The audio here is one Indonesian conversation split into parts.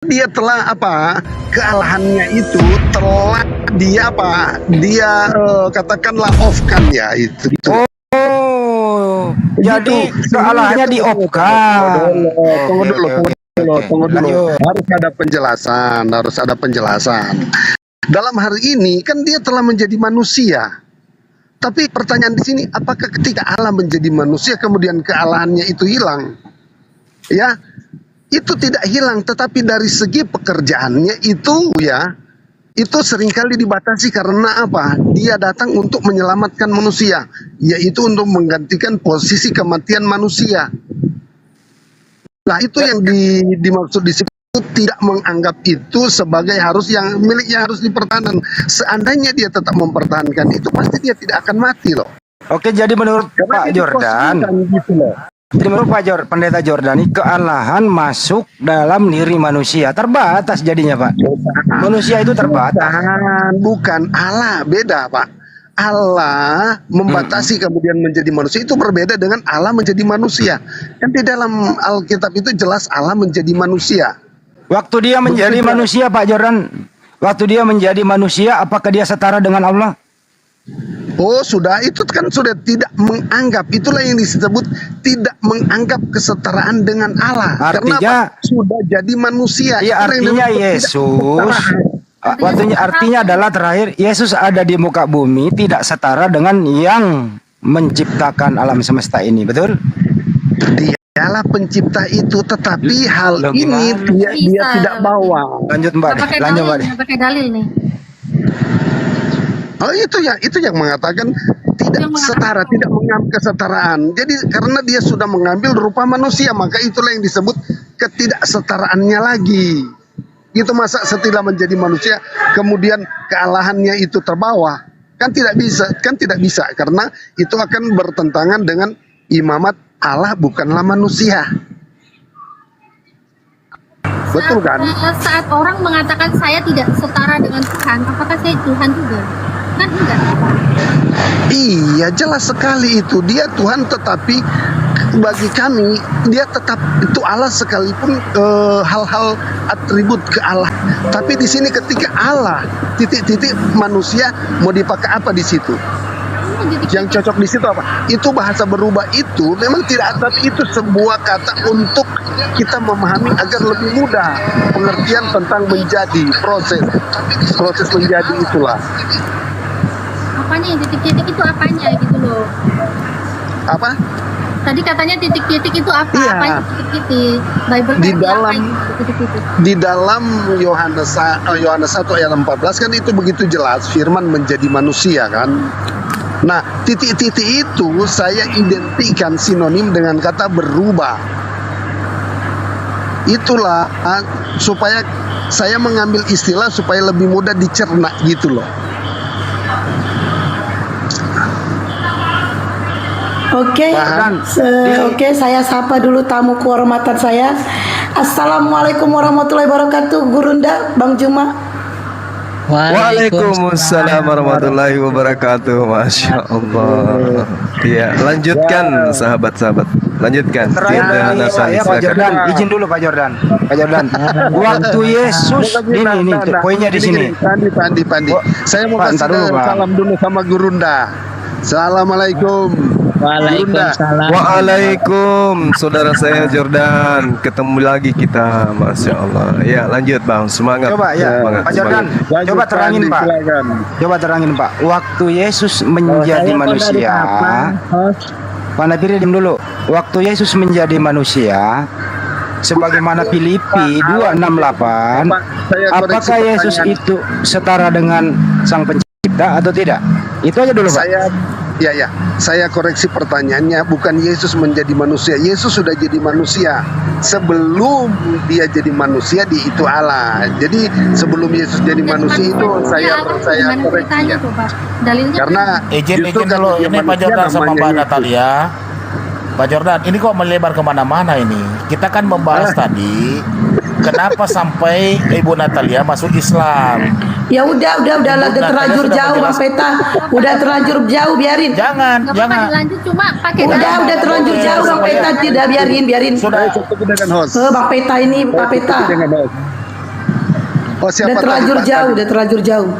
dia telah kealahannya itu telah katakanlah off-kan ya itu. Oh, jadi kealahannya di off-kan. Tunggu dulu. Harus ada penjelasan. Dalam hari ini kan dia telah menjadi manusia. Tapi pertanyaan di sini, apakah ketika Allah menjadi manusia kemudian kealahannya itu hilang? Ya, itu tidak hilang, tetapi dari segi pekerjaannya itu itu seringkali dibatasi karena dia datang untuk menyelamatkan manusia, yaitu untuk menggantikan posisi kematian manusia. Nah, itu yang dimaksud di situ, tidak menganggap itu sebagai miliknya harus dipertahankan. Seandainya dia tetap mempertahankan itu, pasti dia tidak akan mati loh. Oke, jadi menurut Pak Jordan, jadi menurut Pendeta Jordan, kealahan masuk dalam diri manusia, terbatas jadinya, Pak. Manusia itu terbatas. Bukan Allah, beda, Pak. Allah membatasi kemudian menjadi manusia, itu berbeda dengan Allah menjadi manusia. Kan di dalam Alkitab itu jelas Allah menjadi manusia. Waktu dia menjadi manusia, Pak Jordan, waktu dia menjadi manusia, apakah dia setara dengan Allah? Oh, sudah, itu kan sudah tidak menganggap, itulah yang disebut tidak menganggap kesetaraan dengan Allah. Artinya sudah jadi manusia. Iya, artinya Yesus, artinya adalah terakhir Yesus ada di muka bumi tidak setara dengan yang menciptakan alam semesta ini, betul? Dialah pencipta itu, tetapi hal ini dia tidak bawa. Lanjut Mbak, lanjut Mbak. Pakai dalil nih. Oh, itu yang mengatakan tidak setara, tidak mengambil kesetaraan. Jadi karena dia sudah mengambil rupa manusia, maka itulah yang disebut ketidaksetaraannya lagi. Itu masa setelah menjadi manusia kemudian kealahannya itu terbawa? Kan tidak bisa karena itu akan bertentangan dengan imamat Allah bukanlah manusia. Betul kan? Saat orang mengatakan saya tidak setara dengan Tuhan, apakah saya Tuhan juga? Kan enggak. Iya, jelas sekali itu. Dia Tuhan, tetapi bagi kami dia tetap itu Allah sekalipun hal-hal atribut ke Allah. Tapi di sini ketika Allah titik-titik manusia mau dipakai apa di situ? Yang cocok di situ apa? Itu bahasa berubah itu memang tidak ada, tapi itu sebuah kata untuk kita memahami agar lebih mudah pengertian tentang menjadi proses menjadi itulah. Apanya titik-titik itu apanya gitu loh? Apa? Tadi katanya titik-titik itu apa? Iya. Apanya titik-titik? Bible Di dalam Yohanes 1 ayat 14 kan itu begitu jelas firman menjadi manusia kan. Nah, titik-titik itu saya identikan sinonim dengan kata berubah. Itulah supaya saya mengambil istilah supaya lebih mudah dicerna gitu loh. Oke, saya sapa dulu tamu kehormatan saya. Assalamualaikum warahmatullahi wabarakatuh, Gurunda, Bang Juma. Waalaikumsalam warahmatullahi wabarakatuh. Masya Allah. Ya, lanjutkan sahabat-sahabat. Lanjutkan. Pak Jordan, izin dulu Pak Jordan. Waktu Yesus ini poinnya di sini. Pandi. Saya mau kasih salam dulu sama Gurunda. Assalamualaikum. Waalaikumsalam. Waalaikum, saudara saya Jordan. Ketemu lagi kita, Masya Allah. Ya, lanjut Bang, semangat. Coba ya, semangat, Pak Jordan. Coba terangin Pak. Coba terangin Pak. Waktu Yesus menjadi manusia. Pak Nabiri diam dulu. Waktu Yesus menjadi manusia, sebagaimana Filipi 2:6-8, apakah Yesus itu setara dengan Sang Pencipta atau tidak? Itu aja dulu Pak. Saya koreksi pertanyaannya, bukan Yesus menjadi manusia. Yesus sudah jadi manusia. Sebelum dia jadi manusia, dia itu Allah. Jadi sebelum Yesus jadi manusia itu saya koreksi ya. Karena izin dulu, ini Pak Jordan sama Mbak Natalia. Pak Jordan, ini kok melebar kemana-mana ini? Kita kan membahas tadi kenapa sampai Ibu Natalia masuk Islam. Ya udah terlanjur jauh Bang Peta. Udah terlanjur jauh, biarin. Jangan. Lanjut cuma pakai udah terlanjur jauh Bang Peta, tidak biarin. Sudah. Bang Peta ini, Pak Peta. Oh, siapa Udah tadi, terlanjur Pak, jauh, tadi? udah terlanjur jauh.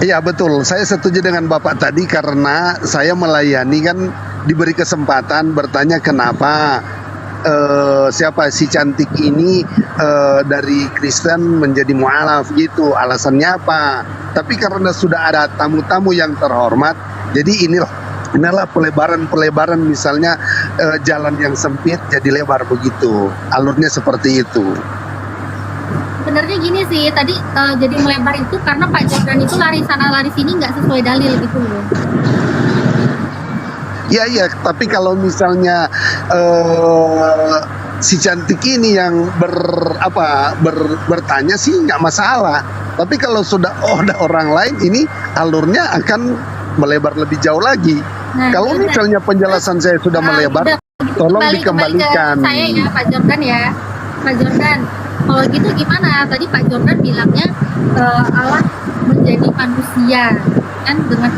Iya betul, saya setuju dengan Bapak tadi karena saya melayani kan diberi kesempatan bertanya kenapa siapa si cantik ini dari Kristen menjadi mualaf gitu, alasannya apa? Tapi karena sudah ada tamu-tamu yang terhormat, jadi inilah pelebaran misalnya jalan yang sempit jadi lebar begitu, alurnya seperti itu. Sebenarnya gini sih, tadi jadi melebar itu karena Pak Jordan itu lari sana lari sini nggak sesuai dalil gitu loh. Iya, tapi kalau misalnya si cantik ini yang bertanya sih nggak masalah. Tapi kalau sudah ada orang lain, ini alurnya akan melebar lebih jauh lagi. Nah, Kalau yaudah. misalnya penjelasan saya sudah melebar, Udah, gitu, tolong kembali ke dikembalikan. saya ya Pak Jordan ya. Pak Jordan, kalau gitu gimana? Tadi Pak Jordan bilangnya Allah menjadi manusia kan dengan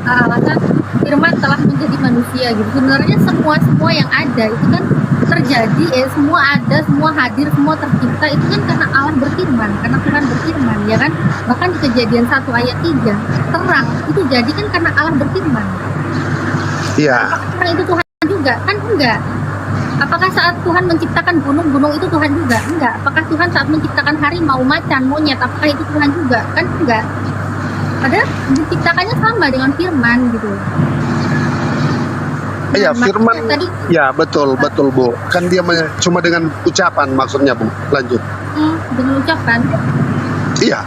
alasan firman telah menjadi manusia gitu. Sebenarnya semua yang ada itu kan terjadi semua ada, semua hadir, semua tercipta itu kan karena Allah berfirman, karena Tuhan berfirman ya kan. Bahkan di Kejadian 1 ayat 3 terang itu jadi kan karena Allah berfirman. Iya. Apakah itu Tuhan juga? Kan enggak. Apakah saat Tuhan menciptakan gunung itu Tuhan juga? Enggak. Apakah Tuhan saat menciptakan harimau, macan, monyet, apakah itu Tuhan juga? Kan enggak. Padahal diciptakannya sama dengan firman gitu. Iya, Nah, firman. makanya tadi Ya, betul Bu. Kan dia cuma dengan ucapan maksudnya Bu. Lanjut. dengan ucapan Iya,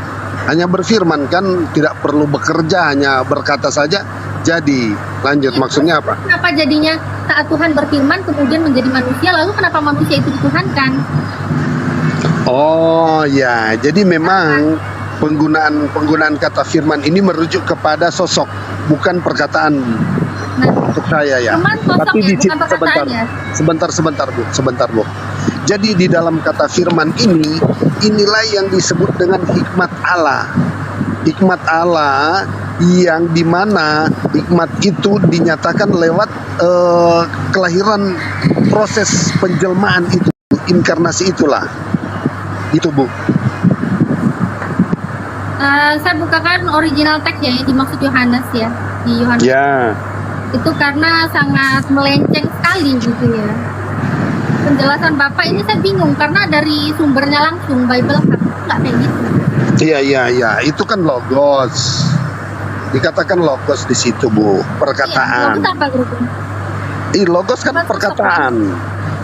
hanya berfirman kan tidak perlu bekerja, hanya berkata saja jadi. Lanjut, maksudnya apa? kenapa jadinya saat Tuhan berfirman kemudian menjadi manusia, lalu kenapa manusia itu dituhankan? Oh ya, jadi memang penggunaan kata firman ini merujuk kepada sosok, bukan perkataan Nah, untuk saya ya. firman sosok Tapi ya, di bukan perkataan ya. sebentar Bu. Jadi di dalam kata firman ini, inilah yang disebut dengan hikmat Allah. Hikmat Allah yang dimana hikmat itu dinyatakan lewat kelahiran proses penjelmaan itu, inkarnasi itulah. Itu Bu. Saya bukakan original teks ya yang dimaksud Yohanes ya, di Yohanes. Ya. Itu karena sangat melenceng sekali gitu ya. Penjelasan Bapak ini saya bingung karena dari sumbernya langsung Bible Hub nggak kayak gitu. Iya, itu kan logos. Dikatakan logos di situ Bu, Iya, perkataan. logos apa gitu? Logos kan Logos perkataan.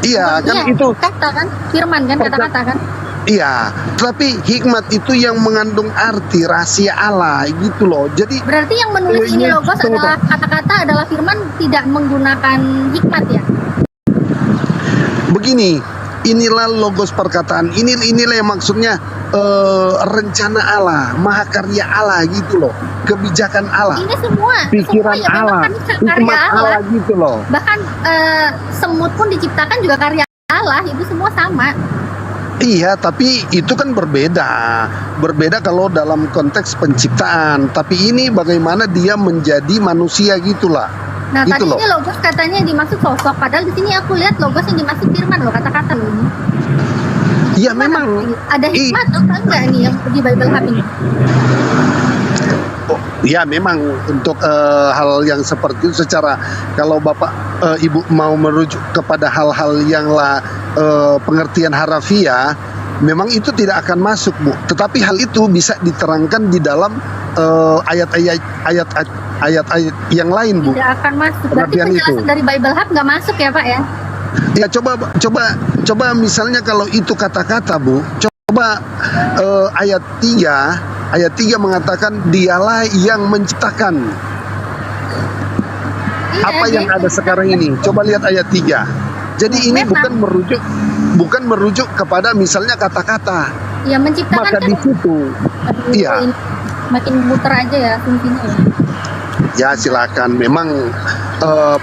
Iya, kan Iya, itu. kata kan, firman kan, kata-kata kan. Iya, tapi hikmat itu yang mengandung arti rahasia Allah gitu loh. Jadi Berarti yang menulis ini logos adalah kata-kata adalah firman, tidak menggunakan hikmat ya. begini, inilah logos perkataan. Inilah yang maksudnya rencana Allah, mahakarya Allah gitu loh. Kebijakan Allah, Ini semua pikiran ya memang Allah, kan karya hikmat Allah. Allah gitu loh. Bahkan semut pun diciptakan juga karya Allah, itu semua sama. Iya, tapi itu kan berbeda. Berbeda kalau dalam konteks penciptaan. Tapi ini bagaimana dia menjadi manusia gitulah. Nah, Gitu tadi loh. ini logos katanya yang dimaksud sosok, padahal di sini aku lihat logos yang dimaksud firman loh, kata-kata loh ini. Iya Gimana? memang. Ada hikmat atau enggak nih yang di Bible Hub ini? Ya memang untuk hal yang seperti itu secara kalau Bapak Ibu mau merujuk kepada hal-hal yang pengertian harafiah, memang itu tidak akan masuk Bu. Tetapi hal itu bisa diterangkan di dalam ayat-ayat yang lain Bu. Tidak akan masuk. Berarti Pengertian penjelasan itu. dari Bible Hub nggak masuk ya Pak ya? Ya coba misalnya kalau itu kata-kata Bu, coba ayat 3 mengatakan dialah yang menciptakan Iya, apa yang ada sekarang ini. Coba lihat ayat 3. Jadi ini Memang. bukan merujuk kepada misalnya kata-kata. Ya menciptakan Maka kan. di situ Aduh, iya. ini makin muter aja ya fungsinya ya. Ya silakan. Memang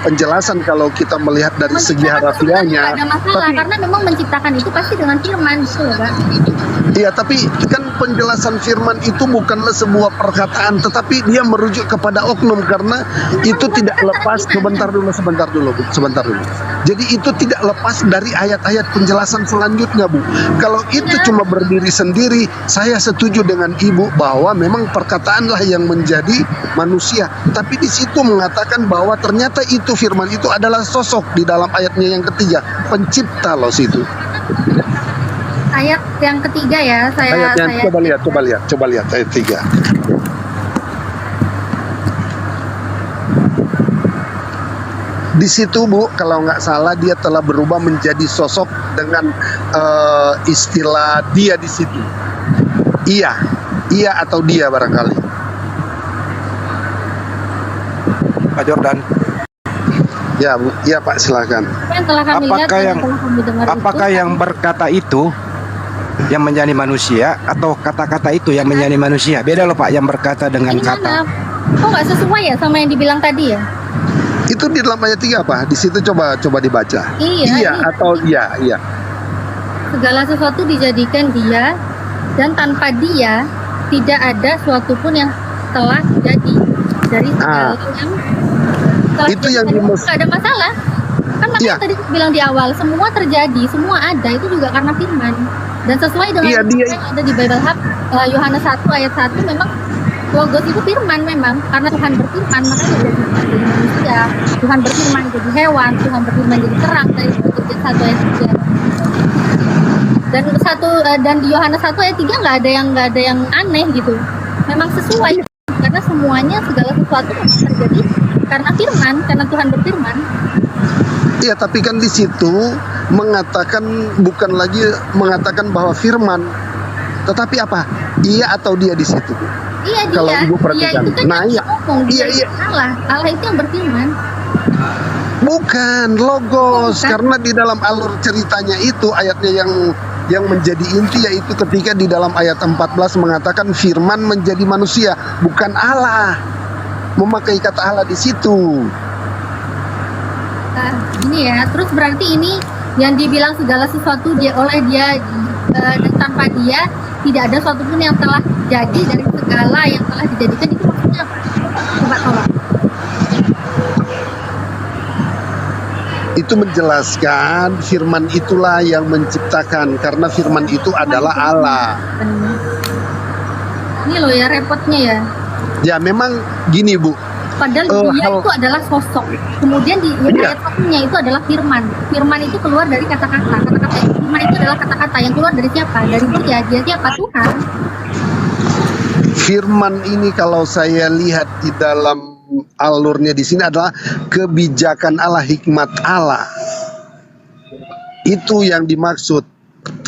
penjelasan kalau kita melihat dari segi Menciptakan itu sebenarnya harafiahnya. nggak ada masalah Tapi karena memang menciptakan itu pasti dengan firman gitu loh Pak. iya, tapi kan penjelasan firman itu bukanlah sebuah perkataan, tetapi dia merujuk kepada oknum, karena itu tidak lepas. Sebentar dulu. Jadi itu tidak lepas dari ayat-ayat penjelasan selanjutnya, Bu. Kalau itu cuma berdiri sendiri, saya setuju dengan Ibu bahwa memang perkataanlah yang menjadi manusia. Tapi di situ mengatakan bahwa ternyata itu firman itu adalah sosok di dalam ayatnya yang ketiga, pencipta loh situ. Ayat yang ketiga ya, Coba lihat ayat 3. Di situ, Bu, kalau nggak salah dia telah berubah menjadi sosok dengan istilah dia di situ. Iya atau dia barangkali. Pak Jordan. Ya, Bu. Ya, Pak, silakan. Yang telah kami lihat, Apakah yang berkata itu yang menjadi manusia, atau kata-kata itu yang menjadi manusia? Beda loh, Pak, yang berkata dengan kata. Kok nggak sesuai ya sama yang dibilang tadi ya? Itu di dalam ayat 3 apa? Di situ coba dibaca. Iya atau iya. Segala sesuatu dijadikan dia, dan tanpa dia tidak ada suatu pun yang telah jadi. Dari segala yang telah itu yang nggak ada masalah. Kan makanya tadi bilang di awal, semua terjadi, semua ada, itu juga karena firman. Dan sesuai dengan yang ada di Bible Hub, Yohanes 1 ayat 1, memang Logos itu firman memang, karena Tuhan berfirman, makanya jadi manusia. Tuhan berfirman jadi hewan, Tuhan berfirman jadi terang, dari Kejadian 1 ayat 3. Dan di Yohanes 1 ayat 3 nggak ada yang aneh gitu. Memang sesuai, karena semuanya, segala sesuatu memang terjadi karena firman, karena Tuhan berfirman. Iya, tapi kan di situ mengatakan, bukan lagi mengatakan bahwa firman, tetapi apa? Iya atau dia di situ. Iya, dia. Kalau Ibu perhatikan. Itu kan Allah itu yang berfirman. Bukan logos, karena di dalam alur ceritanya itu ayatnya yang menjadi inti, yaitu ketika di dalam ayat 14 mengatakan firman menjadi manusia, bukan Allah. Memakai kata Allah di situ. Ini ya, terus berarti ini yang dibilang segala sesuatu oleh dia, dan tanpa dia tidak ada suatu pun yang telah jadi dari segala yang telah dijadikan, itu maksudnya apa? Coba tolong. Itu menjelaskan firman itulah yang menciptakan, karena firman itu adalah Allah. Ini loh ya repotnya ya. Ya memang gini, Bu. Padahal dia itu adalah sosok. Kemudian di ayat satunya itu adalah firman. Firman itu keluar dari kata-kata. Firman itu adalah kata-kata yang keluar dari siapa? Dari dia siapa? Tuhan. Firman ini kalau saya lihat di dalam alurnya di sini adalah kebijakan Allah, hikmat Allah. Itu yang dimaksud.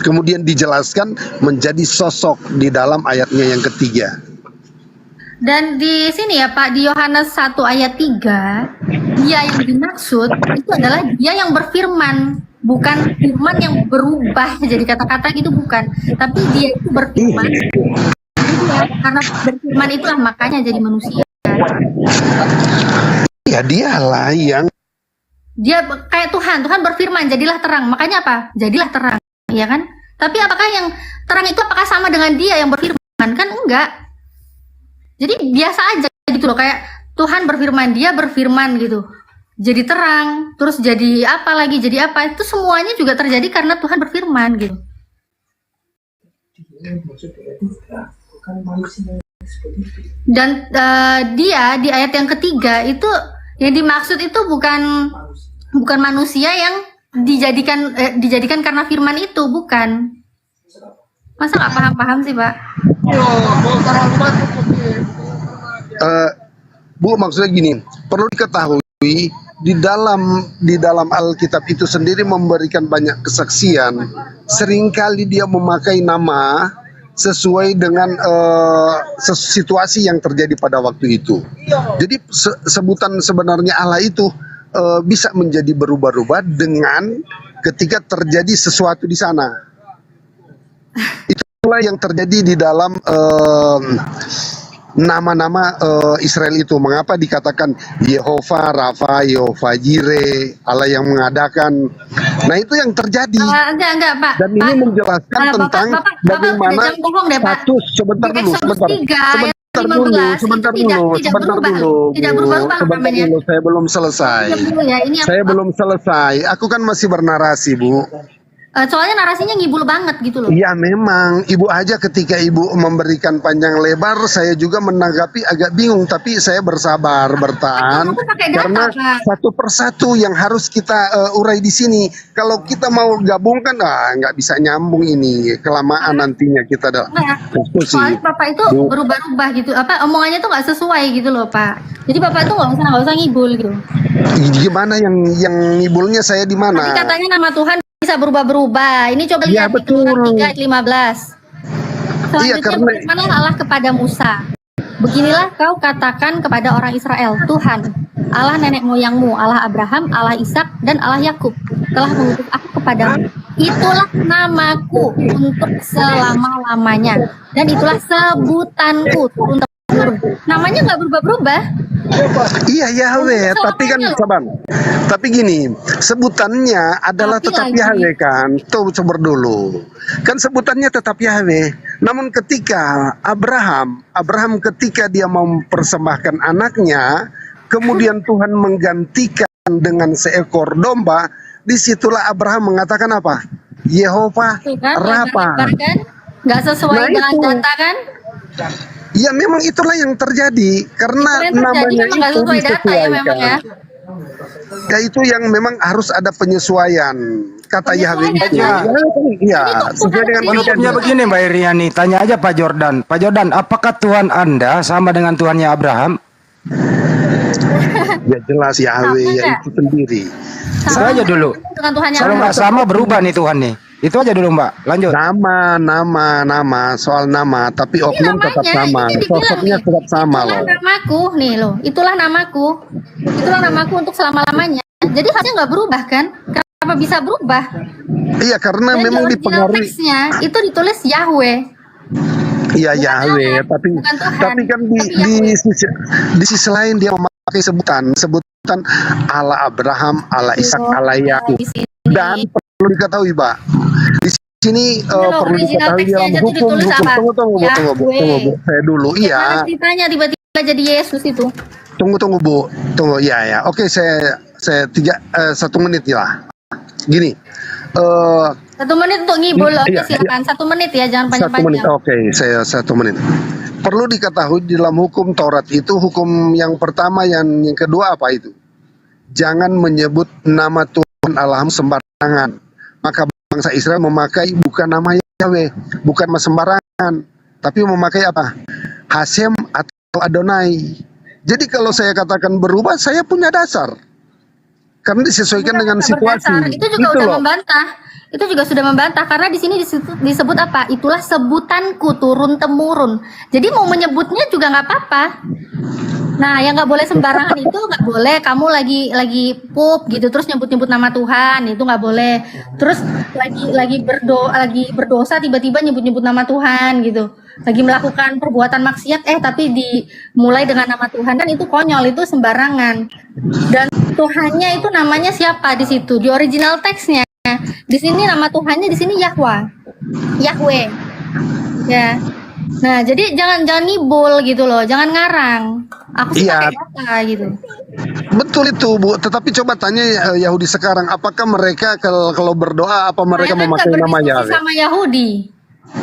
Kemudian dijelaskan menjadi sosok di dalam ayatnya yang ketiga. Dan di sini ya Pak, di Yohanes 1 ayat 3, dia yang dimaksud itu adalah dia yang berfirman, bukan firman yang berubah jadi kata-kata gitu, bukan. Tapi dia itu berfirman. Karena berfirman itulah makanya jadi manusia. Ya dialah yang dia kayak Tuhan berfirman, jadilah terang. Makanya apa? Jadilah terang, ya kan? Tapi apakah yang terang itu apakah sama dengan dia yang berfirman? Kan enggak. Jadi biasa aja gitu loh, kayak Tuhan berfirman, dia berfirman gitu. Jadi terang, terus jadi apa lagi, jadi apa, itu semuanya juga terjadi karena Tuhan berfirman gitu. Dan dia di ayat yang ketiga itu yang dimaksud itu bukan manusia yang dijadikan karena firman itu, bukan. Masa nggak paham-paham sih, Pak? Bu, maksudnya gini, perlu diketahui di dalam Alkitab itu sendiri memberikan banyak kesaksian. Seringkali dia memakai nama sesuai dengan situasi yang terjadi pada waktu itu. Jadi sebutan sebenarnya Allah itu bisa menjadi berubah-ubah dengan ketika terjadi sesuatu di sana. Itulah yang terjadi di dalam nama-nama Israel itu. Mengapa dikatakan Yehova Rafa, Yehova Jireh, Allah yang mengadakan, Nah itu yang terjadi. Enggak Pak. Dan ini menjelaskan tentang bagaimana jangan bohong deh, Pak. status. Sebentar Di dulu, Exodus sebentar. 3 ayat 15 Sebentar itu dulu, tidak berubah, tidak Bu. berubah-ubah Sebentar namanya. dulu, saya belum selesai. Diam dulu ya, ini Saya belum selesai. Aku kan masih bernarasi, Bu. soalnya narasinya ngibul banget gitu loh. Ya memang, Ibu aja ketika Ibu memberikan panjang lebar, saya juga menanggapi agak bingung, tapi saya bersabar, bertahan, Kamu tuh pakai data, karena Pak. satu persatu yang harus kita urai di sini. Kalau kita mau gabungkan, nggak bisa nyambung ini, kelamaan nantinya kita ada Nah, diskusi. soalnya Bapak itu Bu. berubah-ubah gitu, omongannya tuh nggak sesuai gitu loh Pak. Jadi Bapak tuh nggak usah ngibul gitu. Gimana yang ngibulnya saya di mana? Tapi katanya nama Tuhan bisa berubah-berubah. Ini coba Ya, lihat di Keluaran betul. 3 ayat 15. Iya, Selanjutnya karena- berfirmanlah Allah kepada Musa. Beginilah kau katakan kepada orang Israel, Tuhan, Allah nenek moyangmu, Allah Abraham, Allah Ishak, dan Allah Yakub telah mengutus aku kepadamu. Itulah namaku untuk selama-lamanya. Dan itulah sebutanku turun-temurun. Namanya nggak berubah-berubah. Iya Yahweh, Untuk tapi kan selamanya loh. sabar. Tapi gini, sebutannya adalah Tapi tetap lagi. Yahweh kan. Tuh coba dulu. Kan sebutannya tetap Yahweh. Namun ketika Abraham ketika dia mau mempersembahkan anaknya, kemudian Tuhan menggantikan dengan seekor domba, disitulah Abraham mengatakan apa? Yehova Tuh kan, Rafa. lebar-lebar kan? Nggak sesuai Nah, dengan itu. data kan? Ya memang itulah yang terjadi karena Itu yang terjadi namanya memang nggak itu sesuai data ya memang ya. Ya itu yang memang harus ada penyesuaian kata Yahweh Penyesuaian, itu. ya. Iya, sesuai dengan Penutupnya begini Mbak Iriani, tanya aja Pak Jordan. Pak Jordan, apakah Tuhan Anda sama dengan Tuhannya Abraham? Ya jelas Yahweh Sama ya nggak? itu sendiri. Itu aja dulu. Dengan Tuhan yang Kalau nggak sama berubah nih Tuhan nih. Itu aja dulu Mbak. Lanjut. Nama soal nama, tapi oknum namanya, tetap sama, ini dibilang sosoknya nih, tetap sama itulah loh. namaku nih loh, itulah namaku untuk selama-lamanya. Jadi harusnya nggak berubah kan? Kenapa bisa berubah? Iya karena Dan memang di original dipengaruhi. teksnya itu ditulis Yahweh. Iya Bukan Yahweh, Allah, tapi bukan Tuhan, tapi kan tapi Yahweh. di sisi lain dia memakai sebutan Allah Abraham, Allah Ishak, Allah Yakub. Di sini. Dan perlu diketahui, Pak, di sini loh, perlu original diketahui teksnya dalam aja tuh hukum. ditulis apa? Tunggu, Bu. Yahweh. Saya dulu, Mana iya. ceritanya tiba-tiba jadi Yesus itu? Tunggu, Bu. Tunggu, ya. Oke, saya 1 menit ya. Gini, 1 menit untuk ngibul, oke Iya, silakan. 1 menit ya, jangan 1 menit. panjang-panjang. Oke, saya 1 menit. Perlu diketahui di dalam hukum Taurat itu hukum yang pertama, yang kedua apa itu? Jangan menyebut nama Tuhan Allahmu sembarangan. Maka bangsa Israel memakai bukan nama Yahweh, bukan sembarangan, tapi memakai apa? Hasem atau Adonai. Jadi kalau saya katakan berubah, saya punya dasar. Karena disesuaikan dengan Bukan situasi. berdasar. Itu juga Gitu udah loh. membantah. Itu juga sudah membantah karena di sini disebut apa? Itulah sebutanku turun temurun. Jadi mau menyebutnya juga nggak apa-apa. Nah, yang nggak boleh sembarangan itu nggak boleh. Kamu lagi pup gitu terus nyebut-nyebut nama Tuhan itu nggak boleh. Terus lagi berdosa tiba-tiba nyebut-nyebut nama Tuhan gitu. Lagi melakukan perbuatan maksiat tapi dimulai dengan nama Tuhan, kan itu konyol, itu sembarangan. Dan Tuhannya itu namanya siapa di situ? Di original teksnya. Di sini nama Tuhannya di sini Yahweh. Ya. Nah, jadi jangan ngibul gitu loh, jangan ngarang. Aku sih Iya. pakai data gitu. Betul itu, Bu. Tetapi coba tanya Yahudi sekarang, apakah mereka kalau berdoa apa mereka Saya kan memakai nggak nama berdiskusi Yahweh? sama Yahudi.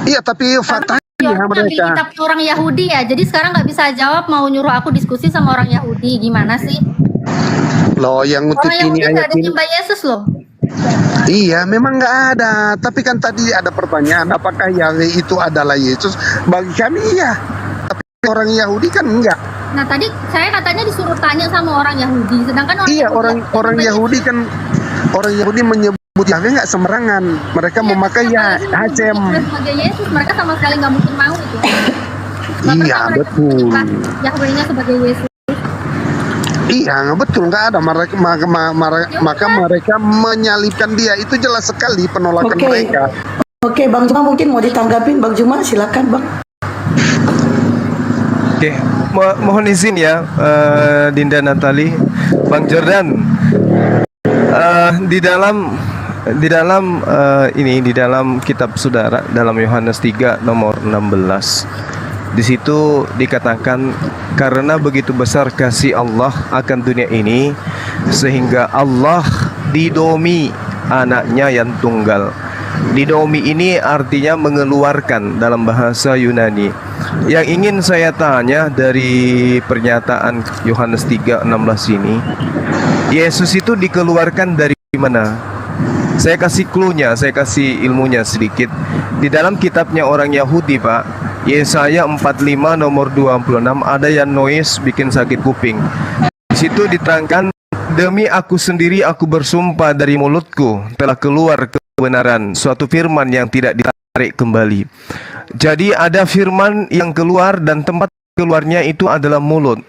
Iya, tapi faktanya Aku ngambil mereka. kitab orang Yahudi ya, jadi sekarang nggak bisa jawab mau nyuruh aku diskusi sama orang Yahudi, gimana sih? Loh, yang untuk Orang Yahudi ini nggak ayat ada ini. nyembah Yesus loh. Iya, memang nggak ada. Tapi kan tadi ada pertanyaan, apakah Yahweh itu adalah Yesus? Bagi kami iya. Tapi orang Yahudi kan enggak. Nah tadi saya katanya disuruh tanya sama orang Yahudi, sedangkan Iya, orang Yahudi kan, orang Yahudi menyebut Yahweh nggak sembarangan. Mereka memakai ya Hasem. sebagai Yesus, mereka sama sekali nggak mungkin mau itu. Iya, betul. Yahweh-nya sebagai Yesus. Iya, betul, nggak ada. Maka mereka menyalibkan dia. Itu jelas sekali penolakan Oke. mereka. Oke, Bang Juma mungkin mau ditanggapin, Bang Juma silakan Bang. Oke, mohon izin ya, Dinda Natali, Bang Jordan. Di dalam Di dalam di dalam kitab saudara dalam Yohanes 3 nomor 16. Di situ dikatakan karena begitu besar kasih Allah akan dunia ini sehingga Allah didomi anaknya yang tunggal. Didomi ini artinya mengeluarkan dalam bahasa Yunani. Yang ingin saya tanya dari pernyataan Yohanes 3:16 ini, Yesus itu dikeluarkan dari mana? Saya kasih clue-nya, saya kasih ilmunya sedikit. Di dalam kitabnya orang Yahudi, Pak, Yesaya 45 nomor 26 ada yang noise bikin sakit kuping. Di situ diterangkan, demi aku sendiri aku bersumpah dari mulutku telah keluar kebenaran, suatu firman yang tidak ditarik kembali. Jadi ada firman yang keluar dan tempat keluarnya itu adalah mulut.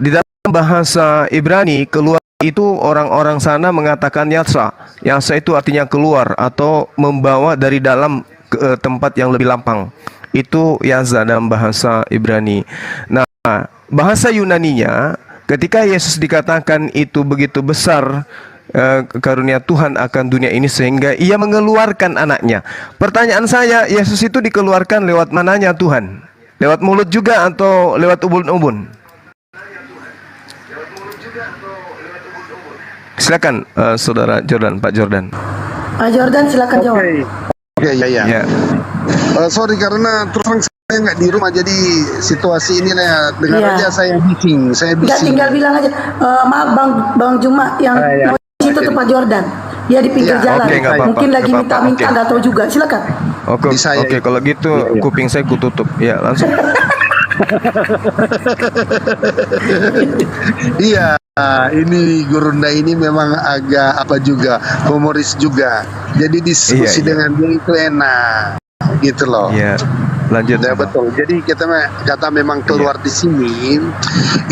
Di dalam bahasa Ibrani keluar itu orang-orang sana mengatakan yatsa. Yatsa itu artinya keluar atau membawa dari dalam ke tempat yang lebih lapang. Itu yaza dalam bahasa Ibrani. Nah, bahasa Yunaninya ketika Yesus dikatakan itu begitu besar karunia Tuhan akan dunia ini sehingga ia mengeluarkan anaknya. Pertanyaan saya, Yesus itu dikeluarkan lewat mananya Tuhan? Lewat mulut juga atau lewat ubun-ubun? Silakan saudara Jordan, Pak Jordan. Pak Jordan silakan jawab. Oke, ya. Ya. Sorry karena terus terang saya nggak di rumah, jadi situasi ini dengar Iya. aja saya bising. Enggak, tinggal bilang aja. Maaf Bang Juma yang Ya. itu tuh Pak Jordan. Dia di pinggir Ya, jalan. oke, nggak apa-apa, Mungkin lagi nggak apa-apa, minta-minta, oke. nggak tahu juga. Silakan. Oke, Bisa ya, oke, ya. kalau gitu Iya. kuping saya kututup. Ya, langsung. Iya, ini Gurunda ini memang agak apa juga, humoris juga. Jadi diskusi Iya, iya. dengan dia itu enak, gitu loh. Ya, lanjut. Ya betul. Jadi kata memang keluar di sini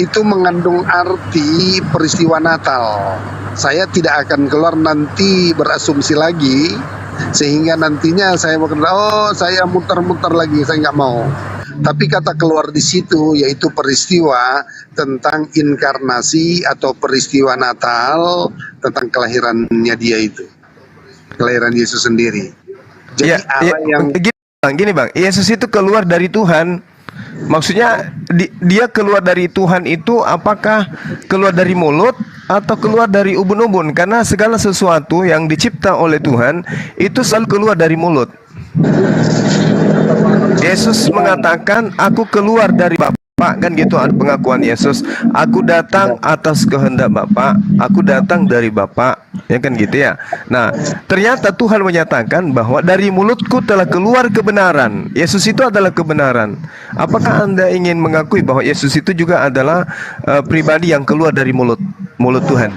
itu mengandung arti peristiwa Natal. Saya tidak akan keluar nanti berasumsi lagi sehingga nantinya saya saya muter-muter lagi, saya nggak mau. Tapi kata keluar di situ yaitu peristiwa tentang inkarnasi atau peristiwa Natal tentang kelahirannya dia itu, kelahiran Yesus sendiri. Jadi Allah yang gini bang, Yesus itu keluar dari Tuhan. Maksudnya dia keluar dari Tuhan itu apakah keluar dari mulut atau keluar dari ubun-ubun? Karena segala sesuatu yang dicipta oleh Tuhan itu selalu keluar dari mulut. Yesus mengatakan, aku keluar dari Bapa, kan gitu pengakuan Yesus. Aku datang atas kehendak Bapa, aku datang dari Bapa, ya kan gitu ya. Nah, ternyata Tuhan menyatakan bahwa dari mulutku telah keluar kebenaran. Yesus itu adalah kebenaran. Apakah Anda ingin mengakui bahwa Yesus itu juga adalah pribadi yang keluar dari mulut Tuhan?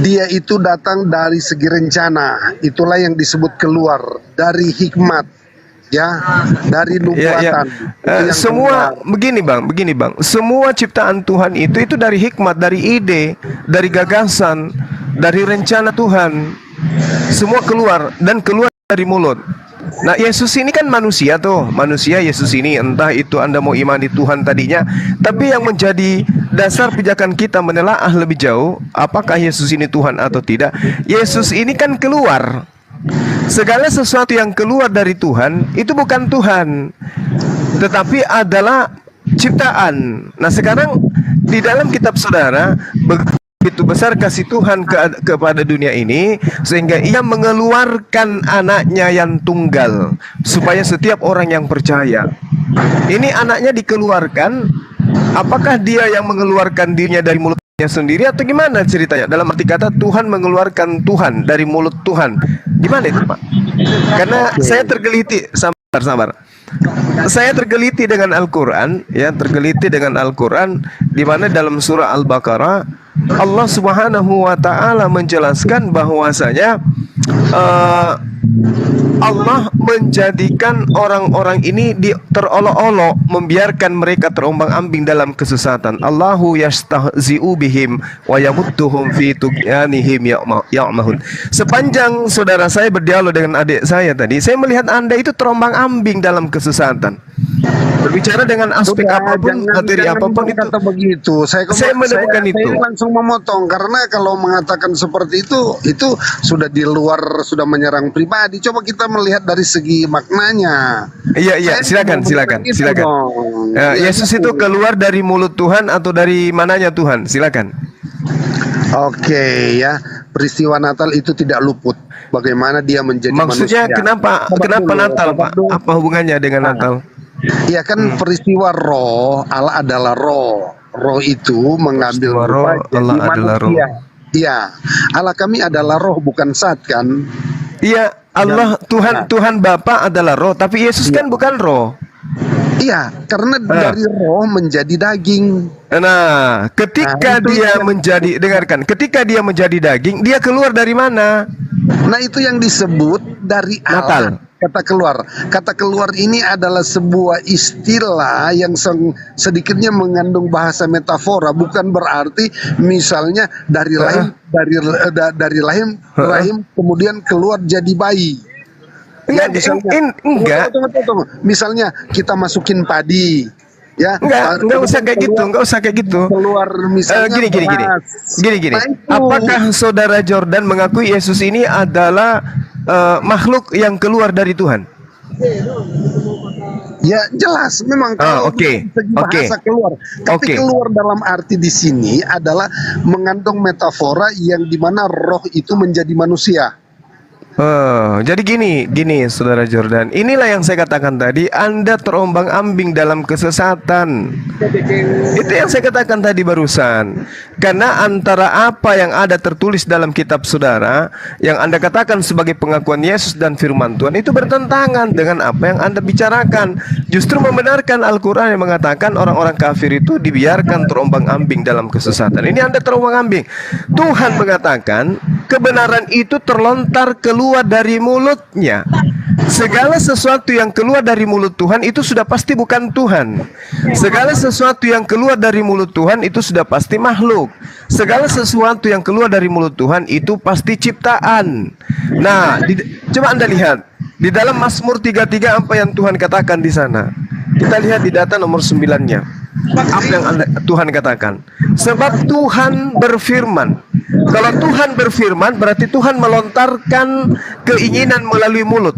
dia itu datang dari segi rencana, itulah yang disebut keluar dari hikmat, ya, dari nubuatan. Semua begini bang, semua ciptaan Tuhan itu dari hikmat, dari ide, dari gagasan, dari rencana Tuhan. Semua keluar dan keluar dari mulut. Nah, Yesus ini kan manusia Yesus ini, entah itu Anda mau imani Tuhan tadinya, tapi yang menjadi dasar pijakan kita menelaah lebih jauh apakah Yesus ini Tuhan atau tidak. Yesus ini kan keluar. Segala sesuatu yang keluar dari Tuhan itu bukan Tuhan, tetapi adalah ciptaan. Nah, sekarang di dalam kitab saudara, begitu besar kasih Tuhan kepada dunia ini sehingga ia mengeluarkan anaknya yang tunggal supaya setiap orang yang percaya. Ini anaknya dikeluarkan. Apakah dia yang mengeluarkan dirinya dari mulutnya sendiri atau gimana ceritanya? Dalam arti kata Tuhan mengeluarkan Tuhan dari mulut Tuhan. Gimana itu Pak? Karena saya tergeliti, sabar. Saya tergeliti dengan Al-Quran, ya, tergeliti dengan Al-Quran, di mana dalam surah Al-Baqarah Allah Subhanahu wa taala menjelaskan bahwasanya Allah menjadikan orang-orang ini terolok-olok, membiarkan mereka terombang-ambing dalam kesesatan. Allahu yastahzi'u bihim wa yamudduhum fi tughyanihim ya'mahun. Sepanjang saudara saya berdialog dengan adik saya tadi, saya melihat Anda itu terombang-ambing dalam kesesatan. Berbicara dengan aspek Sudah, apapun, jangan- materi jangan apapun itu. berkata begitu. Saya menemukan itu. Saya langsung memotong karena kalau mengatakan seperti itu sudah di luar, sudah menyerang pribadi. Coba kita melihat dari segi maknanya. Iya, Saya silakan, mau silakan, begitu silakan. dong. Yesus itu keluar dari mulut Tuhan atau dari mananya Tuhan? Silakan. Oke ya, peristiwa Natal itu tidak luput. Bagaimana dia menjadi Maksudnya manusia? kenapa Sabar dulu, Natal, sabar Pak? dulu. Apa hubungannya dengan Natal? Iya kan peristiwa roh, Allah adalah roh. Roh itu mengambil Peristiwa roh, rupa jadi Allah adalah roh. manusia. Iya, Allah kami adalah roh bukan zat kan? Iya, Allah Tuhan Bapa adalah roh, tapi Yesus kan bukan roh. Iya, karena dari roh menjadi daging. Nah, ketika itu dia yang- menjadi, dengarkan, ketika dia menjadi daging, dia keluar dari mana? Nah itu yang disebut dari Allah. Natal. Kata keluar ini adalah sebuah istilah yang sedikitnya mengandung bahasa metafora, bukan berarti misalnya dari rahim kemudian keluar jadi bayi. Enggak, enggak. Tunggu. Misalnya kita masukin padi, ya. Enggak usah kayak gitu, enggak usah kayak gitu. Keluar misalnya Gini. beras. Gini. Nah, itu. Apakah saudara Jordan mengakui Yesus ini adalah makhluk yang keluar dari Tuhan? Ya jelas, memang kalau oke. dari segi bahasa keluar, tapi Oke. keluar dalam arti di sini adalah mengandung metafora yang dimana roh itu menjadi manusia. Jadi gini, saudara Jordan. Inilah yang saya katakan tadi. Anda terombang-ambing dalam kesesatan. Itu yang saya katakan tadi barusan. Karena antara apa yang ada tertulis dalam kitab saudara, yang Anda katakan sebagai pengakuan Yesus dan firman Tuhan, itu bertentangan dengan apa yang Anda bicarakan. Justru membenarkan Al-Quran yang mengatakan orang-orang kafir itu dibiarkan terombang-ambing dalam kesesatan. Ini Anda terombang-ambing. Tuhan mengatakan kebenaran itu terlontar keluar dari mulutnya. Segala sesuatu yang keluar dari mulut Tuhan itu sudah pasti bukan Tuhan. Segala sesuatu yang keluar dari mulut Tuhan itu sudah pasti makhluk. Segala sesuatu yang keluar dari mulut Tuhan itu pasti ciptaan. Nah, coba Anda lihat di dalam Mazmur 33 apa yang Tuhan katakan di sana. Kita lihat di data nomor 9-nya. Apa yang Tuhan katakan? Sebab Tuhan berfirman. Kalau Tuhan berfirman berarti Tuhan melontarkan keinginan melalui mulut.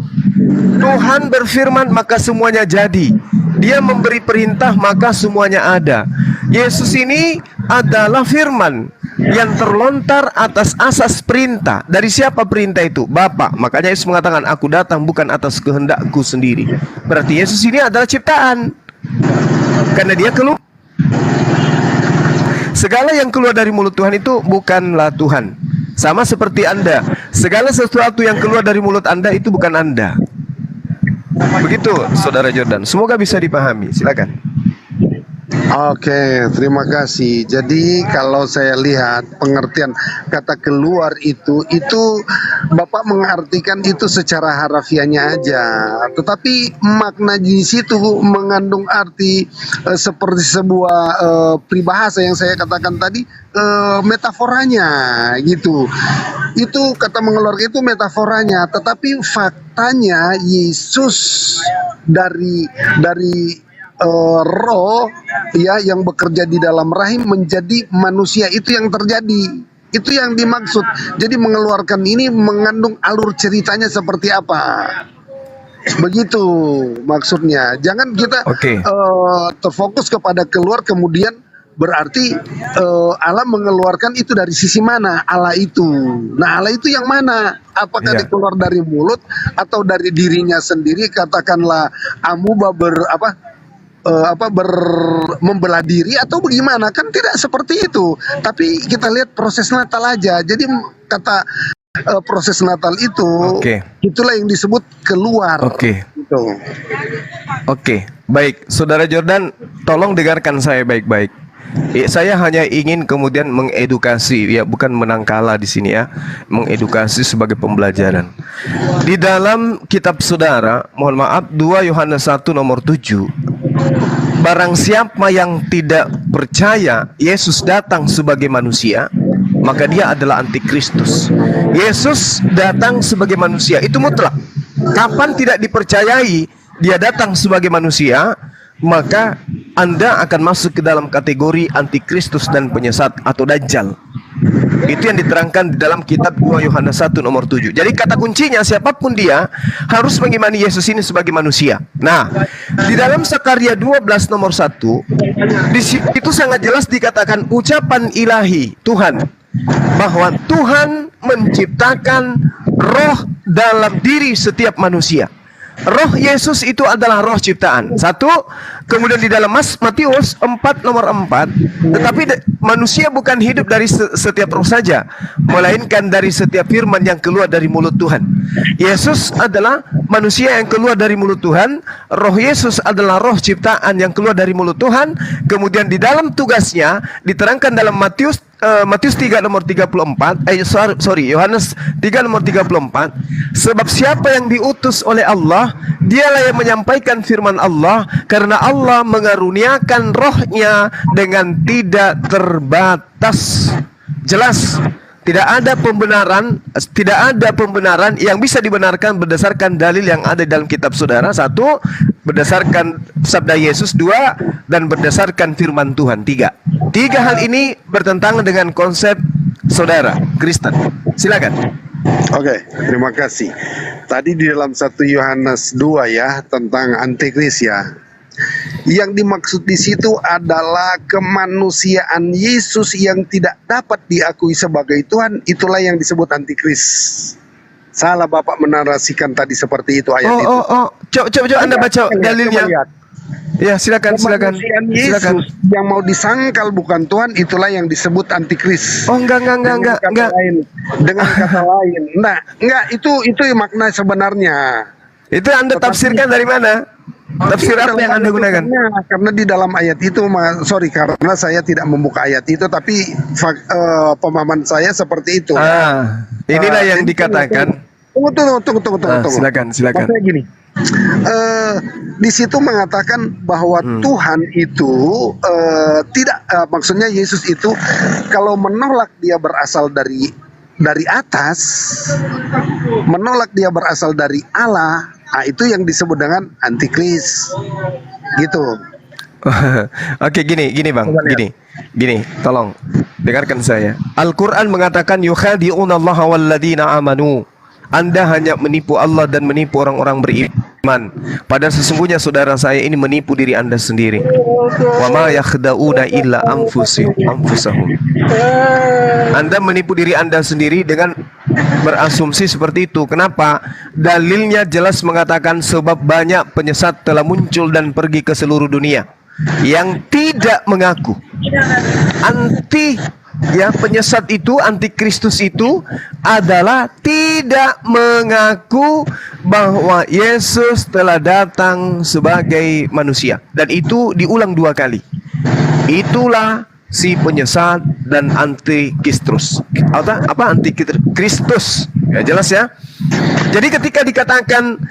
Tuhan berfirman maka semuanya jadi. Dia memberi perintah maka semuanya ada. Yesus ini adalah firman yang terlontar atas asas perintah. Dari siapa perintah itu? Bapa. Makanya Yesus mengatakan aku datang bukan atas kehendakku sendiri. Berarti Yesus ini adalah ciptaan. Karena dia keluar. Segala yang keluar dari mulut Tuhan itu bukanlah Tuhan. Sama seperti Anda. Segala sesuatu yang keluar dari mulut Anda itu bukan Anda. Begitu, saudara Jordan. Semoga bisa dipahami. Silakan. Oke, terima kasih. Jadi kalau saya lihat pengertian kata keluar itu Bapak mengartikan itu secara harafiahnya aja. Tetapi makna di situ mengandung arti seperti sebuah peribahasa yang saya katakan tadi, metaforanya gitu. Itu kata mengeluarkan itu metaforanya, tetapi faktanya Yesus dari roh ya yang bekerja di dalam rahim menjadi manusia, itu yang terjadi, itu yang dimaksud. Jadi mengeluarkan ini mengandung alur ceritanya seperti apa, begitu maksudnya. Jangan kita terfokus kepada keluar kemudian berarti Allah mengeluarkan itu dari sisi mana Allah itu. Nah Allah itu yang mana? Apakah dikeluar dari mulut atau dari dirinya sendiri? Katakanlah amuba membelah diri atau bagaimana, kan tidak seperti itu. Tapi kita lihat proses Natal aja. Jadi kata proses Natal itu itulah yang disebut keluar. Gitu. Baik, saudara Jordan, tolong dengarkan saya baik-baik. Saya hanya ingin kemudian mengedukasi, ya, bukan menang kalah di sini ya, mengedukasi sebagai pembelajaran. Di dalam kitab saudara, mohon maaf, 2 Yohanes 1 nomor 7. Barang siapa yang tidak percaya Yesus datang sebagai manusia, maka dia adalah antikristus. Yesus datang sebagai manusia, itu mutlak. Kapan tidak dipercayai dia datang sebagai manusia, maka Anda akan masuk ke dalam kategori antikristus dan penyesat atau dajjal. Itu yang diterangkan di dalam kitab 2 Yohanes 1 nomor 7. Jadi kata kuncinya, siapapun dia harus mengimani Yesus ini sebagai manusia. Nah, di dalam Sakaria 12 nomor 1, di situ sangat jelas dikatakan ucapan ilahi Tuhan, bahwa Tuhan menciptakan roh dalam diri setiap manusia. Roh Yesus itu adalah roh ciptaan. Satu, kemudian di dalam Matius 4 nomor 4, tetapi manusia bukan hidup dari setiap roh saja, melainkan dari setiap firman yang keluar dari mulut Tuhan. Yesus adalah manusia yang keluar dari mulut Tuhan. Roh Yesus adalah roh ciptaan yang keluar dari mulut Tuhan. Kemudian di dalam tugasnya diterangkan dalam Matius 3 nomor 34, Yohanes 3 nomor 34, sebab siapa yang diutus oleh Allah, dialah yang menyampaikan firman Allah, karena Allah mengaruniakan rohnya dengan tidak terbatas. Jelas, tidak ada pembenaran yang bisa dibenarkan berdasarkan dalil yang ada dalam kitab saudara. Satu, berdasarkan sabda Yesus. Dua, dan berdasarkan firman Tuhan. Tiga hal ini bertentangan dengan konsep saudara Kristen. Silakan. Oke, terima kasih. Tadi di dalam 1 Yohanes 2 ya, tentang antikris ya. Yang dimaksud di situ adalah kemanusiaan Yesus yang tidak dapat diakui sebagai Tuhan, itulah yang disebut antikris. Salah Bapak menarasikan tadi seperti itu ayat itu. Coba Anda baca dalilnya. Ya, silakan. Kemanusiaan Yesus yang mau disangkal bukan Tuhan, itulah yang disebut antikris. Oh, enggak. Dengan kata lain. Nah, enggak, itu makna sebenarnya. Itu Anda tafsirkan dari mana? Tafsir apa yang Anda gunakan? Karena di dalam ayat itu, karena saya tidak membuka ayat itu, tapi pemahaman saya seperti itu. Inilah yang dikatakan. Tunggu. Silakan. Maksudnya gini, di situ mengatakan bahwa Tuhan itu maksudnya Yesus itu kalau menolak dia berasal dari atas, menolak dia berasal dari Allah. Nah, itu yang disebut dengan antikris, gitu. Oke, gini Bang, gini, tolong dengarkan saya. Al-Quran mengatakan yukhadi'unallaha walladzina amanu. Anda hanya menipu Allah dan menipu orang-orang beriman. Padahal sesungguhnya saudara saya ini menipu diri Anda sendiri. Wa ma yakhda'una illa anfusahum. Anda menipu diri Anda sendiri dengan berasumsi seperti itu. Kenapa? Dalilnya jelas mengatakan sebab banyak penyesat telah muncul dan pergi ke seluruh dunia yang tidak mengaku. Penyesat itu, antikristus itu adalah tidak mengaku bahwa Yesus telah datang sebagai manusia. Dan itu diulang 2 kali. Itulah si penyesat dan antikristus. Apa antikristus? Ya, jelas ya. Jadi ketika dikatakan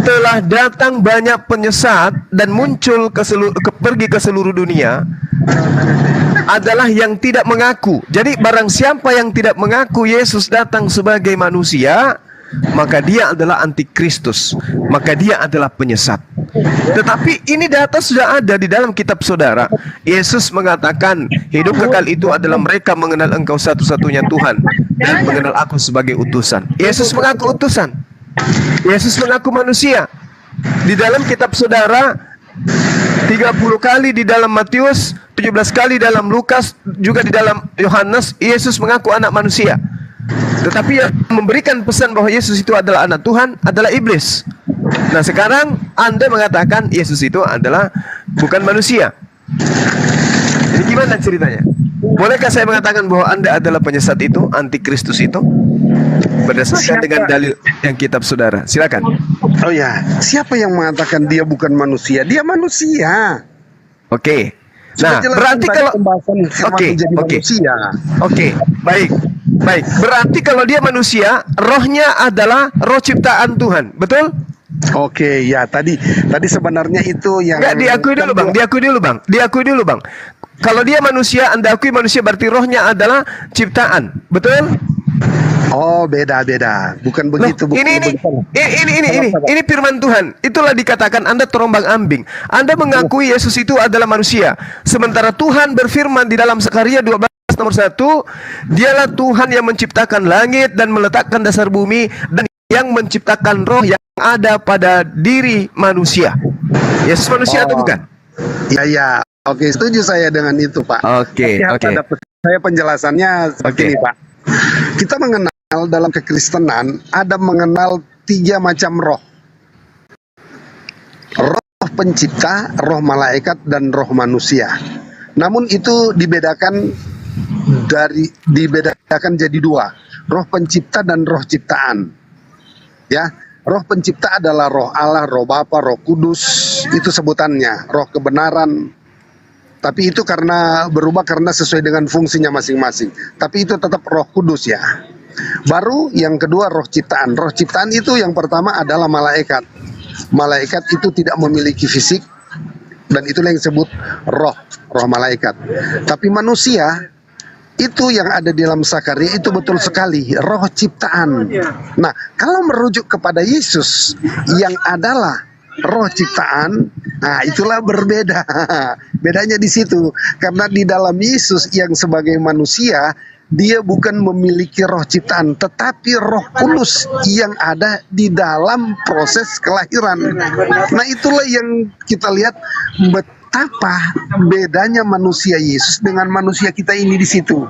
telah datang banyak penyesat dan muncul pergi ke seluruh dunia, adalah yang tidak mengaku. Jadi barang siapa yang tidak mengaku Yesus datang sebagai manusia, maka dia adalah antikristus, maka dia adalah penyesat. Tetapi ini data sudah ada di dalam kitab saudara. Yesus mengatakan hidup kekal itu adalah mereka mengenal Engkau satu-satunya Tuhan dan mengenal Aku sebagai utusan. Yesus mengaku utusan, Yesus mengaku manusia. Di dalam kitab saudara 30 kali di dalam Matius, 17 kali dalam Lukas, juga di dalam Yohanes, Yesus mengaku anak manusia. Tetapi yang memberikan pesan bahwa Yesus itu adalah anak Tuhan adalah iblis. Nah, sekarang Anda mengatakan Yesus itu adalah bukan manusia. Jadi gimana ceritanya? Bolehkah saya mengatakan bahwa Anda adalah penyesat itu, antikristus itu? Berdasarkan dengan dalil yang kitab saudara. Silakan. Oh ya, siapa yang mengatakan dia bukan manusia? Dia manusia. Oke. Nah, berarti kalau baik. Berarti kalau dia manusia, rohnya adalah roh ciptaan Tuhan. Betul? Oke, ya tadi sebenarnya itu yang enggak diakui dulu, Bang. Kalau dia manusia, Anda akui manusia, berarti rohnya adalah ciptaan. Betul? Oh, beda-beda. Bukan begitu. bukan begitu. Ini firman Tuhan. Itulah dikatakan Anda terombang-ambing. Anda mengakui Yesus itu adalah manusia. Sementara Tuhan berfirman di dalam Zakaria 12 nomor 1, Dialah Tuhan yang menciptakan langit dan meletakkan dasar bumi dan yang menciptakan roh yang ada pada diri manusia. Yesus manusia atau bukan? Ya. Oke, setuju saya dengan itu, Pak. Oke. Saya penjelasannya seperti ini, Pak. Kita mengenal dalam kekristenan ada mengenal 3 macam roh. Roh pencipta, roh malaikat, dan roh manusia. Namun itu dibedakan jadi 2. Roh pencipta dan roh ciptaan. Ya, roh pencipta adalah roh Allah, roh Bapa, roh Kudus, itu sebutannya, roh kebenaran. Tapi itu karena berubah karena sesuai dengan fungsinya masing-masing. Tapi itu tetap roh kudus ya. Baru yang kedua roh ciptaan. Roh ciptaan itu yang pertama adalah malaikat. Malaikat itu tidak memiliki fisik. Dan itulah yang disebut roh malaikat. Tapi manusia itu yang ada di dalam Zakaria itu betul sekali roh ciptaan. Nah, kalau merujuk kepada Yesus yang adalah roh ciptaan, nah itulah berbeda. Bedanya di situ. Karena di dalam Yesus yang sebagai manusia, dia bukan memiliki roh ciptaan, tetapi roh kudus yang ada di dalam proses kelahiran. Nah, itulah yang kita lihat betapa bedanya manusia Yesus dengan manusia kita ini di situ.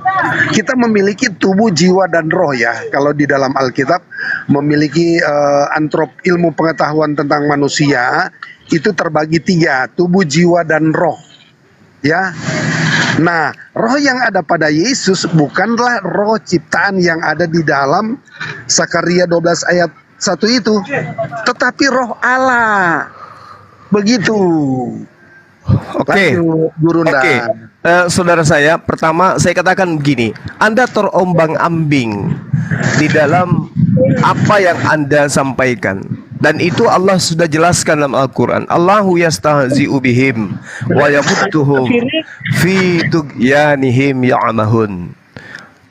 Kita memiliki tubuh, jiwa, dan roh ya. Kalau di dalam Alkitab memiliki ilmu pengetahuan tentang manusia itu terbagi 3, tubuh, jiwa, dan roh. Ya. Nah, roh yang ada pada Yesus bukanlah roh ciptaan yang ada di dalam Zakaria 12 ayat 1 itu, tetapi roh Allah. Begitu. Oke. Saudara saya, pertama saya katakan begini, Anda terombang-ambing di dalam apa yang Anda sampaikan. Dan itu Allah sudah jelaskan dalam Al-Quran. Allahu yastahzi'u bihim wa yamuttuhum fi tughyanihim ya'mahun.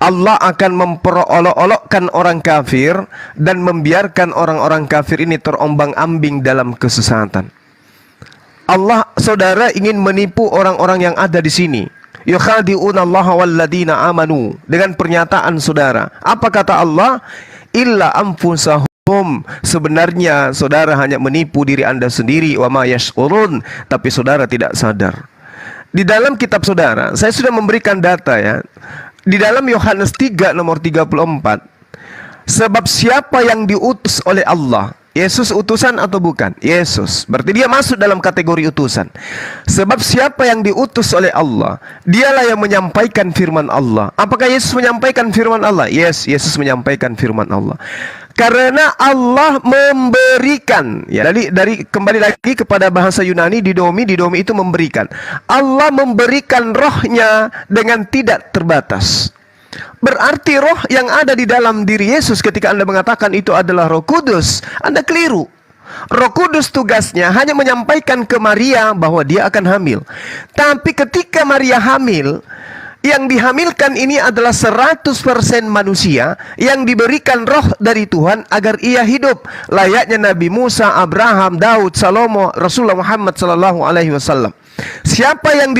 Allah akan memperolok-olokkan orang kafir dan membiarkan orang-orang kafir ini terombang-ambing dalam kesesatan. Allah, saudara, ingin menipu orang-orang yang ada di sini. Yukhadi'unallaha walladina amanu. Dengan pernyataan saudara, apa kata Allah? Illa anfusahum. Sebenarnya saudara hanya menipu diri Anda sendiri, wa ma yash'urun, tapi saudara tidak sadar. Di dalam kitab saudara, saya sudah memberikan data ya. Di dalam Yohanes 3 nomor 34, sebab siapa yang diutus oleh Allah, Yesus utusan atau bukan? Yesus. Berarti dia masuk dalam kategori utusan. Sebab siapa yang diutus oleh Allah, dialah yang menyampaikan firman Allah. Apakah Yesus menyampaikan firman Allah? Yes, Yesus menyampaikan firman Allah. Karena Allah memberikan, ya, dari kembali lagi kepada bahasa Yunani, didomi itu memberikan. Allah memberikan rohnya dengan tidak terbatas. Berarti roh yang ada di dalam diri Yesus ketika Anda mengatakan itu adalah Roh Kudus, Anda keliru. Roh Kudus tugasnya hanya menyampaikan ke Maria bahwa dia akan hamil. Tapi ketika Maria hamil, yang dihamilkan ini adalah 100% manusia yang diberikan roh dari Tuhan agar ia hidup layaknya Nabi Musa, Abraham, Daud, Salomo, Rasulullah Muhammad SAW. Siapa yang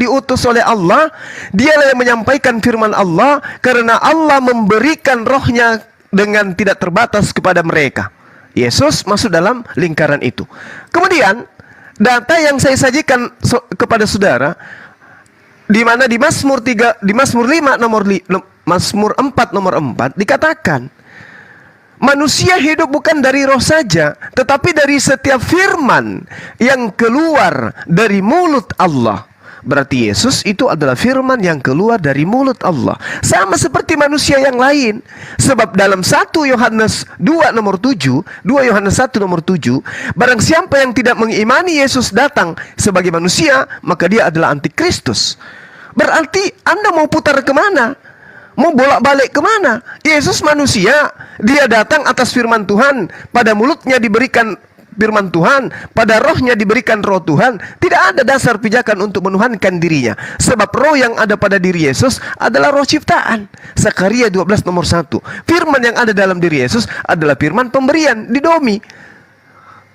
diutus oleh Allah, dialah yang menyampaikan firman Allah, karena Allah memberikan rohnya dengan tidak terbatas kepada mereka. Yesus masuk dalam lingkaran itu. Kemudian data yang saya sajikan kepada saudara, di mana di Mazmur 4 nomor 4 dikatakan manusia hidup bukan dari roh saja, tetapi dari setiap firman yang keluar dari mulut Allah. Berarti Yesus itu adalah firman yang keluar dari mulut Allah. Sama seperti manusia yang lain. Sebab dalam 1 Yohanes 2 nomor 7, 2 Yohanes 1 nomor 7, barang siapa yang tidak mengimani Yesus datang sebagai manusia, maka dia adalah antikristus. Berarti Anda mau putar kemana? Mau bolak-balik kemana? Yesus manusia, dia datang atas firman Tuhan, pada mulutnya diberikan firman Tuhan, pada rohnya diberikan roh Tuhan, tidak ada dasar pijakan untuk menuhankan dirinya. Sebab roh yang ada pada diri Yesus adalah roh ciptaan. Zakaria 12 nomor 1. Firman yang ada dalam diri Yesus adalah firman pemberian, didomi.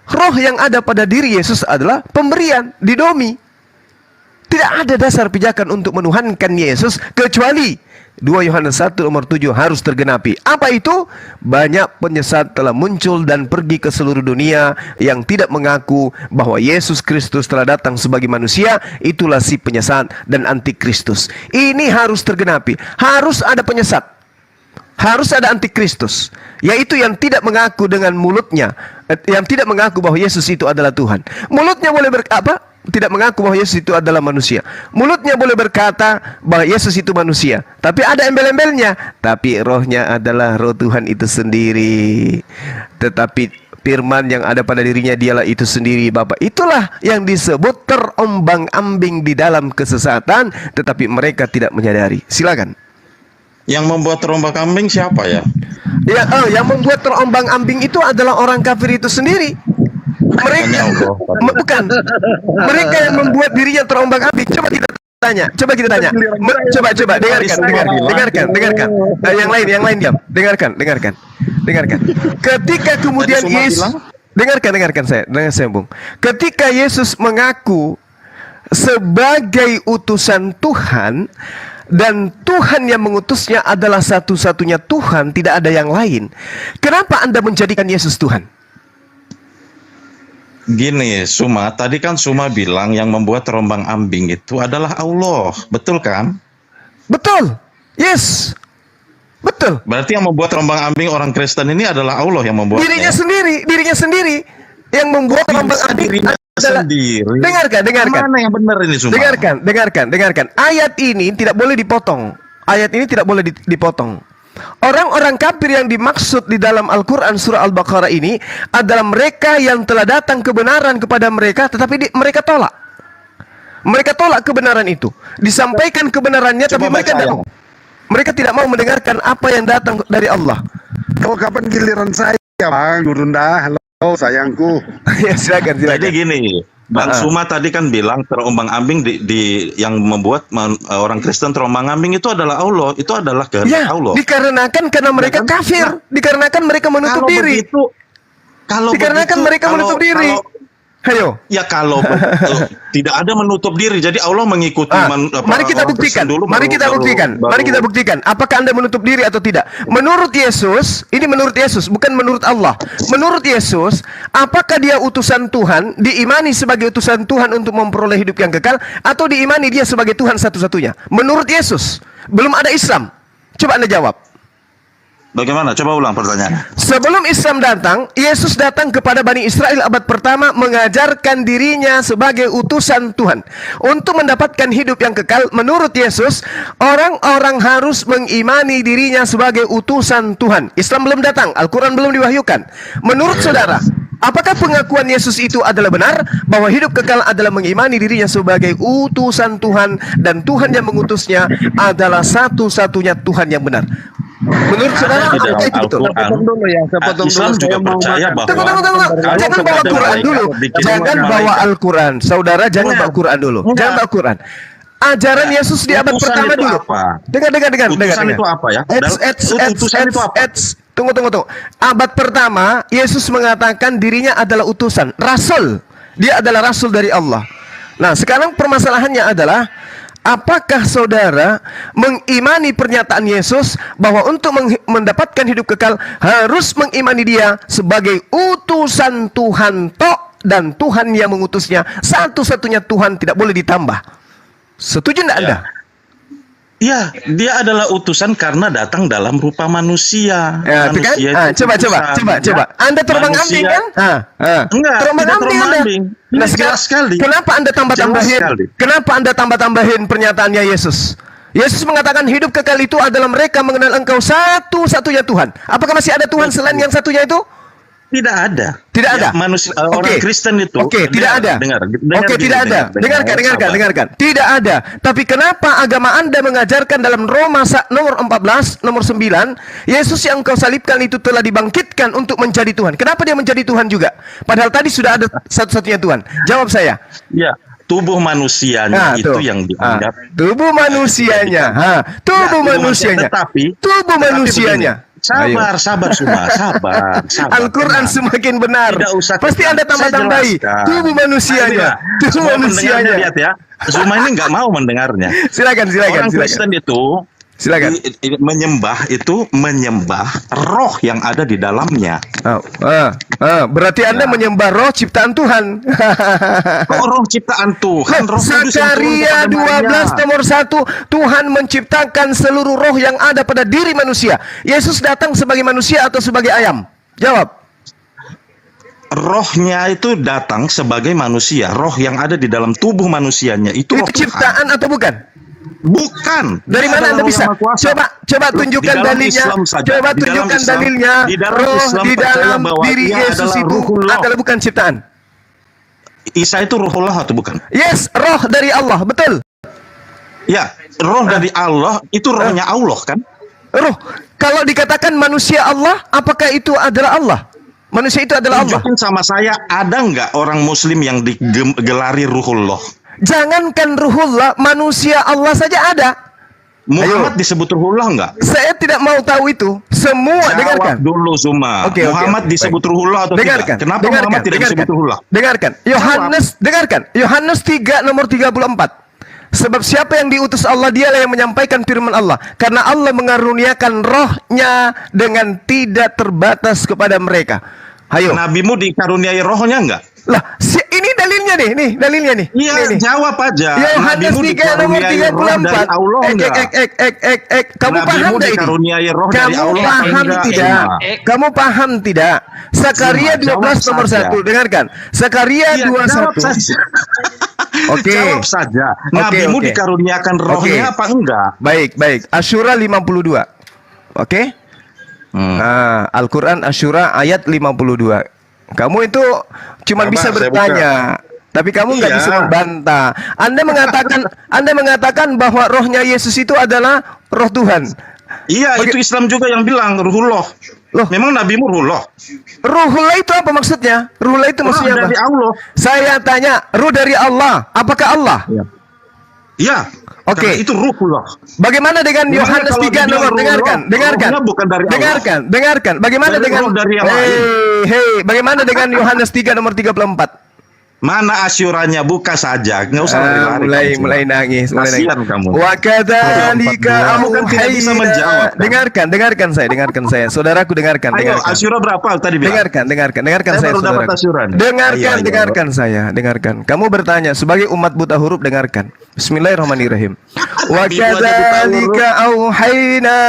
Roh yang ada pada diri Yesus adalah pemberian, didomi. Tidak ada dasar pijakan untuk menuhankan Yesus kecuali 2 Yohanes 1 nomor 7 harus tergenapi. Apa itu? Banyak penyesat telah muncul dan pergi ke seluruh dunia yang tidak mengaku bahwa Yesus Kristus telah datang sebagai manusia. Itulah si penyesat dan antikristus. Ini harus tergenapi. Harus ada penyesat. Harus ada antikristus, yaitu yang tidak mengaku dengan mulutnya, yang tidak mengaku bahwa Yesus itu adalah Tuhan. Mulutnya boleh tidak mengaku bahwa Yesus itu adalah manusia. Mulutnya boleh berkata bahwa Yesus itu manusia, tapi ada embel-embelnya. Tapi rohnya adalah roh Tuhan itu sendiri. Tetapi firman yang ada pada dirinya dialah itu sendiri Bapa. Itulah yang disebut terombang-ambing di dalam kesesatan, tetapi mereka tidak menyadari. Silakan. Yang membuat terombang-ambing siapa ya? Yang membuat terombang-ambing itu adalah orang kafir itu sendiri. Mereka bukan. Mereka yang membuat dirinya terombang-ambing. Coba kita tanya. Coba dengarkan. Yang lain diam. Dengarkan. Ketika kemudian Yesus dengarkan saya, Bung. Ketika Yesus mengaku sebagai utusan Tuhan, dan Tuhan yang mengutusnya adalah satu-satunya Tuhan, tidak ada yang lain. Kenapa Anda menjadikan Yesus Tuhan? Gini, Suma, tadi kan Suma bilang yang membuat terombang-ambing itu adalah Allah, betul kan? Betul, yes, betul. Berarti yang membuat terombang-ambing orang Kristen ini adalah Allah yang membuatnya. Dirinya sendiri yang membuat terombang-ambing adalah. Dengarkan. Mana yang benar ini, Suma? Dengarkan. Ayat ini tidak boleh dipotong. Dipotong. Orang-orang kafir yang dimaksud di dalam Al-Quran surah Al-Baqarah ini adalah mereka yang telah datang kebenaran kepada mereka, tetapi mereka tolak. Mereka tolak kebenaran itu. Disampaikan kebenarannya, tapi mereka tidak mau mendengarkan apa yang datang dari Allah. Oh, kapan giliran saya, Bang Gurunda? Halo, sayangku. Ya, silakan. Jadi gini, Bang Suma tadi kan bilang terombang-ambing di yang membuat orang Kristen terombang-ambing itu adalah Allah, itu adalah kehendak Allah. Dikarenakan karena mereka kafir, dikarenakan mereka menutup diri. Mereka menutup diri. Ayo. Ya kalau tidak ada menutup diri, jadi Allah mengikuti. Mari kita buktikan. Mari kita buktikan. Apakah Anda menutup diri atau tidak? Menurut Yesus, ini menurut Yesus, bukan menurut Allah. Menurut Yesus, apakah dia utusan Tuhan, diimani sebagai utusan Tuhan untuk memperoleh hidup yang kekal, atau diimani dia sebagai Tuhan satu-satunya? Menurut Yesus, belum ada Islam. Coba Anda jawab. Bagaimana? Coba ulang pertanyaannya. Sebelum Islam datang, Yesus datang kepada Bani Israel abad pertama mengajarkan dirinya sebagai utusan Tuhan. Untuk mendapatkan hidup yang kekal, menurut Yesus, orang-orang harus mengimani dirinya sebagai utusan Tuhan. Islam belum datang, Al-Quran belum diwahyukan. Menurut saudara, apakah pengakuan Yesus itu adalah benar? Bahwa hidup kekal adalah mengimani dirinya sebagai utusan Tuhan, dan Tuhan yang mengutusnya adalah satu-satunya Tuhan yang benar. Menurut saudara, apakah itu betul? Islam juga percaya bahwa Jangan bawa Quran dulu. Jangan bawa Al-Quran. Saudara, jangan bawa Quran dulu. Jangan bawa Quran. Ajaran Yesus di abad pertama dulu. Dengar. Utusan itu apa ya? Utusan itu apa? Tunggu. Abad pertama, Yesus mengatakan dirinya adalah utusan, rasul. Dia adalah rasul dari Allah. Nah, sekarang permasalahannya adalah, apakah saudara mengimani pernyataan Yesus bahwa untuk mendapatkan hidup kekal harus mengimani dia sebagai utusan Tuhan dan Tuhan yang mengutusnya satu-satunya Tuhan, tidak boleh ditambah? Setuju tidak Anda? Ya, dia adalah utusan karena datang dalam rupa manusia. Ya, coba. Anda terombang-ambing kan? Enggak, terombang-ambing. Nah, sekali. Kenapa Anda tambah-tambahin pernyataannya Yesus? Yesus mengatakan hidup kekal itu adalah mereka mengenal Engkau satu-satunya Tuhan. Apakah masih ada Tuhan selain yang satunya itu? Tidak ada. Tidak ada. Manusia orang Kristen itu. Tidak ada. Tidak ada. Dengarkan. Tidak ada. Tapi kenapa agama Anda mengajarkan dalam Roma nomor 14, nomor 9, Yesus yang engkau salibkan itu telah dibangkitkan untuk menjadi Tuhan. Kenapa dia menjadi Tuhan juga? Padahal tadi sudah ada satu-satunya Tuhan. Jawab saya. Ya, tubuh manusianya itu yang dianggap. Tubuh manusianya. Tubuh manusianya. Tubuh manusianya. Sabar Suma, sabar. Al-Quran semakin benar. Pasti Anda tambah-tambahi. Tubuh manusianya. Tubuh manusianya. Lihat ya. Zuma ini nggak mau mendengarnya. Silakan. Orang Kristen itu menyembah roh yang ada di dalamnya. Berarti Anda menyembah roh ciptaan Tuhan. Kok roh ciptaan Tuhan? Zakaria 12 nomor 1, Tuhan menciptakan seluruh roh yang ada pada diri manusia. Yesus datang sebagai manusia atau sebagai ayam? Jawab. Rohnya itu datang sebagai manusia. Roh yang ada di dalam tubuh manusianya itu roh ciptaan Tuhan. Atau bukan? Bukan. Dari mana Anda bisa? Coba tunjukkan dalilnya. Coba tunjukkan dalilnya. Roh di dalam diri Yesus itu adalah bukan ciptaan. Isa itu ruhullah atau bukan? Yes, roh dari Allah, betul. Ya, roh dari Allah itu rohnya Allah kan? Roh. Kalau dikatakan manusia Allah, apakah itu adalah Allah? Manusia itu adalah Allah. Tunjukin sama saya, ada nggak orang Muslim yang digelari ruhullah? Jangankan ruhullah, manusia Allah saja ada. Muhammad disebut ruhullah enggak? Saya tidak mau tahu itu. Semua dengarkan dulu Zuma. Muhammad disebut ruhullah atau tidak? Kenapa Muhammad tidak disebut ruhullah? Dengarkan. Yohanes 3 nomor 34. Sebab siapa yang diutus Allah, dialah yang menyampaikan firman Allah. Karena Allah mengaruniakan rohnya dengan tidak terbatas kepada mereka. Ayo. Nabimu dikaruniai rohnya enggak? Lah, ini dalilnya nih, dalilnya nih. Iya, jawab aja. Yohanes 3 nomor 34. Kamu paham enggak ini? Kamu paham tidak? Zakaria 12 nomor 1, dengarkan. Zakaria 21. Jawab saja. Nabimu dikaruniakan rohnya apa enggak? Baik. Asyura 52. Oke? Al-Quran Asyura ayat 52. Kamu itu cuma bisa bertanya, tapi kamu nggak bisa membantah. Anda mengatakan bahwa rohnya Yesus itu adalah roh Tuhan. Iya, itu Islam juga yang bilang ruhullah. Loh, memang nabimu ruhullah? Ruhullah itu apa maksudnya? Ruhullah itu maksudnya apa? Dari Allah. Saya tanya, ruh dari Allah, apakah Allah? Iya. Oke. Itu ruhullah. Bagaimana dengan Yohanes 3 nomor dengarkan. Bagaimana dengan bagaimana dengan Yohanes 3 nomor 34? Mana asyuranya? Buka saja, nggak usah lari-lari. Mulai nangis. Kamu. Wa kadzalika auhayna. Dengarkan saya. Saudaraku dengarkan. Ayo, asyura berapa tadi bilang? Dengarkan saya. Baru dapat asyuran. Dengarkan saya. Kamu bertanya sebagai umat buta huruf, dengarkan. Bismillahirrahmanirrahim. Wa kadzalika auhayna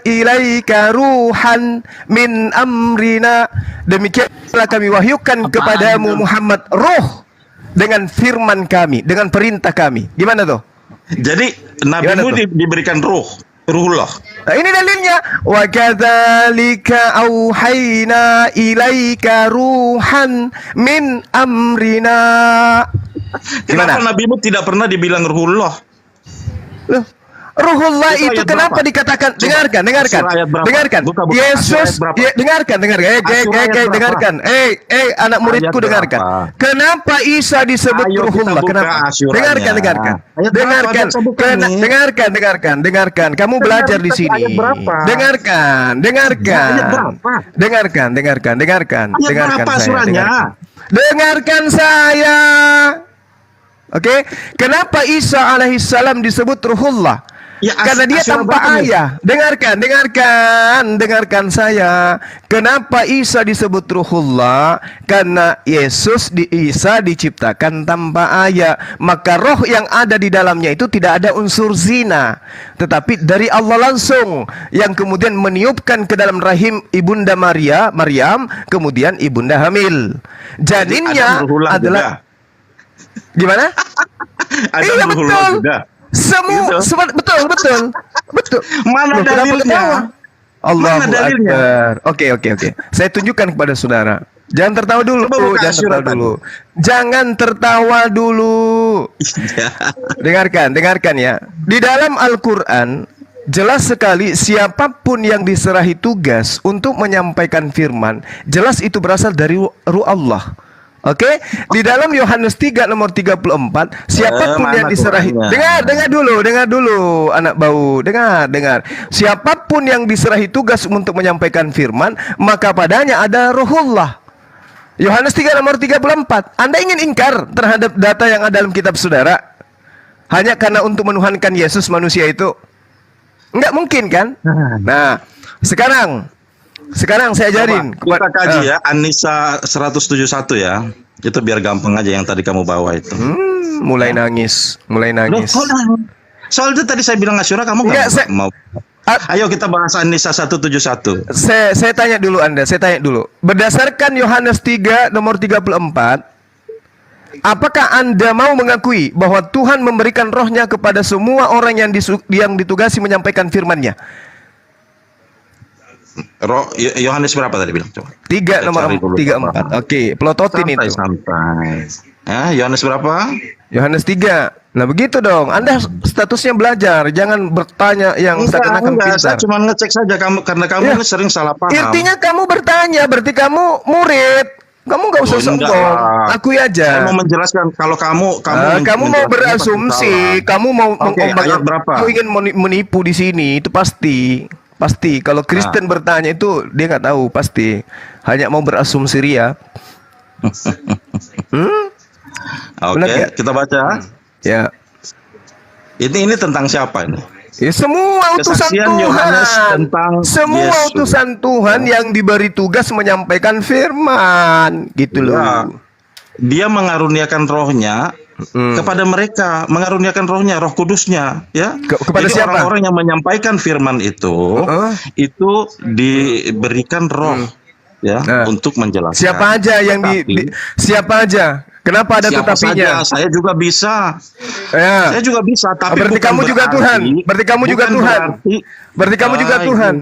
ilaika ruhan min amrina. Demikianlah kami wahyukan kepadamu Muhammad roh dengan firman kami, dengan perintah kami. Gimana tuh? Jadi nabimu diberikan ruhullah. Nah, ini dalilnya. Wa kadzalika auhayna ilaika ruhan min amrina. Kenapa nabimu tidak pernah dibilang ruhullah? Loh, ruhullah itu kenapa dikatakan? Dengarkan. Yesus, dengarkan. Anak muridku dengarkan. Kenapa Isa disebut ruhullah? Kenapa? Dengarkan. Kamu belajar di sini. Dengarkan saya. Dengarkan saya. Oke, kenapa Isa alaihissalam disebut ruhullah? Ya, karena dia tanpa ayah. Dengarkan saya. Kenapa Isa disebut ruhullah? Karena Isa diciptakan tanpa ayah. Maka roh yang ada di dalamnya itu tidak ada unsur zina, tetapi dari Allah langsung, yang kemudian meniupkan ke dalam rahim ibunda Maryam, kemudian ibunda hamil. Janinnya adalah gimana? Iya betul. Semua betul. Mana dalilnya? Allahu Mana dalilnya? Akbar. Oke. Saya tunjukkan kepada saudara. Jangan tertawa dulu. Coba buka Jangan tertawa surat dulu. Jangan tertawa dulu. Dengarkan ya. Di dalam Al-Qur'an jelas sekali siapapun yang diserahi tugas untuk menyampaikan firman, jelas itu berasal dari ruh Allah. Oke, di dalam Yohanes 3 nomor 34, siapapun yang diserahi, dengar dulu, anak bau, dengar. Siapapun yang diserahi tugas untuk menyampaikan firman, maka padanya ada Ruhullah. Yohanes 3 nomor 34. Anda ingin ingkar terhadap data yang ada dalam kitab saudara hanya karena untuk menuhankan Yesus manusia itu? Enggak mungkin kan? Nah, sekarang saya ajarin. Kita kaji ya, An-Nisa 171 ya. Itu biar gampang aja yang tadi kamu bawa itu. Mulai nangis. Loh, kok nangis? Soal itu tadi saya bilang Asyura, kamu nggak mau. Ayo kita bahas An-Nisa 171. Saya tanya dulu Anda, Berdasarkan Yohanes 3 nomor 34, apakah Anda mau mengakui bahwa Tuhan memberikan rohnya kepada semua orang yang ditugasi menyampaikan firman-Nya? Yohanes berapa tadi bilang? Coba. 3 nomor 34. Oke, pelototin itu. Santai. Yohanes berapa? Yohanes 3. Nah begitu dong. Anda statusnya belajar, jangan bertanya yang seakan-akan pintar. Saya cuma ngecek saja kamu karena kamu ini sering salah paham. Intinya kamu bertanya, berarti kamu murid. Kamu nggak usah sombong, akui aja. Saya mau menjelaskan kalau kamu mau berasumsi, kamu mau ayat berapa? Kamu ingin menipu di sini, itu pasti. Kalau Kristen bertanya itu dia nggak tahu, pasti hanya mau berasumsi ria. Oke, kita baca. Ya. Ini tentang siapa ini? Ya, semua utusan Kesaksian Tuhan. Yohanes tentang semua Yesus. utusan Tuhan yang diberi tugas menyampaikan firman, gitu loh. Ya, dia mengaruniakan rohnya kepada mereka, mengaruniakan rohnya, Roh Kudusnya, ya. Kepada Jadi siapa? orang-orang yang menyampaikan firman itu diberikan roh, ya, untuk menjelaskan. Siapa aja yang siapa aja? Kenapa ada Siapa tetapinya? saja, saya juga bisa. Ya. Saya juga bisa, tapi Berarti bukan kamu juga Tuhan. Berarti kamu juga bukan Tuhan. Berarti kamu juga Tuhan.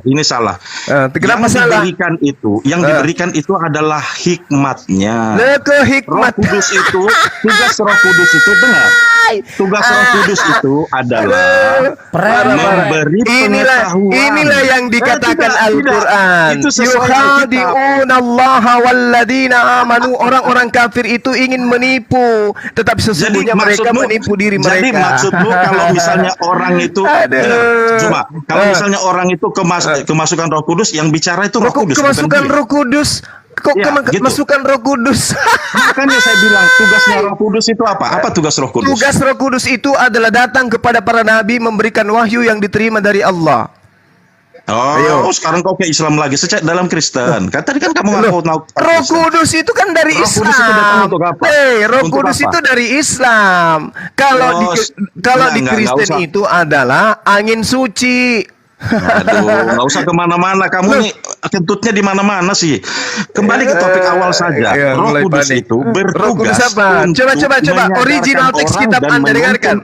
Ini salah. Kenapa salah? Yang diberikan itu adalah hikmatnya. Ke hikmat. Roh Kudus itu, tugas Roh Kudus itu dengar. Tugas Roh Kudus itu adalah memberi pengetahuan. Inilah yang dikatakan Al-Qur'an. Itu sesuai Yukhadi'unallaha walladzina amanu. Orang-orang kafir itu ingin menipu, tetapi sesungguhnya mereka menipu diri mereka. Jadi maksudmu kalau misalnya orang itu coba, kalau misalnya orang itu kemasukan Roh Kudus, yang bicara itu Roh Kudus. Kemasukan Roh Kudus. Kok gitu. kemasukan Roh Kudus? Makanya saya bilang tugasnya Roh Kudus itu apa? Apa tugas Roh Kudus? Tugas Roh Kudus itu adalah datang kepada para nabi memberikan wahyu yang diterima dari Allah. Sekarang kau ke Islam lagi, sejak dalam Kristen. Tadi kan kamu ngaku Roh Kudus itu kan dari Islam. Roh Kudus itu datang untuk apa? Roh Kudus itu dari Islam. Kalau di Kristen itu adalah angin suci. Aduh, nggak usah kemana-mana. Kamu nih kentutnya di mana-mana sih. Kembali ke topik awal saja. Roh Kudus itu bertugas untuk coba original teks kitab Anda dengarkan.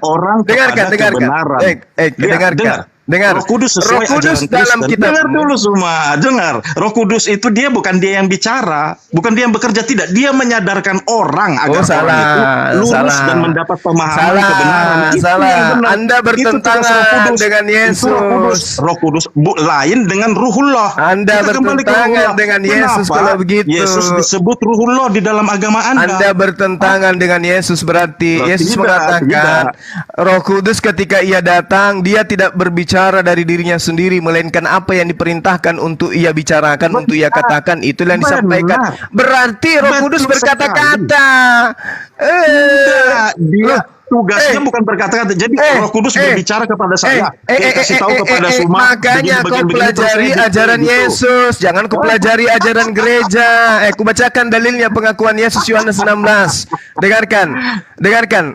Dengar. Roh Kudus sesuai ajaran dalam Kristen. kitab. Dengar dulu semua. Dengar. Roh Kudus itu bukan dia yang bicara, bukan dia yang bekerja, tidak. Dia menyadarkan orang agar orang itu lurus dan mendapat pemahaman kebenaran. Anda bertentangan dengan Yesus. Roh Kudus lain dengan Ruhullah. Anda bertentangan dengan Yesus kalau begitu. Yesus disebut Ruhullah di dalam agama Anda. Anda bertentangan dengan Yesus, berarti Yesus mengatakan Roh Kudus ketika ia datang, dia tidak berbicara dari dirinya sendiri, melainkan apa yang diperintahkan untuk ia bicarakan, untuk ia katakan, itulah yang disampaikan. Berarti Roh Kudus berkata-kata. Dia tugasnya bukan berkata-kata. Jadi Roh Kudus berbicara kepada saya. Kasih tahu kepada semua. Makanya kau pelajari ajaran Yesus, jangan kau pelajari ajaran gereja. Ku bacakan dalilnya pengakuan Yesus Yohanes 16. dengarkan.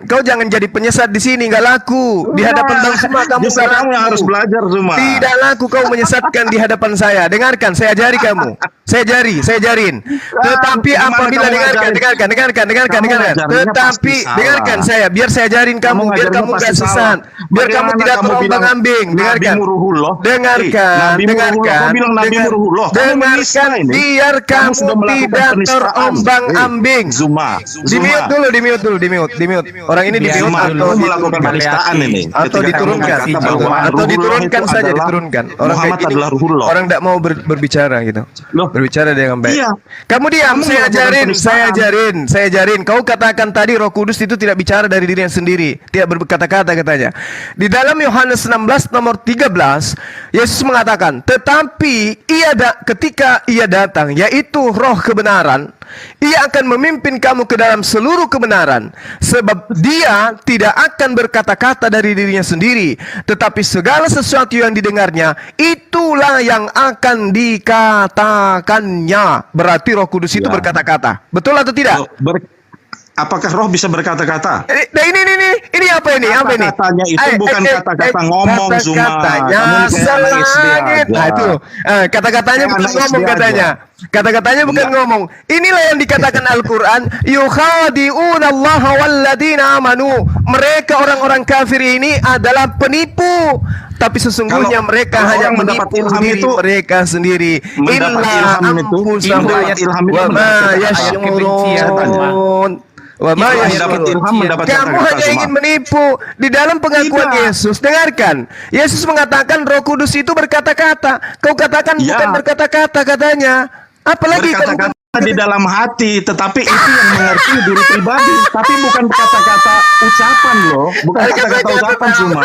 Kau jangan jadi penyesat di sini, nggak laku di hadapan Bang Suma. Kamu Justru nggak kamu yang laku. harus belajar, Zuma. Tidak laku kau menyesatkan di hadapan saya. Dengarkan, saya ajari kamu. Saya ajarin. Tetapi gimana apabila kamu ngajarin? dengarkan. Kamu ngajarinnya Tetapi pasti salah. dengarkan saya, biar saya ajarin kamu, biar ngajarinnya kamu nggak pasti sesat, salah. biar kamu Bagaimana tidak kamu bilang terombang-ambing. Dengarkan. Nabi Muruhullah? Dengarkan, Nabi Muruhullah. Kau bilang Nabi Muruhullah. Kamu menista dengarkan, ini. biar Kamu kamu sudah melakukan tidak penistaan. terombang-ambing. Zuma. Di mute. Orang ini di mute Zuma, atau kamu melakukan penistaan ini. atau Ketika kamu diturunkan mengatakan bahwa atau Ruhullah diturunkan itu saja, adalah diturunkan. Muhammad kayak gini, adalah Ruhullah. orang tidak mau berbicara gitu. Loh. Berbicara dengan baik. Iya. Kamu diam, Kamu saya melakukan ajarin, penistaan. saya ajarin. Kau katakan tadi Roh Kudus itu tidak bicara dari dirinya sendiri, tidak berkata-kata katanya. Di dalam Yohanes 16 nomor 13, Yesus mengatakan, "Tetapi ketika ia datang, yaitu Roh kebenaran, ia akan memimpin kamu ke dalam seluruh kebenaran, sebab dia tidak akan berkata-kata dari dirinya sendiri, tetapi segala sesuatu yang didengarnya, itulah yang akan dikatakannya." Berarti Roh Kudus itu Ya. berkata-kata. Betul atau tidak? Apakah roh bisa berkata-kata? Nah, ini apa ini? Apa ini? Kata-katanya itu bukan kata-kata ngomong, Zuma. Kata-katanya Kamu ini kayak anak SD selangit. aja. Nah, itu. Kata-katanya Kayak bukan anak ngomong SD katanya. Kata-katanya bukan ngomong. Inilah yang dikatakan Al-Quran. Yukhadi'una Allah walladina amanu. Mereka orang-orang kafir ini adalah penipu. Tapi sesungguhnya Kalau- mereka kalau hanya orang mendapat menipu ilham diri itu- mereka sendiri. Mendapat ilham itu- mendapat ilham itu wa ma mendapat yash'urun. Wa ma Itu yash'urun. mendapat ilham, mendapat Kamu kata-kata, hanya Zuma. ingin menipu. Di dalam pengakuan Tidak. Yesus, dengarkan. Yesus mengatakan Roh Kudus itu berkata-kata. Kau katakan Ya. bukan berkata-kata katanya. Apalagi kalau Berkata-kata di dalam hati, tetapi itu yang mengerti diri pribadi, tapi bukan kata-kata ucapan loh, bukan kata-kata ucapan cuma,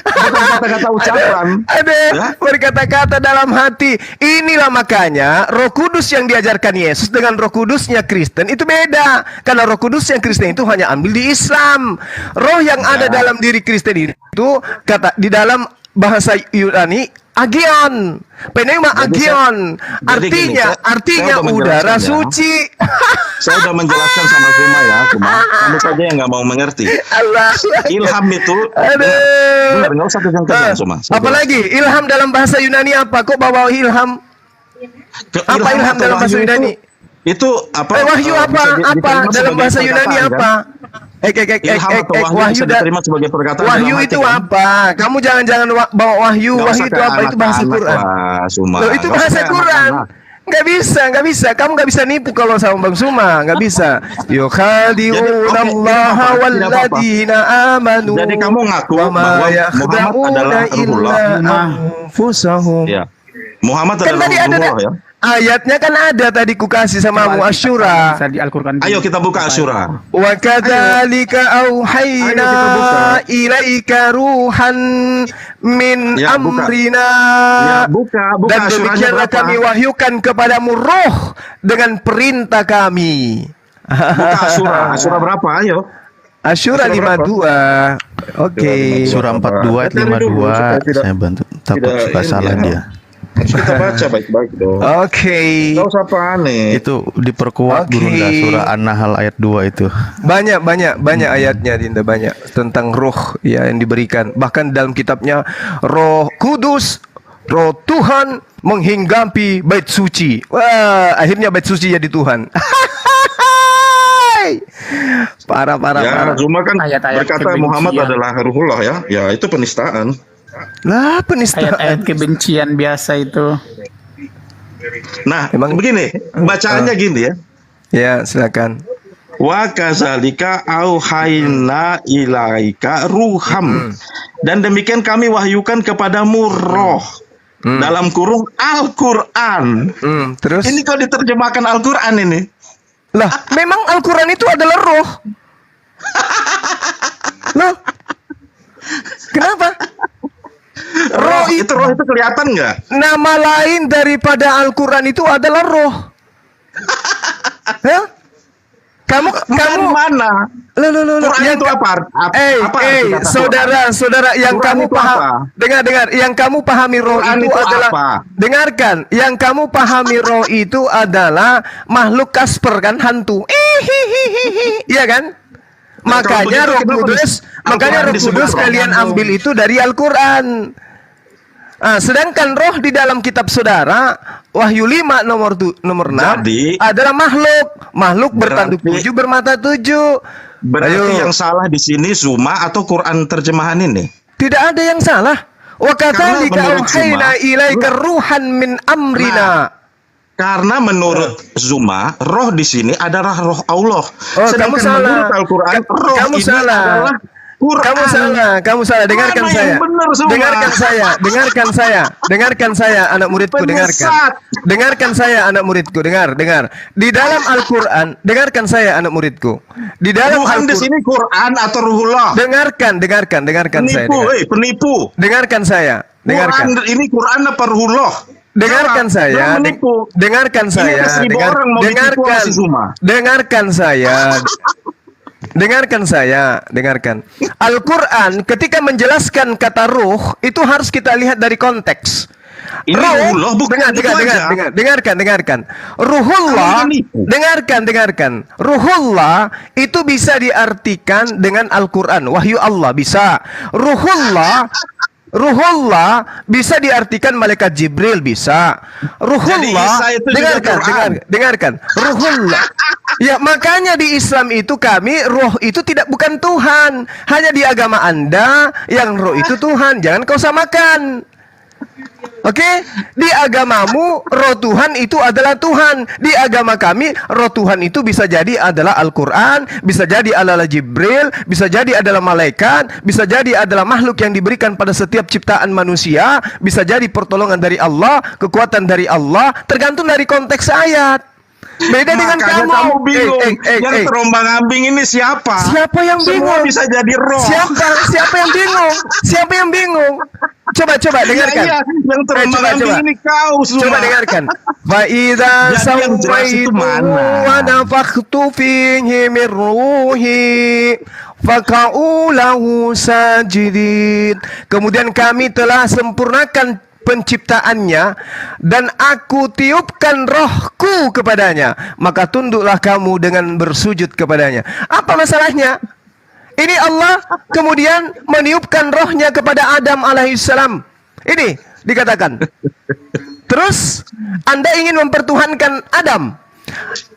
bukan kata-kata ucapan. Ada Ya. berkata-kata dalam hati. Inilah makanya Roh Kudus yang diajarkan Yesus dengan Roh Kudusnya Kristen itu beda. Karena Roh Kudus yang Kristen itu hanya ambil di Islam. Roh yang ada dalam diri Kristen itu kata di dalam bahasa Yunani agion. Pneuma agion. Artinya saya udah udara menjelaskan ya. suci. Saya sudah menjelaskan sama Zuma ya, cuma kamu saja yang nggak mau mengerti. Allah. Ilham itu, Aduh. benar nggak usah kegang-kegang cuma. Apalagi ilham dalam bahasa Yunani apa? Kok bawa ilham? Apa ilham atau dalam bahasa wahyu Yunani? Itu apa? Wahyu bisa apa? diterima Apa dalam sebagai bahasa Yunani perkataan, apa? kan? Ilham atau wahyu bisa da- diterima sebagai perkataan wahyu dalam hati, itu kan? apa? Kamu jangan bawa wahyu. Nggak Wahyu usah itu kayak apa? Itu bahasa anak-anak Quran. lah, Zuma. Loh, itu Nggak usah bahasa kayak Quran. anak-anak. Nggak bisa. Kamu nggak bisa nipu kalau sama Bang Suma. Nggak bisa. Yukhadi'una Allah walladina amanu. Jadi kamu ngaku wa ma bahwa Muhammad yakhda'una adalah Ruhullah. illa anfusahum. Ya. Muhammad Kan adalah tadi ada Ruhullah ya. ayatnya kan ada tadi ku kasih sama mu Asyura. Di Al-Quran. Ayo kita buka Asyura. Wa kadzalika auhayna ilaika ruhan min Ya, buka. amrina. Ya, buka Dan Asyuranya demikianlah berapa? kami wahyukan kepadamu roh dengan perintah kami. Buka Asyura berapa? Ayo. Asyura 52. Oke. Surah 42 ayat Baca dulu, 52 supaya tidak- saya bantu takut tidak suka ini salah ya. dia. Harus kita baca baik-baik dong. Oke. Nggak usah panik. Itu diperkuat Oke. Gurunda surah An-Nahl ayat 2 itu. Banyak ayatnya Dinda, banyak tentang roh ya yang diberikan. Bahkan dalam kitabnya Roh Kudus, Roh Tuhan menghinggapi bait suci. Wah, akhirnya bait suci jadi Tuhan. Parah. Ya, Zuma kan Ayat-ayat berkata Muhammad kebencian. adalah Ruhullah ya. Ya, itu penistaan. Lah penistaan. Ayat-ayat kebencian biasa itu. Nah, Emang- begini, bacaannya gini ya. Ya, silakan. Wa kazalika auhayna ilaika ruham. Dan demikian kami wahyukan kepadamu roh. Dalam kurung Al-Qur'an. Terus? Ini kok diterjemahkan Al-Qur'an ini? Lah, memang Al-Quran itu adalah roh. Loh, kenapa? Roh itu Roh itu kelihatan nggak? nama lain daripada Al-Quran itu adalah roh. Hah? Kamu Mana? Loh. Quran itu apa? Apa arti kata saudara yang Quran kamu itu paham. apa? Dengar, yang kamu pahami roh Quran itu itu adalah apa? dengarkan, yang kamu pahami roh itu adalah makhluk Kasper kan, hantu. ya kan? Makanya Roh Kudus, kalian ambil itu dari Al-Qur'an. Sedangkan roh di dalam kitab saudara Wahyu 5 nomor 6 adalah makhluk bertanduk 7 bermata 7. Berarti yang salah di sini Zuma atau Quran terjemahan ini? Tidak ada yang salah. Wa kadzalika auhayna ilaika ruhan min amrina. Karena menurut Zuma, roh di sini adalah roh Allah. Kamu salah. Menurut Al-Quran, roh kamu ini salah. adalah Quran. Kamu salah. Dengarkan saya. Dengarkan saya, anak muridku, dengarkan saya, anak muridku, dengar. Di dalam Al-Quran, dengarkan saya, anak muridku. Di dalam Tuhan di sini Quran atau Ruhullah. Dengarkan saya. Penipu. Dengarkan saya. Quran ini Quran apa Ruhullah? Dengarkan saya. Dengarkan saya. Al-Quran ketika menjelaskan kata ruh itu harus kita lihat dari konteks. Ini Ruhullah bukan dengarkan. Ruhullah, dengarkan. Ruhullah itu bisa diartikan dengan Al-Quran, wahyu Allah bisa. Ruhullah bisa diartikan malaikat Jibril bisa. Ruhullah, dengarkan. Ruhullah. Ya, makanya di Islam itu roh itu bukan Tuhan. Hanya di agama Anda yang roh itu Tuhan. Jangan kau samakan. Oke, di agamamu roh Tuhan itu adalah Tuhan. Di agama kami roh Tuhan itu bisa jadi adalah Al-Quran, bisa jadi adalah Jibril, bisa jadi adalah malaikat, bisa jadi adalah makhluk yang diberikan pada setiap ciptaan manusia, bisa jadi pertolongan dari Allah, kekuatan dari Allah, tergantung dari konteks ayat. Beda dengan kamu bingung. Yang terombang-ambing ini siapa? Siapa yang bingung? Semua bisa jadi roh. Siapa yang bingung? Coba dengarkan. Yang terombang-ambing ini kau semua. Coba dengarkan. Fa idza sawaitu wa nafakhtu fihi min ruhi faka'u lahu sajidin. Kemudian kami telah sempurnakan penciptaannya dan aku tiupkan rohku kepadanya, maka tunduklah kamu dengan bersujud kepadanya. Apa masalahnya? Ini Allah kemudian meniupkan rohnya kepada Adam alaihissalam. Ini dikatakan. Terus Anda ingin mempertuhankan Adam.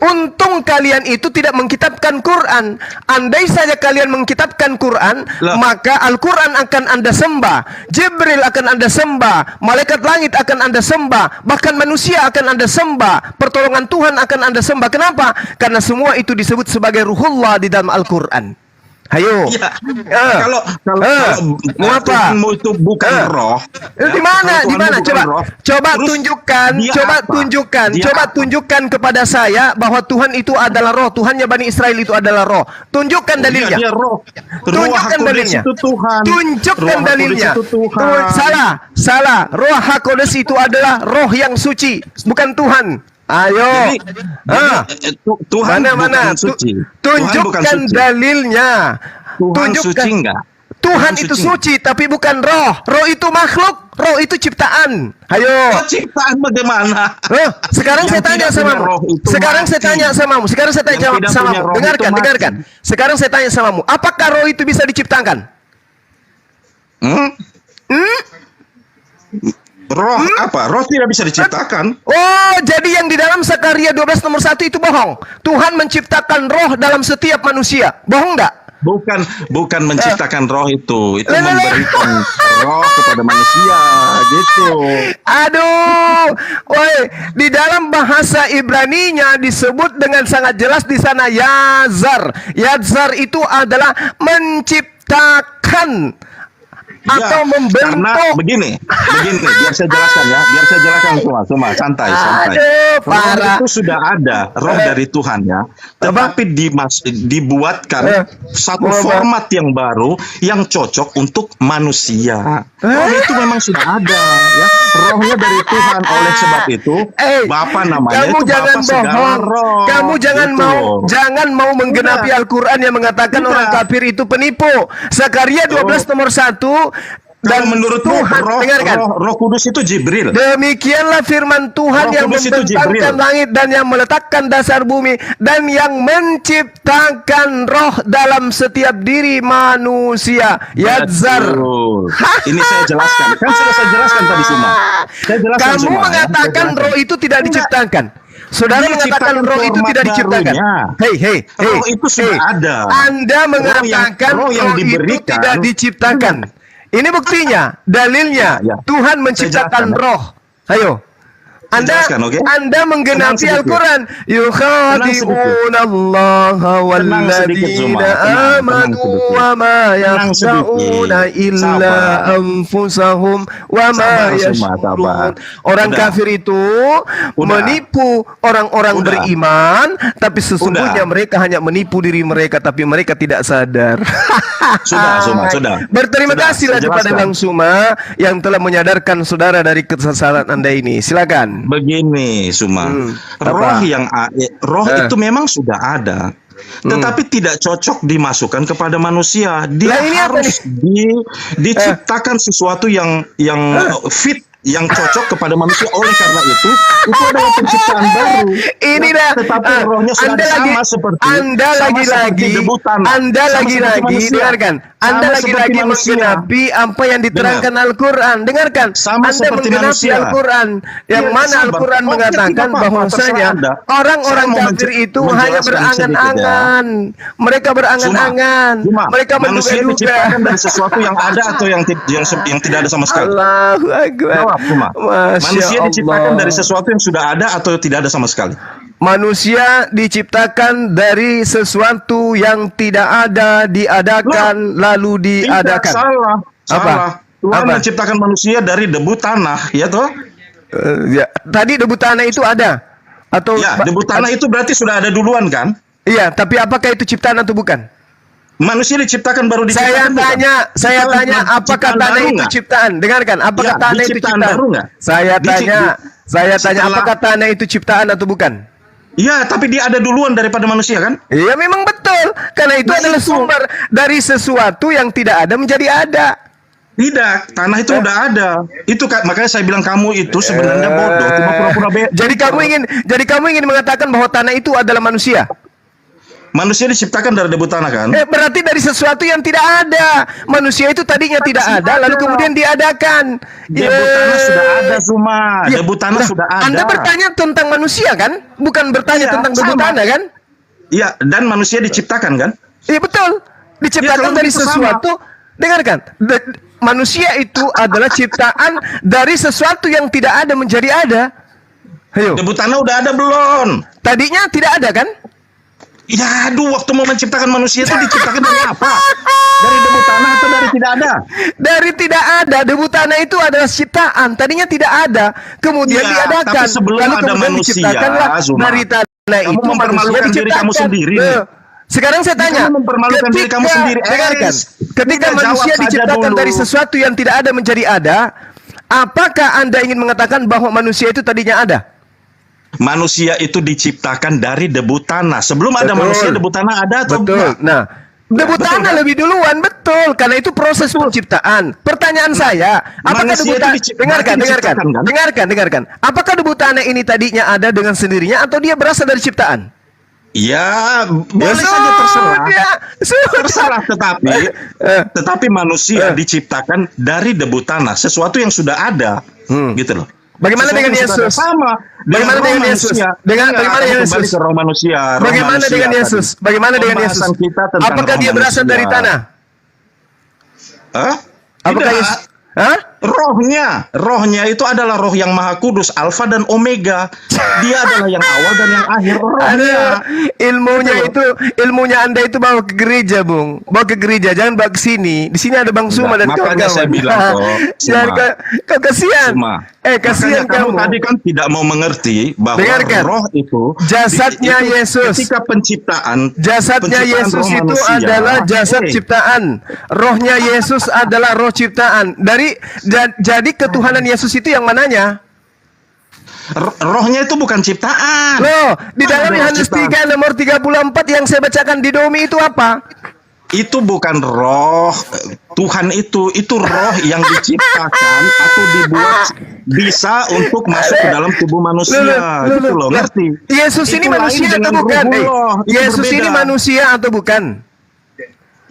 Untung kalian itu tidak mengkitabkan Quran. Andai saja kalian mengkitabkan Quran, maka Al-Quran akan Anda sembah, Jibril akan Anda sembah, malaikat langit akan Anda sembah, bahkan manusia akan Anda sembah, pertolongan Tuhan akan Anda sembah. Kenapa? Karena semua itu disebut sebagai Ruhullah di dalam Al-Quran. Ayo. Kalau Tuhanmu itu bukan roh. Di mana? Coba tunjukkan kepada saya bahwa Tuhan itu adalah roh. Tuhannya Bani Israel itu adalah roh. Tunjukkan dalilnya. Tunjukkan dalilnya. Tunjukkan dalilnya. Salah. Roh HaKodes itu adalah roh yang suci, bukan Tuhan. Ayo. Tuhan mana? Tunjukkan dalilnya. Suci enggak? Tuhan itu suci tapi bukan roh. Roh itu makhluk, roh itu ciptaan. Ayo. Ciptaan bagaimana? Sekarang saya tanya samamu. Dengarkan. Sekarang saya tanya samamu. Apakah roh itu bisa diciptakan? Roh apa? Roh tidak bisa diciptakan. Oh, jadi yang di dalam Zakaria 12 nomor 1 itu bohong. Tuhan menciptakan roh dalam setiap manusia. Bohong enggak? Bukan menciptakan roh itu memberikan roh kepada manusia gitu. Aduh, woi, di dalam bahasa Ibrani-nya disebut dengan sangat jelas di sana Yazar. Yazar itu adalah menciptakan atau membentuk. Karena begini, biar saya jelaskan semua, santai. Roh itu sudah ada, roh dari Tuhan ya, tetapi dibuatkan satu format yang baru yang cocok untuk manusia. Roh itu memang sudah ada ya, rohnya dari Tuhan. Oleh sebab itu, Bapa namanya kamu itu jangan Bapa segala bohong. roh. Kamu jangan mau menggenapi Al-Quran yang mengatakan orang kafir itu penipu. Zakaria 12 nomor 1 Dan menurutmu Tuhan, dengarkan. roh Kudus itu Jibril. Demikianlah firman Tuhan Roh yang Kudus itu membentangkan Jibril. langit dan yang meletakkan dasar bumi dan yang menciptakan roh dalam setiap diri manusia. Yadzar. Betul. Ini saya jelaskan. Kan sudah saya jelaskan tadi semua. Saya jelaskan Kamu semua, ya. mengatakan Saya roh itu tidak diciptakan. Saudara Dia mengatakan ciptakan roh itu format tidak diciptakan. barunya. Hei. Roh itu sudah ada. Anda mengatakan roh yang itu diberikan. tidak diciptakan. Ini buktinya, dalilnya. Ya. Tuhan menciptakan jelaskan, ya. roh. Ayo. jelaskan, oke? Anda menggenapi Tenang sedikit. Al-Quran. Yukhadi'una Allah Tenang sedikit, Zuma. walladzina Tenang amanu sedikit. wa ma Tenang yakhda'una sedikit. illa Sabar. anfusahum wa ma Sabar, Zuma, yashurun. sabar. Orang Udah. kafir itu menipu orang-orang Udah. beriman, tapi sesungguhnya Udah. mereka hanya menipu diri mereka, tapi mereka tidak sadar. Sudah, Zuma, sudah. Berterima Sudah, kasihlah saya kepada jelaskan. Bang Suma yang telah menyadarkan saudara dari kesesatan Anda ini. Silakan. Begini, Suma. Apa? Roh itu memang sudah ada. Tetapi tidak cocok dimasukkan kepada manusia. Dia Lah, ini apa harus diciptakan sesuatu yang fit, yang cocok kepada manusia. Oleh karena itu adalah penciptaan baru. Ini dah. Tetapi rohnya sudah Anda sama lagi, seperti Anda sama lagi-lagi, seperti debu tanah. Anda Sama lagi-lagi, seperti manusia. dengarkan. Anda Sama lagi-lagi seperti manusia. menggenapi apa yang diterangkan Al-Quran. Dengarkan. Sama Anda seperti menggenapi manusia. Al-Quran. Yang Ya, mana sabar. Al-Quran Oh, mengatakan tidak apa-apa, bahwasanya terserah Anda. orang-orang Saya mau kafir itu hanya menjelaskan sedikit, berangan-angan. Mereka berangan-angan. Cuma, Mereka manusia menduga-duga. diciptakan dari sesuatu yang ada atau yang tidak ada sama sekali. Allahu Akbar. Jawab, Cuma. Masya Manusia diciptakan Allah. dari sesuatu yang sudah ada atau tidak ada sama sekali. Manusia diciptakan dari sesuatu yang tidak ada, diadakan, lalu diadakan. Tidak, salah. Salah. Tuhan Apa? menciptakan manusia dari debu tanah, ya toh? Ya. Tadi debu tanah itu ada? Atau Ya, debu tanah itu berarti sudah ada duluan kan? Iya, tapi apakah itu ciptaan atau bukan? Manusia diciptakan baru Saya diciptakan. bukan? saya Ciptaan- tanya, apakah ciptaan tanah baru itu nggak? ciptaan? Dengarkan, apakah Ya, tanah itu diciptaan ciptaan? baru nggak? Saya tanya, setelah- apakah tanah itu ciptaan atau bukan? Iya, tapi dia ada duluan daripada manusia kan? Iya, memang betul. Karena itu Nah, adalah itu. sumber dari sesuatu yang tidak ada menjadi ada. Tidak, tanah itu udah ada. Itu makanya saya bilang kamu itu sebenarnya bodoh, cuma pura-pura Jadi kamu ingin mengatakan bahwa tanah itu adalah manusia? Manusia diciptakan dari debu tanah kan? Berarti dari sesuatu yang tidak ada. Manusia itu tadinya tidak ada, lalu kemudian diadakan. Debu tanah sudah ada, Zuma. Ya, Debu tanah nah, sudah ada. Anda bertanya tentang manusia kan? Bukan bertanya Iya, tentang debu sama. tanah kan? Iya, dan manusia diciptakan kan? Iya betul. Diciptakan Ya, dari itu sama. sesuatu. Dengarkan, manusia itu adalah ciptaan dari sesuatu yang tidak ada menjadi ada. Ayo. Debu tanah udah ada belum? Tadinya tidak ada kan? Ya, aduh, waktu mau menciptakan manusia itu diciptakan dari apa? Dari debu tanah atau dari tidak ada? Dari tidak ada, debu tanah itu adalah ciptaan. Tadinya tidak ada, kemudian Iya, diadakan. tapi sebelum Lalu ada kemudian manusia, diciptakanlah Zuma, dari tanah kamu itu manusia mempermalukan diri diciptakan. kamu sendiri nih. Sekarang saya tanya, Kamu mempermalukan diri kamu sendiri. dengarkan, ketika Udah, manusia jawab saja diciptakan dulu. dari sesuatu yang tidak ada menjadi ada, apakah Anda ingin mengatakan bahwa manusia itu tadinya ada? Manusia itu diciptakan dari debu tanah. Sebelum ada Betul. manusia, debu tanah ada atau Betul. enggak? Nah, debu betul tanah kan? lebih duluan, betul. Karena itu proses penciptaan. Pertanyaan saya, apakah Manusia debu itu tanah? diciptakan, Dengarkan. Apakah debu tanah ini tadinya ada dengan sendirinya atau dia berasal dari ciptaan? Ya, boleh saja terserah. Terserah, tetapi manusia diciptakan dari debu tanah, sesuatu yang sudah ada, gitu loh. Bagaimana Sesuatu dengan yang sudah Yesus? Sama. Bagaimana roh dengan Yesus? manusia. Bagaimana Kembali dengan Yesus? ke roh manusia. roh Bagaimana manusia dengan tadi. Yesus? Bagaimana dengan Yesus? Pembahasan kita tentang Apakah roh dia berasal manusia. dari tanah? Hah? Apakah Tidak. Yesus? Hah? Rohnya itu adalah roh yang maha kudus, alfa dan omega. Dia adalah yang awal dan yang akhir. Rohnya. Ilmunya Anda itu bawa ke gereja, Bung. Bawa ke gereja, jangan bawa ke sini. Di sini ada Bang Suma dan Makanya saya bilang kok, Jangan kau kasihan. Suma. Kasihan Makanya kamu kamu. tadi kan tidak mau mengerti bahwa Dengarkan. roh itu Jasadnya Yesus. ketika penciptaan Jasadnya penciptaan Yesus roh itu manusia. adalah jasad ciptaan. Rohnya Yesus adalah roh ciptaan. Jadi ketuhanan Yesus itu yang mananya? Rohnya itu bukan ciptaan. Loh, di Mana dalam roh Yohanes ciptaan? 3 nomor 34 yang saya bacakan di Domi itu apa? itu bukan roh Tuhan, itu roh yang diciptakan atau dibuat bisa untuk masuk ke dalam tubuh manusia. Gitu loh, ngerti? Yesus ini Itu manusia lain atau dengan bukan? ruhullah, itu Yesus ini berbeda. manusia atau bukan?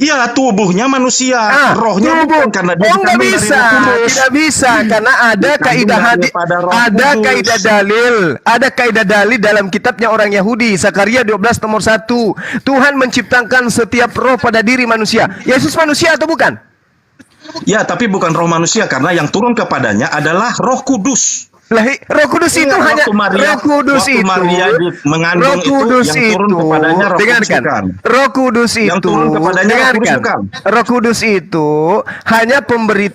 Iya, tubuhnya manusia, rohnya bukan, karena dia nggak dikandung dari bisa, Roh Kudus. tidak bisa karena ada Dikandung kaidah hadis, daripada Roh ada Kudus. kaidah dalil dalam kitabnya orang Yahudi, Zakaria 12 nomor 1. Tuhan menciptakan setiap roh pada diri manusia. Yesus manusia atau bukan? Ya, tapi bukan roh manusia, karena yang turun kepadanya adalah Roh Kudus. Roh Kudus itu Iya, hanya waktu Maria- Roh Kudus waktu itu Maria mengandung Roh Kudus itu, yang turun kepadanya Roh Kudus dengarkan. bukan. Roh Kudus Yang itu turun kepadanya Roh Kudus dengarkan. bukan. Roh Kudus itu hanya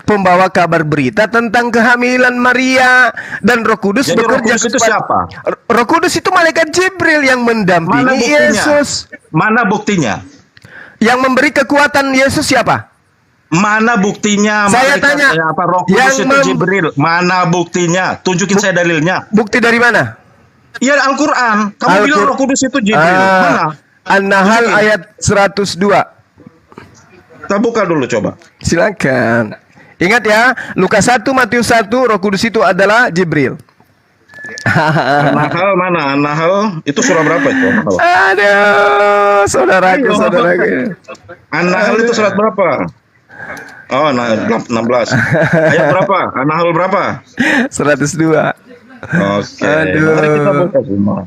pembawa kabar berita tentang kehamilan Maria, dan Roh Kudus Jadi Roh bekerja Kudus itu kepada- siapa? Roh Kudus itu malaikat Jibril yang Mana mendampingi buktinya? Yesus. Mana buktinya? Yang memberi kekuatan Yesus siapa? Mana buktinya? Saya malaikat, tanya, apa Roh Kudus yang itu Jibril? Mana buktinya? Tunjukin saya dalilnya. Bukti dari mana? Iya, Al-Quran. Kamu bilang Roh Kudus itu Jibril. Mana? An-Nahl Tunjukin. ayat 102. Kita buka dulu coba. Silakan. Ingat ya, Lukas 1, Matius 1, Roh Kudus itu adalah Jibril. An-Nahl mana? An-Nahl itu surah berapa itu? An-Nahl? Aduh, saudaraku. An-Nahl itu surat berapa? Oh, 16. Ayat berapa? An-Nahl berapa? 102. Oke. Aduh. Mari kita buka semua.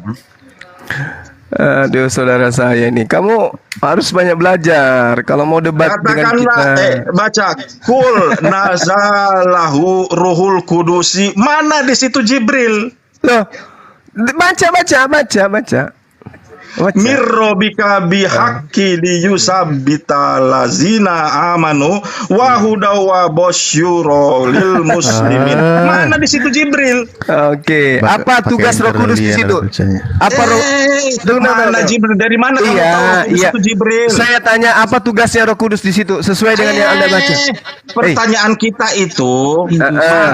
Aduh, saudara saya ini, kamu harus banyak belajar kalau mau debat dengan kita. Katakanlah, baca kul nazalahu ruhul kudusi. Mana di situ Jibril? Loh, baca. Mirrobika bihaqqi liyusabbita lazina amanu wa hudaw wa basyura lil muslimin. Mana di situ Jibril? Oke, apa tugas Roh Kudus di situ? Apa Roh? Mana Jibril? Dari mana kamu tahu Roh Kudus itu Jibril? Saya tanya apa tugasnya Roh Kudus di situ sesuai dengan yang Anda baca. Pertanyaan kita itu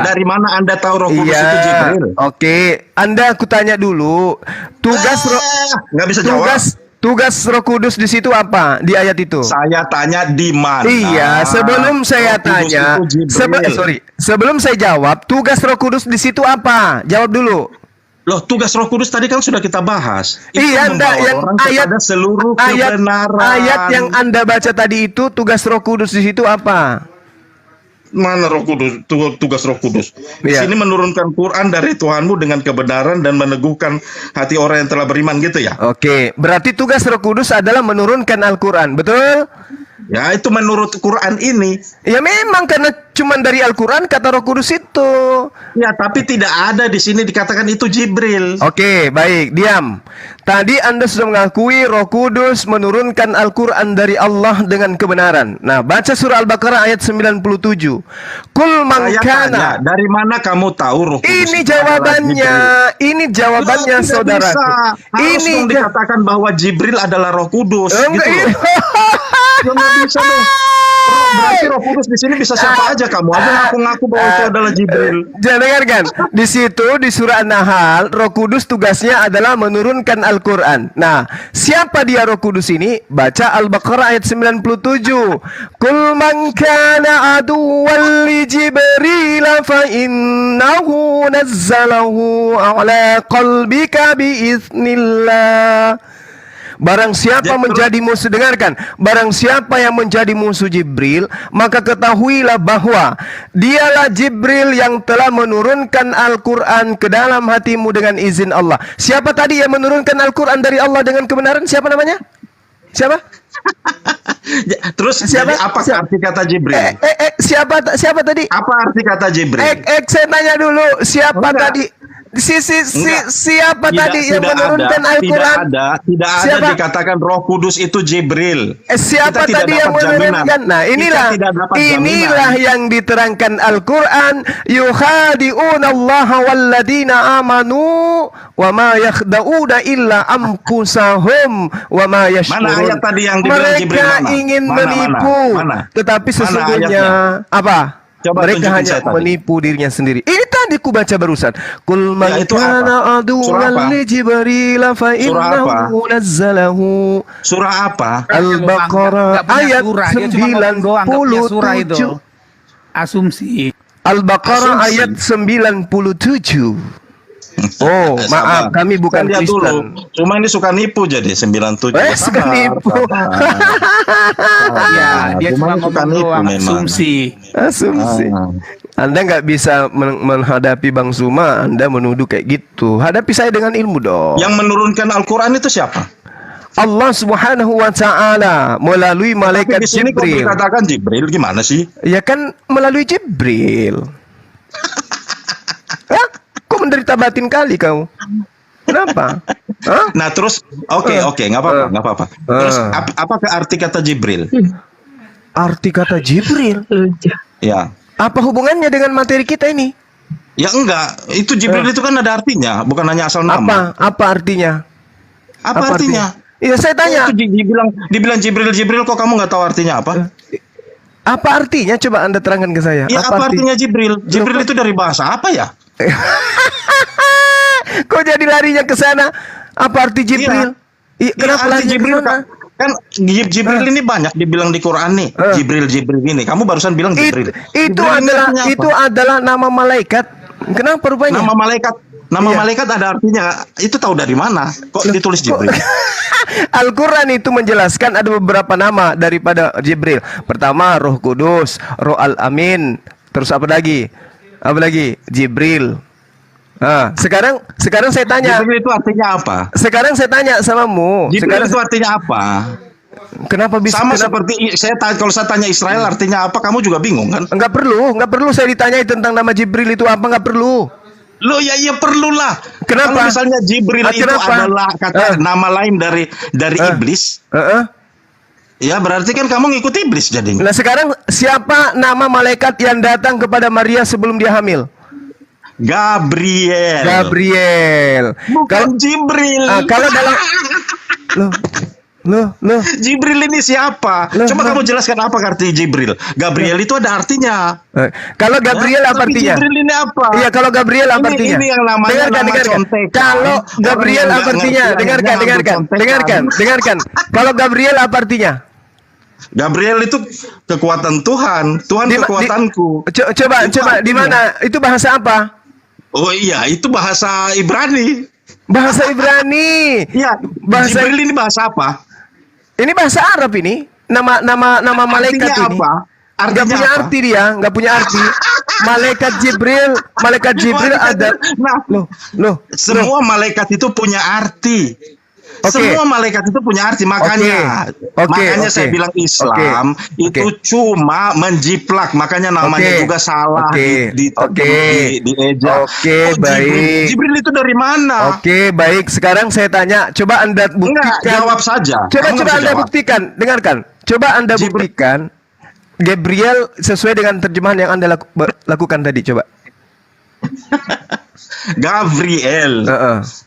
dari mana Anda tahu Roh Kudus itu Jibril? Oke, Anda aku tanya dulu. Tugas nggak bisa jawab. Tugas Roh Kudus di situ apa di ayat itu? Saya tanya di mana? Iya, sebelum saya Roh Kudus tanya, itu Jibril. sebelum saya jawab, tugas Roh Kudus di situ apa? Jawab dulu. Loh, tugas Roh Kudus tadi kan sudah kita bahas. Itu Iya, Anda membawa yang orang ayat kepada seluruh kebenaran. ayat yang Anda baca tadi itu tugas Roh Kudus di situ apa? Mana Roh Kudus? Tugas Roh Kudus. Di Iya. sini menurunkan Quran dari Tuhanmu dengan kebenaran dan meneguhkan hati orang yang telah beriman, gitu ya? Oke, berarti tugas Roh Kudus adalah menurunkan Al-Quran, betul? Ya, itu menurut Quran ini. Ya memang karena cuma dari Al-Quran kata Roh Kudus itu. Ya, tapi tidak ada di sini dikatakan itu Jibril. Oke, baik, diam. Tadi Anda sudah mengakui Roh Kudus menurunkan Al-Quran dari Allah dengan kebenaran. Nah, baca surah Al-Baqarah ayat 97. Kul man Saya kana. tanya, dari mana kamu tahu Roh Kudus? Ini itu adalah jawabannya. Jibril? Ini jawabannya, Tidak saudara. bisa. Harus dong dikatakan bahwa Jibril adalah Roh Kudus. Gitu loh. Ya, nggak bisa dong. Berarti Roh Kudus di sini bisa siapa aja, kamu aja ngaku-ngaku bahwa itu adalah Jibril. Jangan dengarkan. Di situ di surah An-Nahl, Roh Kudus tugasnya adalah menurunkan Al-Quran. Nah, siapa dia Roh Kudus ini? Baca Al-Baqarah ayat 97. Kul man kana aduwwan li Jibril fa innahu nazzalahu ala qalbika biiznillah. Barang siapa menjadi musuh, dengarkan, barang siapa yang menjadi musuh Jibril, maka ketahuilah bahwa dialah Jibril yang telah menurunkan Al-Quran ke dalam hatimu dengan izin Allah. Siapa tadi yang menurunkan Al-Quran dari Allah dengan kebenaran? Siapa namanya? Siapa? Terus Siapa? jadi apa arti kata Jibril? Siapa tadi? Apa arti kata Jibril? Saya tanya dulu, siapa tadi? Siapa tadi yang menurunkan Al-Quran? Tidak ada dikatakan Roh Kudus itu Jibril. Siapa Kita tidak tadi yang dapat jaminan. menurunkan? Nah, inilah yang diterangkan Al-Quran. Yukhadi'una Allah walladina amanu wa ma yakhda'una illa anfusahum wa ma yashkurun. Mana ayat tadi yang dibilang Jibril? Mereka ingin menipu, tetapi sesungguhnya apa? Coba mereka hanya saya tadi. menipu dirinya sendiri. Ini tadi tadi ku baca barusan. Qul man Ya, itu kana apa? Surah apa? aduwwan li Jibril fa Surah apa? innahu nazzalahu. Surah apa? Al-Baqarah Nggak punya ayat surah, dia cuma ngomong doang, nggak punya surah itu. 97. Asumsi. Al-Baqarah Asumsi. ayat 97. Oh, Sabar. maaf, kami bukan Saya lihat dulu. Kristen. Cuma ini suka nipu jadi 97. Suka nipu. Ya, dia cuma suka ngomong nipu doang, memang. asumsi. Asumsi. Anda nggak bisa menghadapi Bang Zuma, Anda menuduh kayak gitu. Hadapi saya dengan ilmu dong. Yang menurunkan Al-Quran itu siapa? Allah Subhanahu wa taala melalui malaikat Tapi di sini kok Jibril. dikatakan Jibril, gimana sih? Ya kan melalui Jibril. Hah? Kok menderita batin kali kau? Kenapa? Hah? Nah terus, oke, nggak apa-apa, nggak apa-apa. Terus apakah arti kata Jibril? Arti kata Jibril. Ya, Apa hubungannya dengan materi kita ini? ya enggak. Itu Jibril itu kan ada artinya, bukan hanya asal Apa? nama. Apa artinya? Apa artinya? Iya, saya tanya. Itu dibilang Jibril, kok kamu nggak tahu artinya apa? Apa artinya? Coba Anda terangkan ke saya. Ya apa artinya Jibril? Jibril itu dari bahasa apa ya? Kok jadi larinya ke sana? Apa arti Jibril? Kenapa arti larinya ke Jibril sana? kan Jibril ini banyak dibilang di Quran nih. Jibril ini. Kamu barusan bilang Jibril. Itu Jibril ini artinya apa? adalah nama malaikat. Kenapa rupanya? Nama malaikat ada artinya. Itu tahu dari mana? Kok ditulis Jibril? Al-Quran itu menjelaskan ada beberapa nama daripada Jibril. Pertama Roh Kudus, Roh Al-Amin. Terus apa lagi? Apa lagi? Jibril. Sekarang saya tanya. Jibril itu artinya apa? Sekarang saya tanya samamu. Jibril itu artinya apa? Kenapa bisa? Sama seperti kalau saya tanya Israel artinya apa, kamu juga bingung kan? Enggak perlu saya ditanyai tentang nama Jibril itu apa, enggak perlu. Loh ya perlulah. Kenapa? Kalau misalnya Jibril itu Kenapa? adalah kata nama lain dari iblis, ya berarti kan kamu ngikut iblis jadinya. Nah sekarang siapa nama malaikat yang datang kepada Maria sebelum dia hamil? Gabriel. Bukan Jibril. Kalau dalam Loh. Jibril ini siapa? Coba kamu jelaskan apa arti Jibril. Gabriel itu ada artinya. Kalau Gabriel apa Tapi artinya? Jibril ini apa? Iya, kalau Gabriel apa artinya? Ini yang namanya nama contekan. Kalau Gabriel Orang yang apa artinya? nggak ngerti akhirnya Dengarkan. Kalau Gabriel apa artinya? Gabriel itu kekuatan Tuhan. Tuhan kekuatanku. Coba di mana? Itu bahasa apa? Oh iya, itu bahasa Ibrani. Bahasa Ibrani. Iya, Jibril ini bahasa apa? Ini bahasa Arab ini. Nama malaikat Artinya ini. apa? Nggak punya apa? arti dia, nggak punya arti. Malaikat Jibril ada. Loh. Semua malaikat itu punya arti. Semua malaikat itu punya arti, makanya saya bilang Islam itu cuma menjiplak, makanya namanya juga salah diejak. Baik. Jibril itu dari mana? Baik. Sekarang saya tanya, coba Anda buktikan. Jawab saja. Coba Anda buktikan, dengarkan. Coba Anda buktikan Gabriel sesuai dengan terjemahan yang Anda lakukan tadi, coba. Gabriel,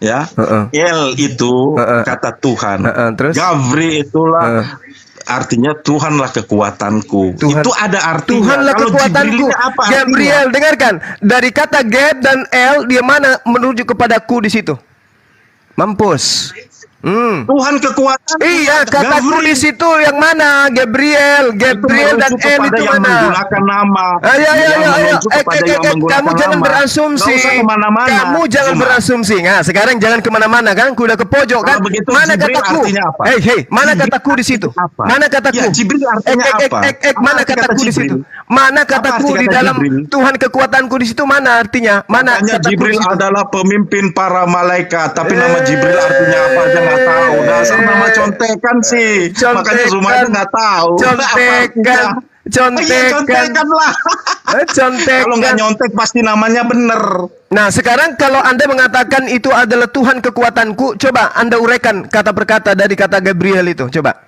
ya, El itu kata Tuhan. Terus? Gavri itulah artinya Tuhanlah kekuatanku. Itu ada artinya. Tuhanlah Kalau kekuatanku. Jibril apa Gabriel, dengarkan. Dari kata Gab dan El, dia mana menuju kepadaku di situ? Mampus. Tuhan kekuatan. Iya, kataku di situ yang mana? Gabriel dan El itu yang mana? menggunakan nama. Ayo. Kamu jangan berasumsi. Kamu jangan berasumsi. Nah, sekarang jangan kemana-mana kan? Kuda ke pojok kan? Mana kataku? Hei, mana kataku di situ? Mana kataku? Jibril artinya apa? Mana kataku di situ? Mana kataku di dalam Tuhan kekuatanku di situ? Mana artinya? Mana kataku? Jibril adalah pemimpin para malaikat, tapi nama Jibril artinya apa aja nggak tahu. Dasar nama contekan sih. Makanya semuanya nggak tahu. Contekan lah. Kalau nggak nyontek pasti namanya bener. Nah sekarang kalau Anda mengatakan itu adalah Tuhan kekuatanku, coba Anda uraikan kata per kata dari kata Gabriel itu, coba.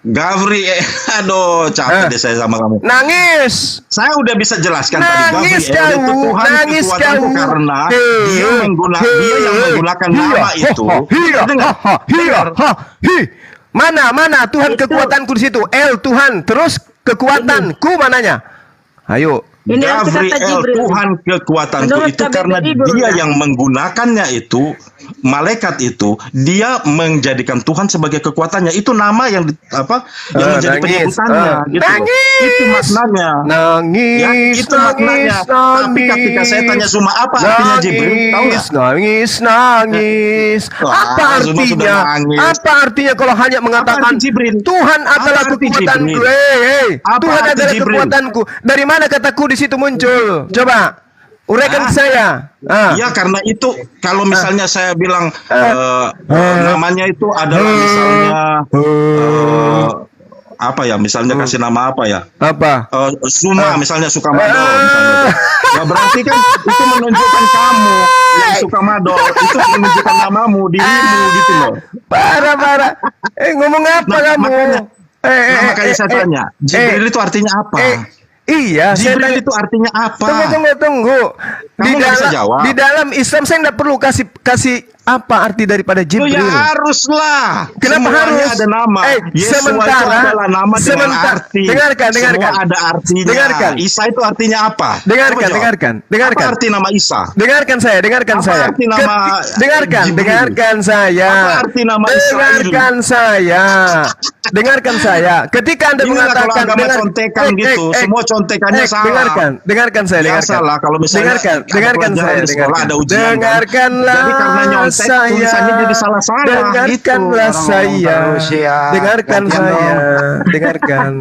Gabriel, aduh capek deh saya sama kamu. Nangis. Saya udah bisa jelaskan Nangis tadi. Gabriel itu Tuhan kekuatanku karena dia yang menggunakan nama itu. Mana Tuhan kekuatanku di situ? El Tuhan, terus kekuatanku mananya? Ayo, Ini arti kata Gabriel, Jibril. Tuhan kekuatanku Menurut itu karena KBBI dia Bunda. yang menggunakannya itu, malaikat itu, dia menjadikan Tuhan sebagai kekuatannya. Itu nama yang yang menjadi Nangis. penyebutannya. Gitu. Nangis. Itu maknanya. Nangis, Ya, itu maknanya. Tapi ketika saya tanya Zuma apa artinya Jibril, tahu nggak? Nangis. Wah, Apa Zuma sudah artinya? nangis. Apa artinya kalau hanya mengatakan arti Jibril? Tuhan adalah Apa arti kekuatanku? Jibril? Apa Tuhan arti adalah Jibril? kekuatanku. Dari mana kataku di situ muncul? Coba uraikan saya. Ya karena itu kalau misalnya saya bilang namanya itu adalah misalnya apa ya, misalnya kasih nama apa ya, Apa? Zuma misalnya Sukamado misalnya itu. Ya berarti kan itu menunjukkan kamu yang Sukamado, itu menunjukkan namamu, dirimu gitu loh. Parah. Ngomong apa kamu? Makanya saya tanya, Jibril itu artinya apa? Iya, Jibril itu artinya apa? Tunggu. Kamu nggak bisa jawab. Di dalam Islam saya nggak perlu kasih apa arti daripada Loh, Jibril. ya haruslah. Kenapa Semuanya harus? ada nama. Yesua itu adalah nama dengan arti. Dengarkan. Semua ada artinya. Dengarkan. Isa itu artinya apa? Dengarkan. Apa arti nama Isa? Dengarkan saya. Apa arti nama Jibril? Dengarkan saya. Apa arti nama Israel? Dengarkan saya. Ketika Anda Inilah mengatakan kalau agama contekan gitu, semua contekannya salah. Dengarkan saya. Biasalah kalau misalnya Dengarkan saya. di sekolah ada ujian kan. Dengarkanlah Jadi karena nyontek tulisannya jadi salah-salah gitu. Dengarkanlah saya. Dengarkan saya. Dengarkan.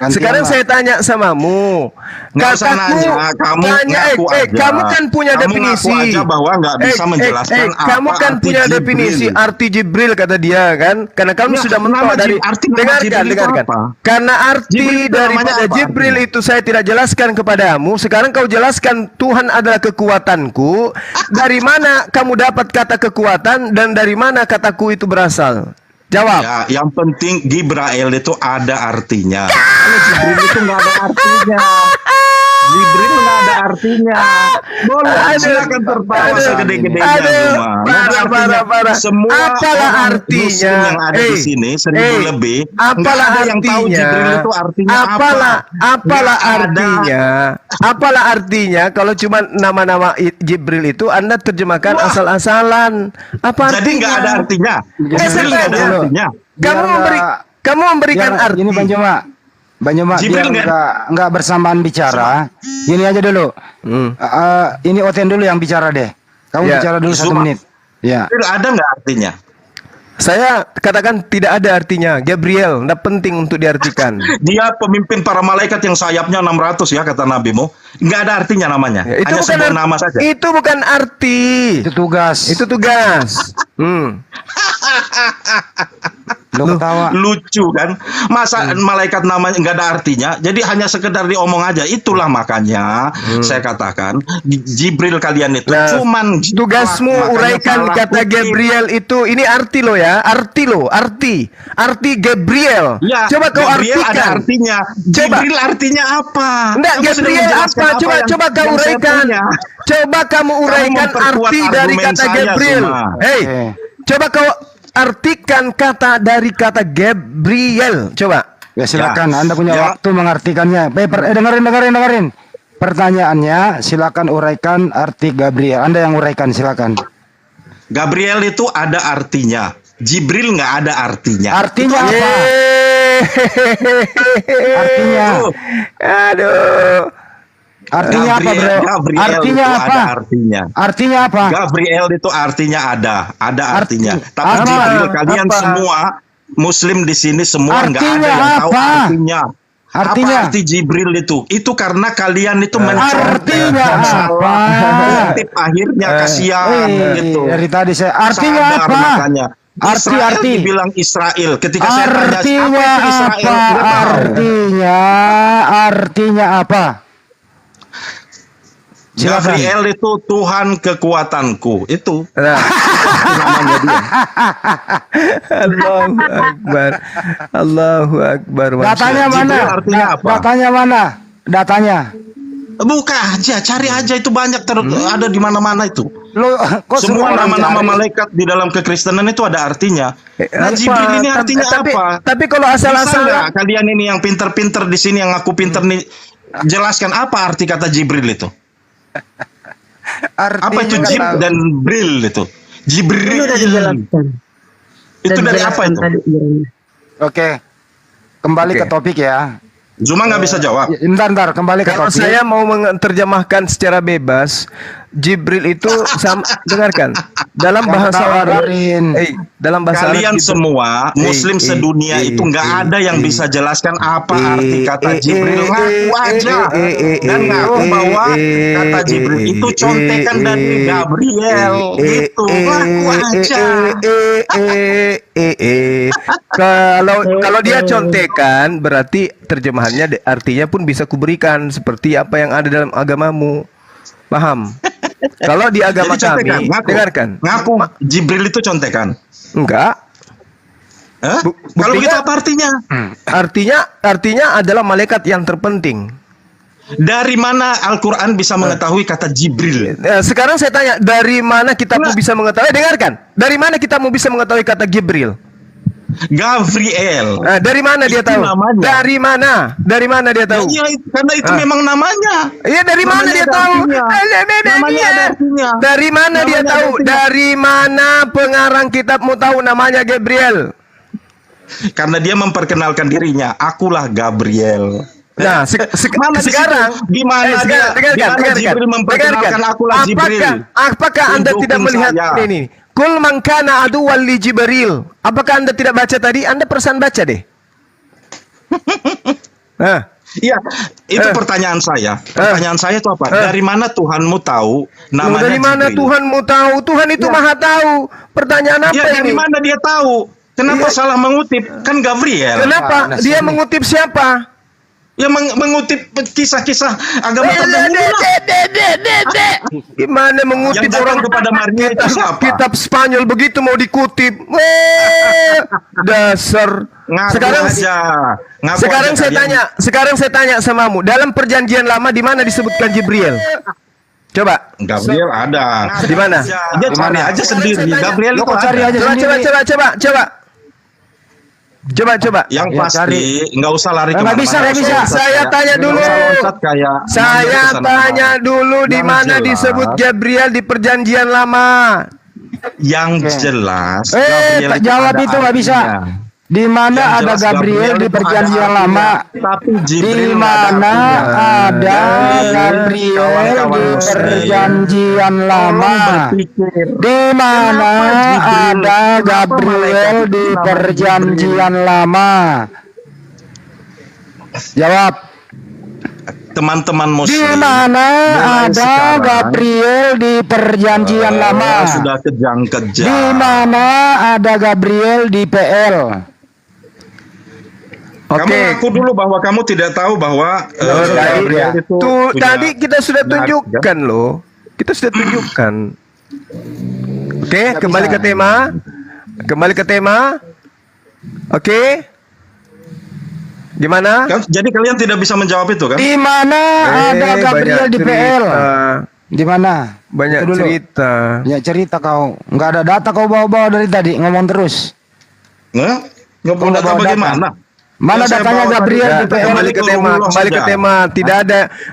Sekarang saya tanya samamu. Nggak usah nanya, kamu ngaku aja. Kamu kan punya Kamu definisi. ngaku aja bahwa nggak bisa menjelaskan apa kamu kan arti punya Jibril. definisi arti Jibril kata dia kan. Karena kamu Ya, sudah nama mentok dari arti nama Jibril itu apa? Karena arti Jibril itu namanya daripada apa Jibril artinya? itu saya tidak jelaskan kepadamu. Sekarang kau jelaskan Tuhan adalah kekuatanku. Dari mana kamu dapat kata kekuatan dan dari mana kataku itu berasal? Jawab. Ya, yang penting Gibrael itu ada artinya. Kalau Jibril itu nggak ada artinya. Jibril nggak ada artinya. Boleh silakan tertawa segede-gedenya. Parah. Semua Apalah orang artinya? Muslim yang ada di sini 1000 lebih. Apalah nggak ada yang tahu artinya? Jibril itu artinya Apalah Nggak ada. artinya? Apalah artinya kalau cuma nama-nama Jibril itu Anda terjemahkan Wah. asal-asalan? Apa Jadi nggak ada artinya. Jibril nggak ada Dulu. artinya. Kamu memberikan arti. Ini Bang Joma, Jibril biar nggak bersamaan bicara. Ini aja dulu. Ini Oten dulu yang bicara deh. Kamu Ya. bicara dulu 1 Zuma. menit. Ya. Jibril ada nggak artinya? Saya katakan tidak ada artinya. Gabriel, tidak penting untuk diartikan. Dia pemimpin para malaikat yang sayapnya 600 ya kata nabimu. Nggak ada artinya namanya. Ya, Hanya sebuah nama saja. Itu bukan arti. Itu tugas. Itu tugas. Lo ketawa. Lucu kan? Masa malaikat namanya nggak ada artinya? Jadi hanya sekedar diomong aja. Itulah makanya saya katakan Jibril kalian itu Nah, cuman tugasmu makanya uraikan salah kata kutip. Gabriel itu. Ini arti lo ya. Arti Gabriel. Ya, Coba kau Gabriel ada artikan. artinya. Jibril artinya apa? Enggak, Kamu sudah Gabriel menjelaskan apa? Coba yang- kau yang saya uraikan. punya. Coba kamu uraikan memperkuat arti dari argumen kata saya, Gabriel. Zuma. Hei, Oke. coba kau artikan kata dari kata Gabriel. Coba. Ya silakan. Ya. Anda punya Ya. waktu mengartikannya. Dengerin. Pertanyaannya, silakan uraikan arti Gabriel. Anda yang uraikan, silakan. Gabriel itu ada artinya. Jibril nggak ada artinya. Artinya apa? Artinya. Aduh. Artinya apa, bro? Gabriel Artinya itu apa? ada artinya. Artinya apa? Gabriel itu artinya ada artinya. Tapi apa? Jibril kalian Apa? semua Muslim di sini semua nggak ada Artinya yang tahu apa? artinya. Artinya? Apa arti Jibril itu? Itu karena kalian itu Artinya apa? Kutip akhirnya kasihan gitu. Dari tadi saya artinya Sadar apa? makanya. Israel Arti. dibilang Israel. Ketika saya tanya apa Artinya itu Israel, apa? dia tahu. Artinya apa? Silakan. Gabriel itu Tuhan kekuatanku. Itu Nah. namanya dia. Allahu Akbar. Datanya Jibril mana? artinya apa? Datanya mana? Datanya. Buka aja, cari aja itu banyak ada di mana-mana itu. Lo kok Semua orang nama-nama cari? malaikat di dalam kekristenan itu ada artinya. Nah, Apa? Jibril ini artinya tapi, apa? Tapi kalau Bisa asal-asalan nggak kalian ini yang pinter-pinter di sini yang aku pinter nih jelaskan apa arti kata Jibril itu. Artinya Apa itu Jib kata- dan Bril itu? Jibril. Itu dari apa itu? Oke. Kembali Oke. ke topik ya. Zuma nggak bisa jawab. Bentar, kembali ke Kalau topik. saya mau menerjemahkan secara bebas, Jibril itu sama, dengarkan dalam bahasa Arab, dalam bahasa Kalian Arab itu- semua Muslim sedunia itu nggak ada yang bisa jelaskan apa arti kata Jibril. Ngaku aja dan ngaku bahwa kata Jibril itu contekan dari Gabriel. Gitu, ngaku aja. Kalau dia contekan berarti terjemahannya artinya pun bisa kuberikan seperti apa yang ada dalam agamamu. Paham? Kalau di agama Jadi contekan, kami, ngaku. dengarkan. Ngaku Jibril itu contekan. Enggak. Hah? Bu- Kalau buktinya- gitu apa artinya? Artinya adalah malaikat yang terpenting. Dari mana Al-Quran bisa mengetahui kata Jibril? Sekarang saya tanya, dari mana kita mau bisa mengetahui? Dengarkan, dari mana kita mau bisa mengetahui kata Jibril? Gabriel. Dari mana dia Itu tahu? namanya. Dari mana? Dari mana dia tahu? Ya, karena itu memang namanya. Iya, dari mana Namanya dia ada tahu? artinya. Namanya ada artinya. Dari mana dia Namanya ada tahu? artinya. Dari mana pengarang kitabmu tahu namanya Gabriel? Karena dia memperkenalkan dirinya, akulah Gabriel. Nah, Mana di sekarang situ? Di mana dia? Di mana Jibril memperkenalkan akulah Jibril? Apakah Anda tidak Tunjukin melihat saya. ini? Kul man kana aduwwan li Jibril. Apakah Anda tidak baca tadi? Anda persan baca deh. Nah, Iya, itu pertanyaan saya. Pertanyaan saya itu apa? Dari mana Tuhanmu tahu namanya dari mana Jibril? Tuhanmu tahu? Tuhan itu Maha tahu. Pertanyaan apa Ya, dari ini? mana dia tahu? Kenapa salah mengutip? Kan Gabriel. Kenapa? Dia mengutip siapa? Ya mengutip kisah-kisah agama terdahulu lah. Gimana mengutip Yang datang orang kepada Maria itu siapa? kitab Spanyol begitu mau dikutip? Dasar. Ngaku Sekarang aja. Ngaku sekarang aja saya kalian. tanya, sekarang saya tanya samamu, dalam perjanjian lama di mana disebutkan Jibril? Coba. Gabriel ada. Di mana? Dia cari aja sendiri. Saya tanya. Gabriel itu Kok cari ada. aja Coba, sendiri? coba. Yang Ya, pasti nggak usah lari Nggak kemana-mana. bisa, nggak bisa. Saya tanya dulu. Nggak usah loncat kayak Saya kesana tanya kemari. dulu di Yang mana jelas- disebut Gabriel di perjanjian lama? Yang jelas. Tak itu jawab ada itu nggak bisa. artinya. Di mana Yang ada jelas Gabriel di itu ada perjanjian artinya. lama? Tapi Di Jibril nggak mana artinya. ada Gabriel Kawan-kawan di Muslim, perjanjian lama? tolong berpikir. Di mana Kenapa Jibril? ada Kenapa Gabriel malaikat itu di namanya perjanjian lama? Jawab. Teman-teman Di Muslim. mana mulai ada sekarang, Gabriel di perjanjian lama? Sudah kejang-kejang. Di mana ada Gabriel di PL? Kamu Oke. ngaku dulu bahwa kamu tidak tahu bahwa Gabriel itu Tuh, punya- tadi kita sudah punya tunjukkan loh. Kita sudah tunjukkan. Oke, kembali ke tema. Kembali ke tema. Oke. Gimana? Kan, jadi kalian tidak bisa menjawab itu kan? Di mana ada Gabriel banyak di PL? cerita. Di mana? Banyak Itu dulu. cerita. Ya cerita kau. Nggak ada data kau bawa-bawa dari tadi ngomong terus. Nggak? Nggak Kau mau data bawa data. bagaimana? Mana Yang saya datanya bawa Gabriel tadi di data PL? Kembali ke tema, Allah kembali ke saja. tema.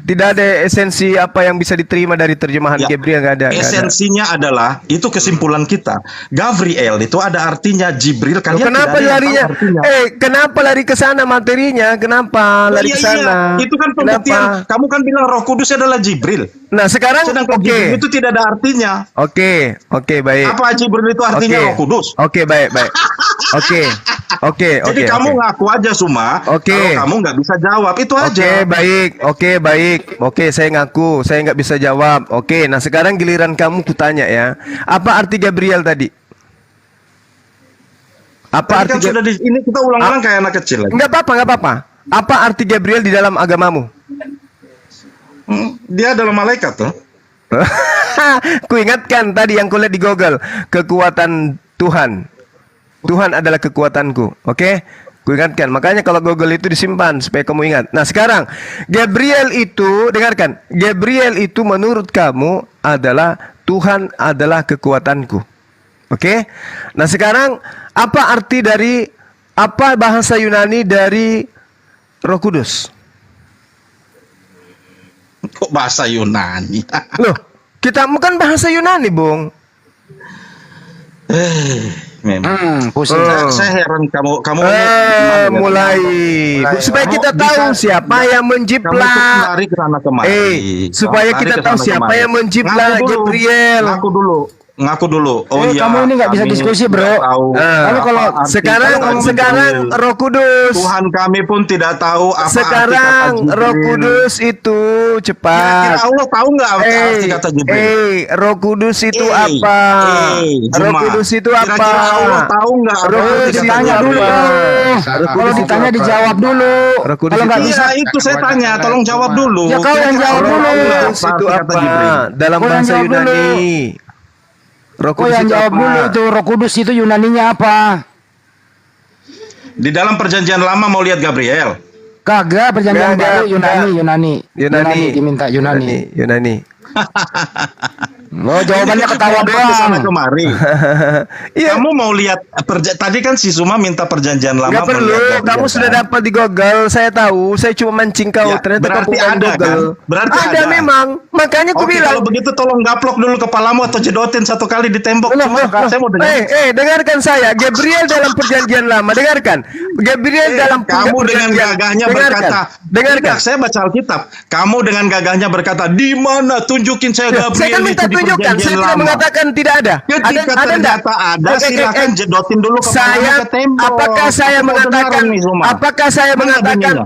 Tidak ada esensi apa yang bisa diterima dari terjemahan Ya, Gabriel, nggak ada. nggak ada. Esensinya adalah itu kesimpulan kita. Gabriel itu ada artinya Jibril. Loh, Kalian kenapa tidak ada yang larinya? tahu artinya. Kenapa lari ke sana materinya? Kenapa lari Iya, ke sana? Itu kan pembuktian. Kenapa? Kamu kan bilang Roh Kudus adalah Jibril. Nah, sekarang Sedangkan oke. Jibril itu tidak ada artinya. Oke, baik. Apa Jibril itu artinya Oke. Roh Kudus? Oke, baik. Oke. Jadi kamu ngaku aja Suma. Oke. Kalau kamu nggak bisa jawab itu aja. Oke, baik. Oke, saya ngaku, saya nggak bisa jawab. Oke, nah sekarang giliran kamu kutanya ya. Apa arti Gabriel tadi? Apa Tadi kan arti sudah ini kita ulang-ulang kayak anak kecil lagi. Nggak apa-apa. Apa arti Gabriel di dalam agamamu? Dia adalah malaikat tuh. Ku ingatkan tadi yang kulihat di Google, kekuatan Tuhan. Tuhan adalah kekuatanku. Oke? Ku ingatkan. Makanya kalau Google itu disimpan supaya kamu ingat. Nah, sekarang Gabriel itu, dengarkan. Gabriel itu menurut kamu adalah Tuhan adalah kekuatanku. Oke? Nah, sekarang apa arti dari apa bahasa Yunani dari Roh Kudus? Kok bahasa Yunani? Loh, kita bukan bahasa Yunani, Bung. Memang. Pusing. Saya heran kamu Mulai. Supaya kita tahu siapa yang Kamu menjiplak. itu lari ke sana kemari. Supaya Lari kita ke tahu sana siapa kemari. yang menjiplak Gabriel. Ngaku dulu. Oh iya. Kamu ini nggak bisa kami diskusi, bro. tidak tahu Kalau apa arti Sekarang kata Jibril. Roh Kudus. Tuhan kami pun tidak tahu apa arti Sekarang kata Roh Jibril. Kudus itu Kira-kira cepat. Allah tahu nggak arti kata Jibril? Roh Kudus itu Eh, apa? Roh Jemaah. Kudus itu apa? Kira-kira Allah tahu nggak apa Roh arti Kudus kata Ditanya itu dulu. apa? Kalau ditanya dijawab dulu. Roh Kudus Kalau nggak itu- bisa, Iya, itu saya tanya, tolong jawab dulu. Ya, kau yang Kira-kira jawab Allah dulu. tahu nggak Kudus itu arti kata apa? Jibril? Dalam Kau yang bahasa jawab dulu. Yunani. Roh kau Kudus yang itu jawab apa? dulu itu Roh Kudus itu Yunaninya apa? Di dalam perjanjian lama mau lihat Gabriel. Kagak, perjanjian Kagak, baru Yunani. Yunani. Diminta Yunani. Yunani. Oh, jawabannya ketawa Ke sana doang. kemari. Iya. Kamu mau lihat tadi kan si Suma minta perjanjian lama. Nggak mau perlu, lihat Gabriel, kamu sudah kan? dapat di Google. Saya tahu, saya cuma mancing kau. Ya, Ternyata berarti kau bukan ada, Google. kan? Berarti ada ada. memang. Makanya aku Oke, bilang. kalau begitu tolong gaplok dulu kepalamu atau jedotin satu kali di tembok. Saya mau dengar. Dengarkan saya. Gabriel dalam perjanjian lama. Dengarkan. Gabriel dalam Kamu dengan perjanjian. gagahnya Dengarkan. berkata, Dengarkan. Tidak, saya baca Alkitab. Kamu dengan gagahnya berkata, di mana tunjukin saya Gabriel Saya kan minta itu di tunjukkan. perjanjian Saya tidak lama. mengatakan tidak ada. Ketika Ada enggak? ternyata ada, silakan jedotin dulu kepalamu Saya ke tembok. apakah saya Aku mau mengatakan dengar nih, Suma. apakah saya Mana mengatakan bunyinya?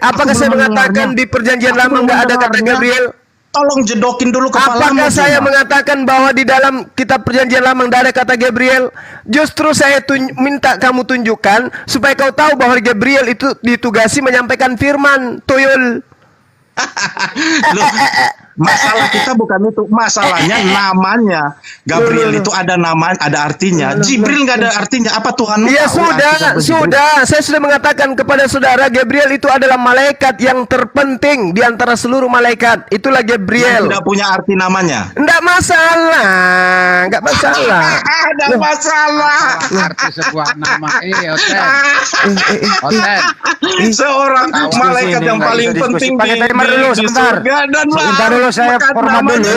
apakah Aku saya belum mengatakan mendengarnya. di perjanjian Aku lama belum enggak ada kata mendengarnya. Gabriel? Tolong jedokin dulu kepalamu. Apakah saya Suma. mengatakan bahwa di dalam kitab perjanjian lama tidak ada kata Gabriel? Justru saya minta kamu tunjukkan supaya kau tahu bahwa Gabriel itu ditugasi menyampaikan firman, tuyul. Loh, masalah kita bukan itu, masalahnya namanya Gabriel itu ada nama, ada artinya. Jibril nggak ada artinya. Apa Tuhan? Ya sudah, saya sudah mengatakan kepada saudara Gabriel itu adalah malaikat yang terpenting di antara seluruh malaikat. Itulah Gabriel. Tidak punya arti namanya. Enggak masalah. Ada masalah. Arti sebuah nama. Hotel. Hotel. Seorang malaikat ini yang nggak paling bisa diskusi. penting Pakai timer dulu, di sebentar. surga dan Sebentar dulu, saya mengangkat format dulu. namanya.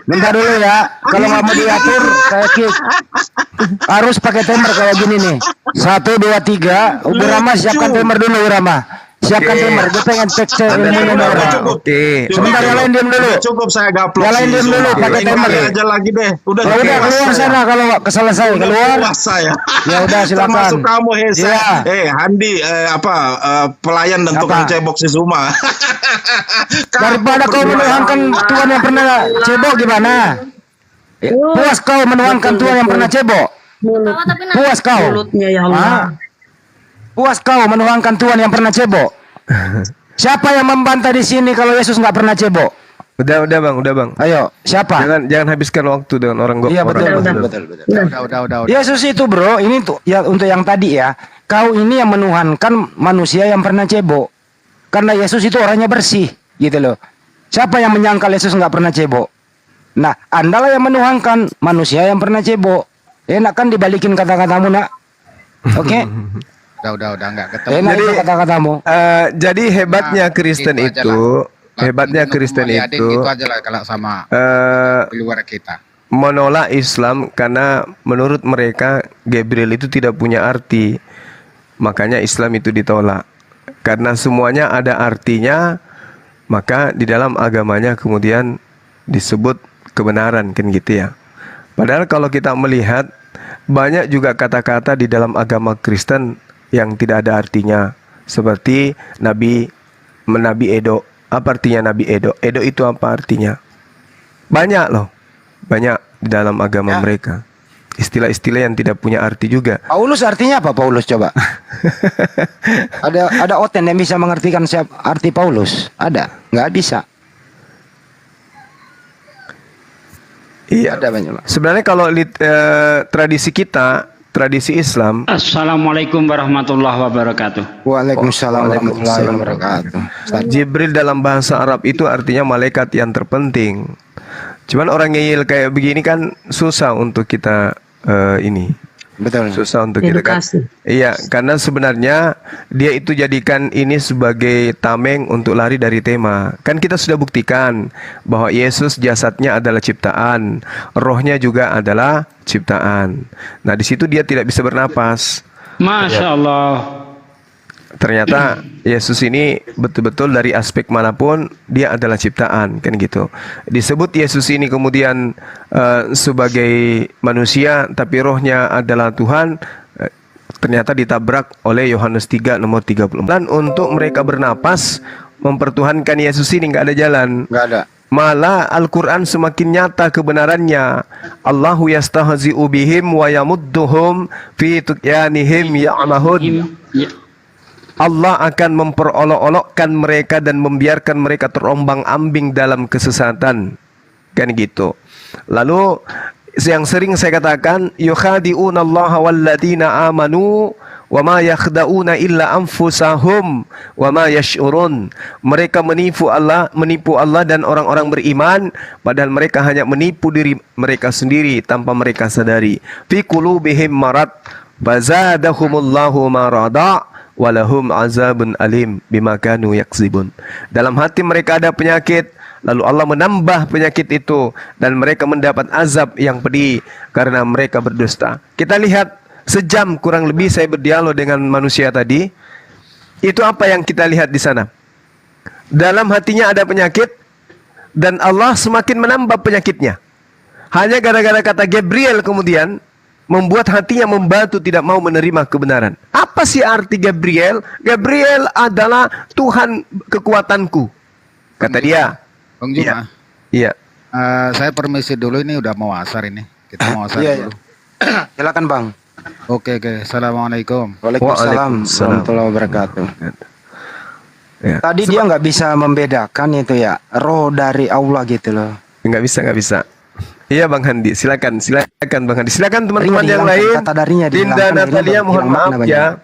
Bentar dulu ya. Kalau nggak mau diatur, saya kick. Harus pakai timer kayak gini nih. 1, 2, 3. Bu Rama siapkan timer dulu, Bu Rama. Siapkan timer. Gue pengen cek ilmunya Udah, orang. cukup. Oke. Sebentar, yang lain diam dulu. Udah cukup, saya gaplok. Yang lain sih, diam dulu, Suma. pakai Lain timer. kali aja lagi deh. Udah Udah puas keluar saya. sana kalau nggak selesai. Udah Keluar. puas saya. Ya udah, silakan. Termasuk kamu Hesa. Iya. Handi pelayan dan Apa? tukang cebok si Zuma. Daripada kau menuhankan Tuhan yang pernah cebok gimana? Puas kau menuhankan Tuhan yang pernah cebok? Tawa tapi nanti Puas kau? Mulutnya ya Allah. Hah? Puas kau menuhankan Tuhan yang pernah cebok? Siapa yang membantah di sini kalau Yesus nggak pernah cebok? Udah bang. Ayo, siapa? Jangan habiskan waktu dengan orang Iya betul, orang. betul. Yesus itu bro, ini tuh ya untuk yang tadi ya. Kau ini yang menuhankan manusia yang pernah cebok. Karena Yesus itu orangnya bersih, gitu loh. Siapa yang menyangkal Yesus nggak pernah cebok? Nah, andalah yang menuhankan manusia yang pernah cebok. Enak kan dibalikin kata-katamu, nak? Oke? Udah nggak ketemu. Enak itu kata-katamu. Jadi hebatnya Kristen Itu aja itu, lah. hebatnya Untuk Kristen mulia itu aja lah kalau sama di luar kita. menolak Islam karena menurut mereka Gabriel itu tidak punya arti. Makanya Islam itu ditolak. Karena semuanya ada artinya, maka di dalam agamanya kemudian disebut kebenaran, kan gitu ya. Padahal kalau kita melihat banyak juga kata-kata di dalam agama Kristen yang tidak ada artinya, seperti Nabi Edo. Apa artinya Nabi Edo? Edo itu apa artinya? Banyak loh, banyak di dalam agama mereka. Istilah-istilah yang tidak punya arti juga. Paulus artinya apa Paulus coba? ada Oten yang bisa mengartikan arti Paulus? Ada? Nggak bisa. Iya. Ada banyak. Sebenarnya kalau tradisi kita, tradisi Islam. Assalamualaikum warahmatullahi wabarakatuh. Waalaikumsalam warahmatullahi wabarakatuh. Jibril dalam bahasa Arab itu artinya malaikat yang terpenting. Cuman orang ngeyel kayak begini kan susah untuk kita Betul. Susah untuk kita kan. Iya, karena sebenarnya dia itu jadikan ini sebagai tameng untuk lari dari tema. Kan kita sudah buktikan bahwa Yesus jasadnya adalah ciptaan, rohnya juga adalah ciptaan. Nah, di situ dia tidak bisa bernapas. Masya Allah. Ternyata Yesus ini betul-betul dari aspek manapun dia adalah ciptaan, kan gitu. Disebut Yesus ini kemudian sebagai manusia tapi rohnya adalah Tuhan, ternyata ditabrak oleh Yohanes 3 nomor 30. Dan untuk mereka bernapas mempertuhankan Yesus ini nggak ada jalan. Nggak ada. Malah Al-Quran semakin nyata kebenarannya. Allahu yastahzi'u bihim wa yamudduhum fi tughyanihim ya'mahun. Allah akan memperolok-olokkan mereka dan membiarkan mereka terombang-ambing dalam kesesatan. Kan gitu. Lalu yang sering saya katakan, yukhadi'una Allah walladzina amanu wa ma yakhda'una illa anfusahum wa ma yash'urun. Mereka menipu Allah dan orang-orang beriman, padahal mereka hanya menipu diri mereka sendiri tanpa mereka sadari. Fi qulubihim marad fazadahumullahu marada walahum azabun alim bima kanu yakzibun. Dalam hati mereka ada penyakit, lalu Allah menambah penyakit itu dan mereka mendapat azab yang pedih karena mereka berdusta. Kita lihat sejam kurang lebih saya berdialog dengan manusia tadi. Itu apa yang kita lihat di sana? Dalam hatinya ada penyakit dan Allah semakin menambah penyakitnya. Hanya gara-gara kata Gabriel kemudian membuat hatinya membatu tidak mau menerima kebenaran. Apa sih arti Gabriel? Gabriel adalah Tuhan kekuatanku, kata dia. Bang Juma. Iya. Saya permisi dulu, ini udah mau asar ini. Kita mau asar dulu. Silakan Bang. Oke. Assalamualaikum. Waalaikumsalam warahmatullahi wabarakatuh. Ya. Tadi dia nggak bisa membedakan itu ya, roh dari Allah gitu loh. Nggak bisa. Iya Bang Handi, silakan Bang Handi, silakan teman-teman yang lain. Kata darinya Dinda Natalia mohon maaf ya.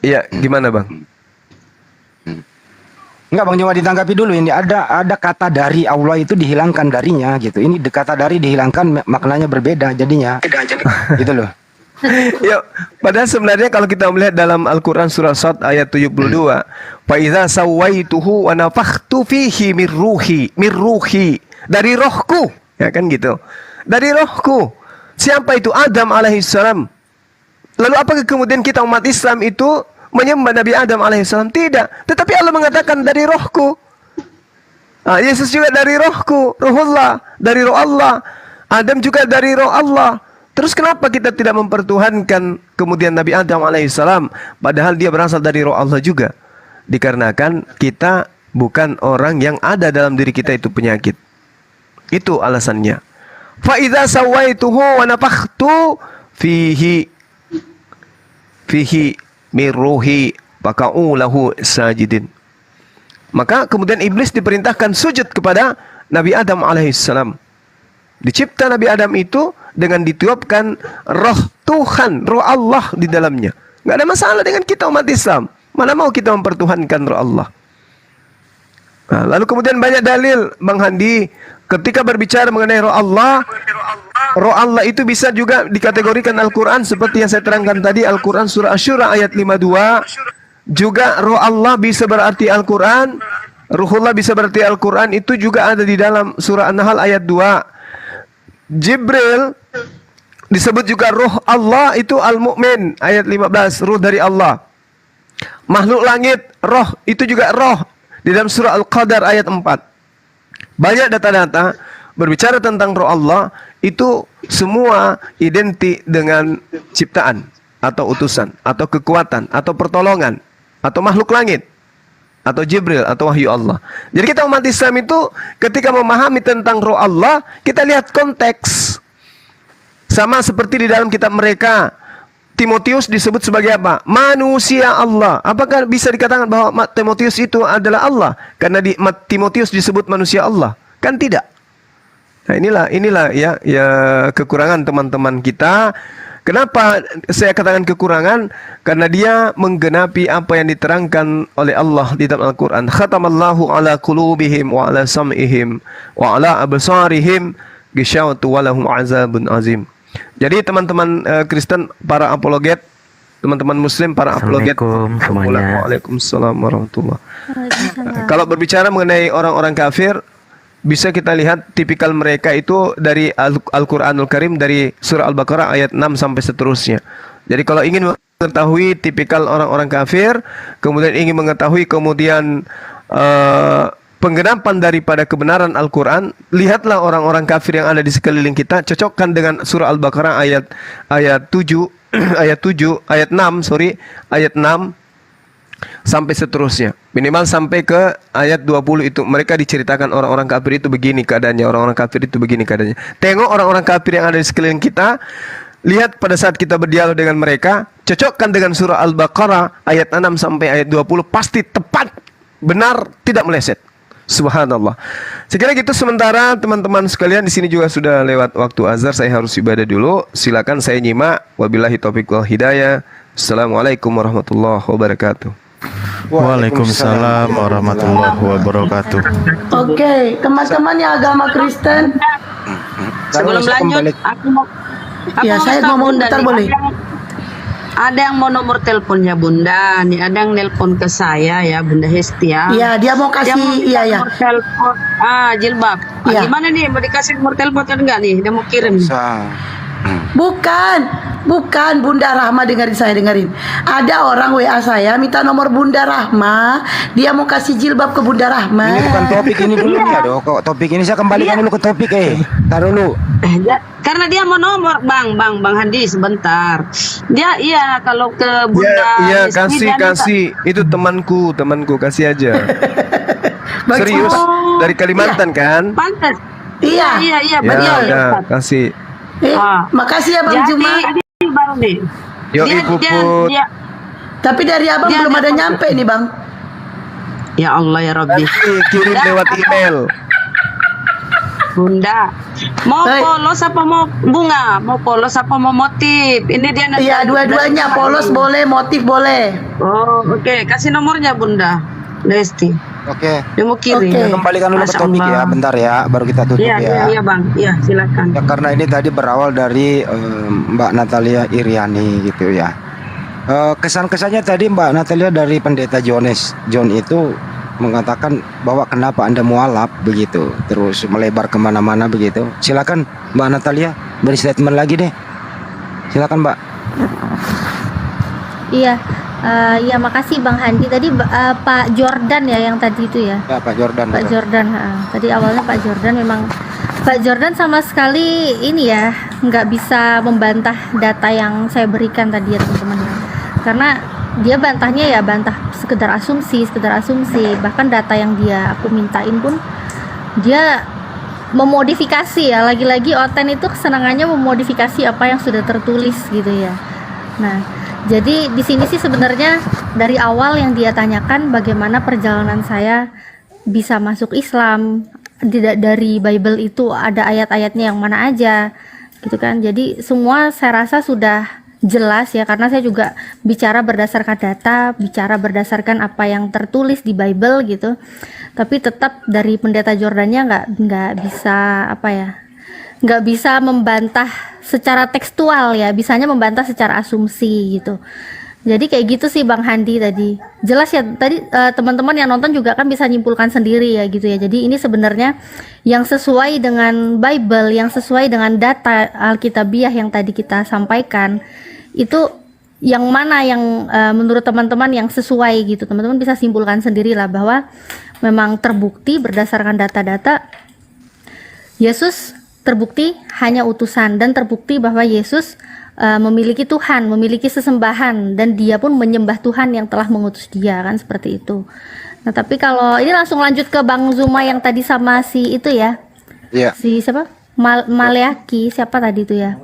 Iya, gimana Bang? Enggak Bang, cuma ditanggapi dulu ini ada kata dari Allah itu dihilangkan darinya gitu. Ini kata dari dihilangkan maknanya berbeda jadinya. Gitu loh. Yuk, padahal sebenarnya kalau kita melihat dalam Al-Quran surah Sad ayat 72, fa iza sawaituhu wa nafakhtu fihi mir ruhi dari rohku, ya kan gitu. Dari rohku. Siapa itu? Adam alaihissalam. Lalu apakah kemudian kita umat Islam itu menyembah Nabi Adam alaihissalam? Tidak. Tetapi Allah mengatakan dari rohku. Yesus juga dari rohku, ruhullah, dari roh Allah. Adam juga dari roh Allah. Terus kenapa kita tidak mempertuhankan kemudian Nabi Adam alaihissalam, padahal dia berasal dari roh Allah juga? Dikarenakan kita bukan orang yang ada dalam diri kita itu penyakit. Itu alasannya. Fa idza sawaituhu wa nafakhtu fihi min ruhi faqa'u lahu sajidin. Maka kemudian iblis diperintahkan sujud kepada Nabi Adam alaihissalam. Dicipta Nabi Adam itu dengan ditiupkan roh Tuhan, roh Allah di dalamnya. Nggak ada masalah dengan kita umat Islam. Mana mau kita mempertuhankan roh Allah. Nah, lalu kemudian banyak dalil Bang Handi ketika berbicara mengenai roh Allah itu bisa juga dikategorikan Al-Quran seperti yang saya terangkan tadi, Al-Quran surah Asy-Syura ayat 52. Juga roh Allah bisa berarti Al-Quran, Ruhullah bisa berarti Al-Quran, itu juga ada di dalam surah An-Nahl ayat 2. Jibril disebut juga roh Allah, itu Al-Mu'min ayat 15, roh dari Allah. Makhluk langit, roh, itu juga roh di dalam surah Al-Qadar ayat 4. Banyak data-data berbicara tentang roh Allah, itu semua identik dengan ciptaan atau utusan atau kekuatan atau pertolongan atau makhluk langit atau Jibril atau wahyu Allah. Jadi kita umat Islam itu ketika memahami tentang roh Allah, kita lihat konteks. Sama seperti di dalam kitab mereka, Timotius disebut sebagai apa? Manusia Allah. Apakah bisa dikatakan bahwa Timotius itu adalah Allah karena Timotius disebut manusia Allah? Kan tidak. Nah, inilah ya kekurangan teman-teman kita. Kenapa saya katakan kekurangan? Karena dia menggenapi apa yang diterangkan oleh Allah di dalam Al-Quran. Khatamallahu ala qulubihim wa ala sam'ihim wa ala absarihim ghishawatu wa lahum azabun azim. Jadi teman-teman Kristen, para apologet, teman-teman Muslim, para apologet. Assalamualaikum semuanya. Waalaikumsalam warahmatullahi wabarakatuh. Kalau berbicara mengenai orang-orang kafir, bisa kita lihat tipikal mereka itu dari Al-Quranul Karim, dari surah Al-Baqarah ayat 6 sampai seterusnya. Jadi kalau ingin mengetahui tipikal orang-orang kafir, kemudian ingin mengetahui penggenapan daripada kebenaran Al-Quran, lihatlah orang-orang kafir yang ada di sekeliling kita, cocokkan dengan surah Al-Baqarah ayat 7 ayat 6 sampai seterusnya. Minimal sampai ke ayat 20 itu mereka diceritakan orang-orang kafir itu begini keadaannya, orang-orang kafir itu begini keadaannya. Tengok orang-orang kafir yang ada di sekeliling kita, lihat pada saat kita berdialog dengan mereka, cocokkan dengan surah Al-Baqarah ayat 6 sampai ayat 20, pasti tepat, benar, tidak meleset. Subhanallah. Sekiranya gitu sementara teman-teman sekalian, di sini juga sudah lewat waktu azhar, saya harus ibadah dulu. Silakan saya nyimak. Wabillahi taufiq wal hidayah. Assalamualaikum warahmatullahi wabarakatuh. Waalaikumsalam warahmatullahi wabarakatuh. Oke, teman-teman yang agama Kristen. Sebelum lanjut, Ya, saya ngomong bentar boleh? Ada yang mau nomor teleponnya Bunda, nih ada yang nelpon ke saya ya Bunda Hestia. Iya, dia mau kasih, iya. Nomor telepon, jilbab. Iya. Gimana nih, mau dikasih nomor telepon kan enggak nih? Dia mau kirim. Bukan Bunda Rahma, dengerin saya. Ada orang WA saya minta nomor Bunda Rahma, dia mau kasih jilbab ke Bunda Rahma. Ini bukan topik ini dulu ya dong. Kok topik ini saya kembalikan dulu ke topik taruh dulu. Karena dia mau nomor Bang Handi sebentar. Dia kalau ke Bunda. Iya, Hesti, kasih. Itu temanku, kasih aja. Serius, dari Kalimantan kan? Pantas. Iya. Ya Betul. udah, kasih. Makasih ya Bang Juma. Ini baru nih. Yoi Puput. Tapi dari abang belum ada nyampe nih Bang. Ya Allah ya Rabbi. Kirim lewat email. Bunda, mau polos apa mau bunga? Mau polos apa mau motif? Ini dia nanti. Iya, dua-duanya, polos boleh, motif boleh. Oh, oke. Kasih nomornya Bunda Lesti. Oke. Dia mau kirim. Kita kembalikan dulu ke topik ya, bentar ya, baru kita tutup ya. Iya Bang. Iya, silakan. Ya, karena ini tadi berawal dari Mbak Natalia Iriani gitu ya. Kesan-kesannya tadi Mbak Natalia dari Pendeta John itu mengatakan bahwa kenapa Anda mualaf begitu, terus melebar kemana-mana begitu. Silakan Mbak Natalia beri statement lagi deh. Silakan Mbak. Iya, makasih Bang Handi. Tadi Pak Jordan ya yang tadi itu ya. Ya Pak Jordan. Pak Jordan. Tadi awalnya Pak Jordan, memang Pak Jordan sama sekali ini ya nggak bisa membantah data yang saya berikan tadi ya teman-teman. Karena dia bantahnya ya bantah sekedar asumsi. Bahkan data yang aku mintain pun dia memodifikasi ya. Lagi-lagi Oten itu kesenangannya memodifikasi apa yang sudah tertulis gitu ya. Nah, jadi di sini sih sebenarnya dari awal yang dia tanyakan bagaimana perjalanan saya bisa masuk Islam, dari Bible itu ada ayat-ayatnya yang mana aja gitu kan. Jadi semua saya rasa sudah jelas ya, karena saya juga bicara berdasarkan data, bicara berdasarkan apa yang tertulis di Bible gitu. Tapi tetap dari Pendeta Jordannya nggak bisa membantah secara tekstual ya, bisanya membantah secara asumsi gitu. Jadi kayak gitu sih Bang Handi tadi. Jelas ya tadi teman-teman yang nonton juga kan bisa nyimpulkan sendiri ya gitu ya. Jadi ini sebenarnya yang sesuai dengan Bible, yang sesuai dengan data Alkitabiah yang tadi kita sampaikan, itu yang mana yang menurut teman-teman yang sesuai gitu. Teman-teman bisa simpulkan sendiri lah bahwa memang terbukti berdasarkan data-data Yesus terbukti hanya utusan, dan terbukti bahwa Yesus memiliki Tuhan, memiliki sesembahan, dan dia pun menyembah Tuhan yang telah mengutus dia, kan seperti itu. Nah tapi kalau ini langsung lanjut ke Bang Zuma yang tadi sama si itu ya, si siapa? Maleaki, siapa tadi itu ya?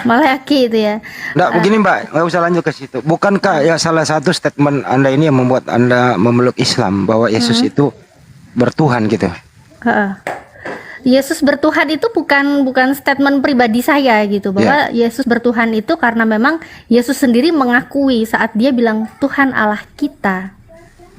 Maleaki itu ya. Nggak, begini Mbak, nggak usah lanjut ke situ. Bukankah ya salah satu statement Anda ini yang membuat Anda memeluk Islam, bahwa Yesus itu bertuhan gitu? Yesus bertuhan itu bukan statement pribadi saya gitu, bahwa Yesus bertuhan itu karena memang Yesus sendiri mengakui saat dia bilang Tuhan Allah kita.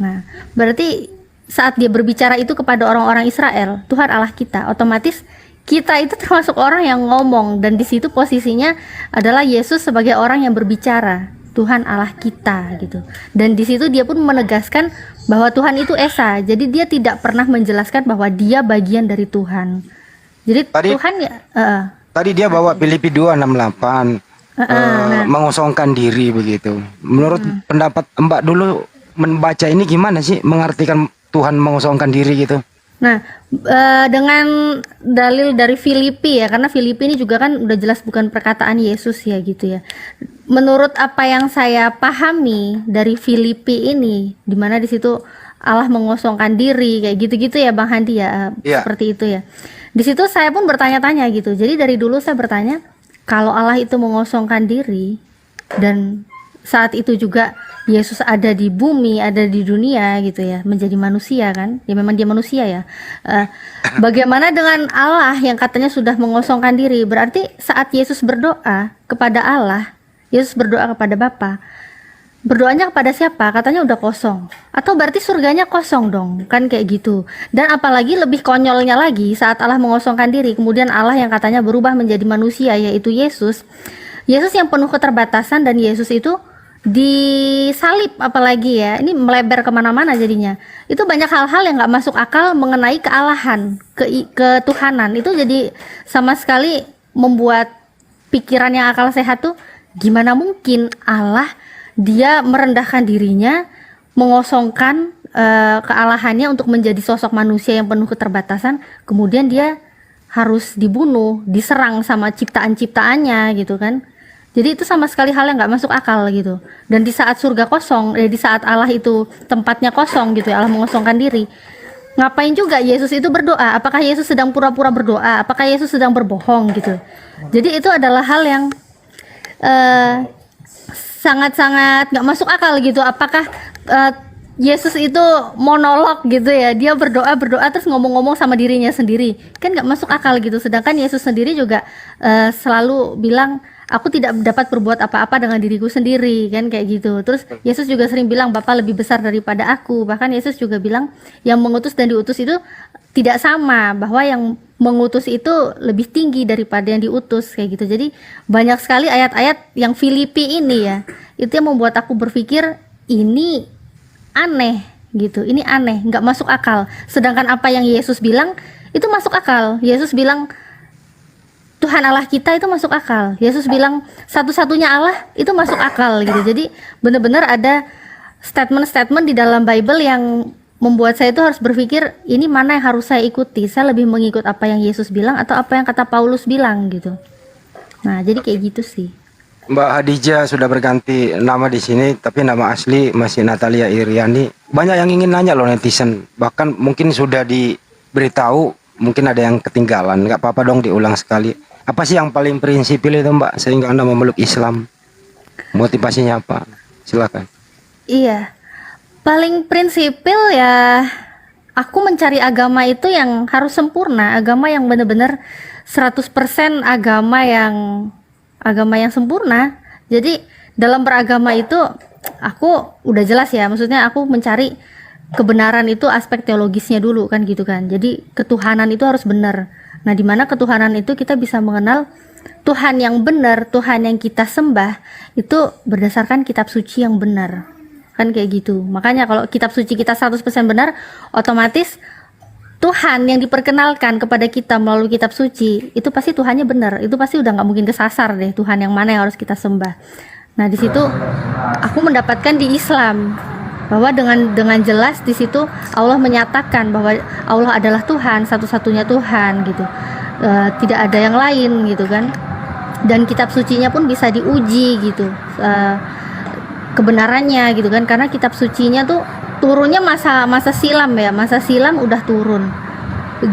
Nah, berarti saat dia berbicara itu kepada orang-orang Israel, Tuhan Allah kita, otomatis kita itu termasuk orang yang ngomong, dan di situ posisinya adalah Yesus sebagai orang yang berbicara, Tuhan Allah kita gitu. Dan di situ dia pun menegaskan bahwa Tuhan itu esa. Jadi dia tidak pernah menjelaskan bahwa dia bagian dari Tuhan. Jadi Tuhan ya tadi dia bawa Filipi 2:6-8 mengosongkan diri begitu. Menurut pendapat Mbak dulu membaca ini gimana sih mengartikan Tuhan mengosongkan diri gitu? Nah, dengan dalil dari Filipi ya, karena Filipi ini juga kan udah jelas bukan perkataan Yesus ya gitu ya. Menurut apa yang saya pahami dari Filipi ini, dimana di situ Allah mengosongkan diri kayak gitu-gitu ya Bang Handi ya, seperti itu ya. Di situ saya pun bertanya-tanya gitu. Jadi dari dulu saya bertanya, kalau Allah itu mengosongkan diri dan saat itu juga Yesus ada di bumi, ada di dunia gitu ya, menjadi manusia kan, ya memang dia manusia ya. Bagaimana dengan Allah yang katanya sudah mengosongkan diri? Berarti saat Yesus berdoa kepada Allah, Yesus berdoa kepada Bapa, berdoanya kepada siapa? Katanya udah kosong. Atau berarti surganya kosong dong, kan kayak gitu. Dan apalagi lebih konyolnya lagi, saat Allah mengosongkan diri, kemudian Allah yang katanya berubah menjadi manusia, yaitu Yesus. Yesus yang penuh keterbatasan, dan Yesus itu disalib, apalagi ya, ini melebar kemana-mana jadinya. Itu banyak hal-hal yang nggak masuk akal mengenai kealahan, ketuhanan. Itu jadi sama sekali membuat pikiran yang akal sehat tuh, gimana mungkin Allah dia merendahkan dirinya, mengosongkan kealahannya untuk menjadi sosok manusia yang penuh keterbatasan, kemudian dia harus dibunuh, diserang sama ciptaan-ciptaannya gitu kan. Jadi itu sama sekali hal yang nggak masuk akal gitu. Dan di saat surga kosong, di saat Allah itu tempatnya kosong gitu ya, Allah mengosongkan diri. Ngapain juga Yesus itu berdoa? Apakah Yesus sedang pura-pura berdoa? Apakah Yesus sedang berbohong gitu? Jadi itu adalah hal yang sangat-sangat nggak masuk akal gitu. Apakah Yesus itu monolog gitu ya, dia berdoa terus ngomong-ngomong sama dirinya sendiri, kan nggak masuk akal gitu. Sedangkan Yesus sendiri juga selalu bilang, aku tidak dapat berbuat apa-apa dengan diriku sendiri, kan kayak gitu. Terus Yesus juga sering bilang, Bapa lebih besar daripada aku. Bahkan Yesus juga bilang yang mengutus dan diutus itu tidak sama, bahwa yang mengutus itu lebih tinggi daripada yang diutus kayak gitu. Jadi banyak sekali ayat-ayat yang Filipi ini ya, itu yang membuat aku berpikir ini aneh gitu, ini aneh, nggak masuk akal. Sedangkan apa yang Yesus bilang itu masuk akal. Yesus bilang Tuhan Allah kita itu masuk akal. Yesus bilang satu-satunya Allah itu masuk akal gitu. Jadi benar-benar ada statement-statement di dalam Bible yang membuat saya itu harus berpikir, ini mana yang harus saya ikuti? Saya lebih mengikut apa yang Yesus bilang atau apa yang kata Paulus bilang gitu. Nah, jadi kayak gitu sih. Mbak Hadijah sudah berganti nama di sini, tapi nama asli masih Natalia Iriani. Banyak yang ingin nanya loh netizen, bahkan mungkin sudah diberitahu, mungkin ada yang ketinggalan. Nggak apa-apa dong diulang sekali. Apa sih yang paling prinsipil itu Mbak, sehingga Anda memeluk Islam? Motivasinya apa? Silakan. Iya, paling prinsipil ya, aku mencari agama itu yang harus sempurna, agama yang benar-benar 100% agama yang sempurna. Jadi dalam beragama itu aku udah jelas ya, maksudnya aku mencari kebenaran itu aspek teologisnya dulu kan gitu kan. Jadi ketuhanan itu harus benar. Nah, di mana ketuhanan itu kita bisa mengenal Tuhan yang benar, Tuhan yang kita sembah itu berdasarkan kitab suci yang benar. Kan kayak gitu. Makanya kalau kitab suci kita 100% benar, otomatis Tuhan yang diperkenalkan kepada kita melalui kitab suci itu pasti Tuhannya benar. Itu pasti udah nggak mungkin kesasar deh, Tuhan yang mana yang harus kita sembah. Nah, di situ aku mendapatkan di Islam bahwa dengan jelas di situ Allah menyatakan bahwa Allah adalah Tuhan, satu-satunya Tuhan gitu. Tidak ada yang lain gitu kan. Dan kitab sucinya pun bisa diuji gitu. Kebenarannya gitu kan, karena kitab sucinya tuh turunnya masa silam ya, masa silam udah turun.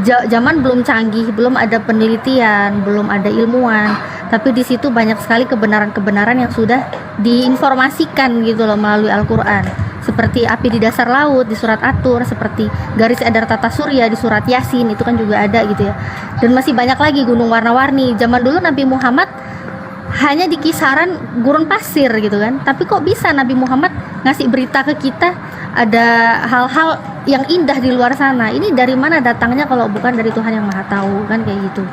Zaman belum canggih, belum ada penelitian, belum ada ilmuwan, tapi di situ banyak sekali kebenaran-kebenaran yang sudah diinformasikan gitu loh melalui Al-Qur'an. Seperti api di dasar laut di surat At-Tur, seperti garis edar tata surya di surat Yasin, itu kan juga ada gitu ya. Dan masih banyak lagi gunung warna-warni. Zaman dulu Nabi Muhammad hanya di kisaran gurun pasir gitu kan, tapi kok bisa Nabi Muhammad ngasih berita ke kita ada hal-hal yang indah di luar sana. Ini dari mana datangnya kalau bukan dari Tuhan yang Maha Tahu, kan kayak gitu.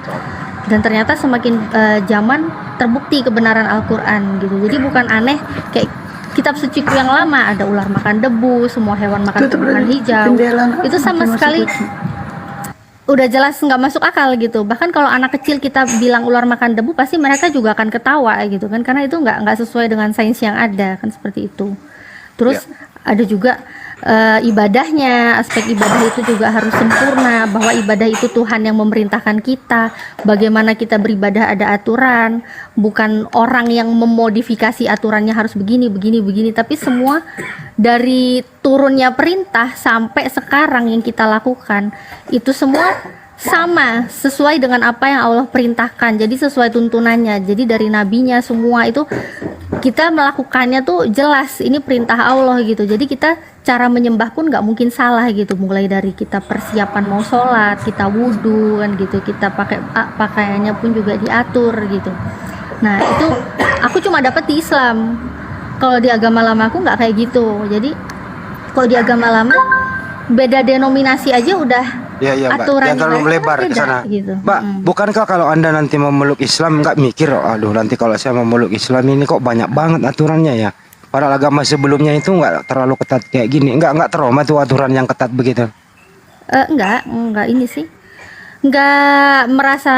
Dan ternyata semakin zaman terbukti kebenaran Al-Quran gitu. Jadi bukan aneh kayak kitab suciku yang lama ada ular makan debu, semua hewan makan tumbuhan hijau. Itu sama sekali udah jelas nggak masuk akal gitu. Bahkan kalau anak kecil kita bilang ular makan debu, pasti mereka juga akan ketawa gitu kan, karena itu nggak sesuai dengan sains yang ada kan, seperti itu. Terus ada juga ibadahnya, aspek ibadah itu juga harus sempurna, bahwa ibadah itu Tuhan yang memerintahkan kita, bagaimana kita beribadah ada aturan, bukan orang yang memodifikasi aturannya harus begini, tapi semua dari turunnya perintah sampai sekarang yang kita lakukan, itu semua sama, sesuai dengan apa yang Allah perintahkan, jadi sesuai tuntunannya, jadi dari nabinya semua itu kita melakukannya tuh jelas, ini perintah Allah gitu. Jadi kita cara menyembah pun nggak mungkin salah gitu, mulai dari kita persiapan mau sholat, kita wudhu kan gitu, kita pakai pakaiannya pun juga diatur gitu. Nah itu aku cuma dapat di Islam, kalau di agama lama aku nggak kayak gitu. Jadi kalau di agama lama beda denominasi aja udah aturan yang terlalu melebar ke sana gitu. Mbak, bukankah kalau Anda nanti memeluk Islam nggak mikir, aduh nanti kalau saya memeluk Islam ini kok banyak banget aturannya ya, padahal agama sebelumnya itu nggak terlalu ketat kayak gini, nggak trauma tuh aturan yang ketat begitu? Enggak ini sih, nggak merasa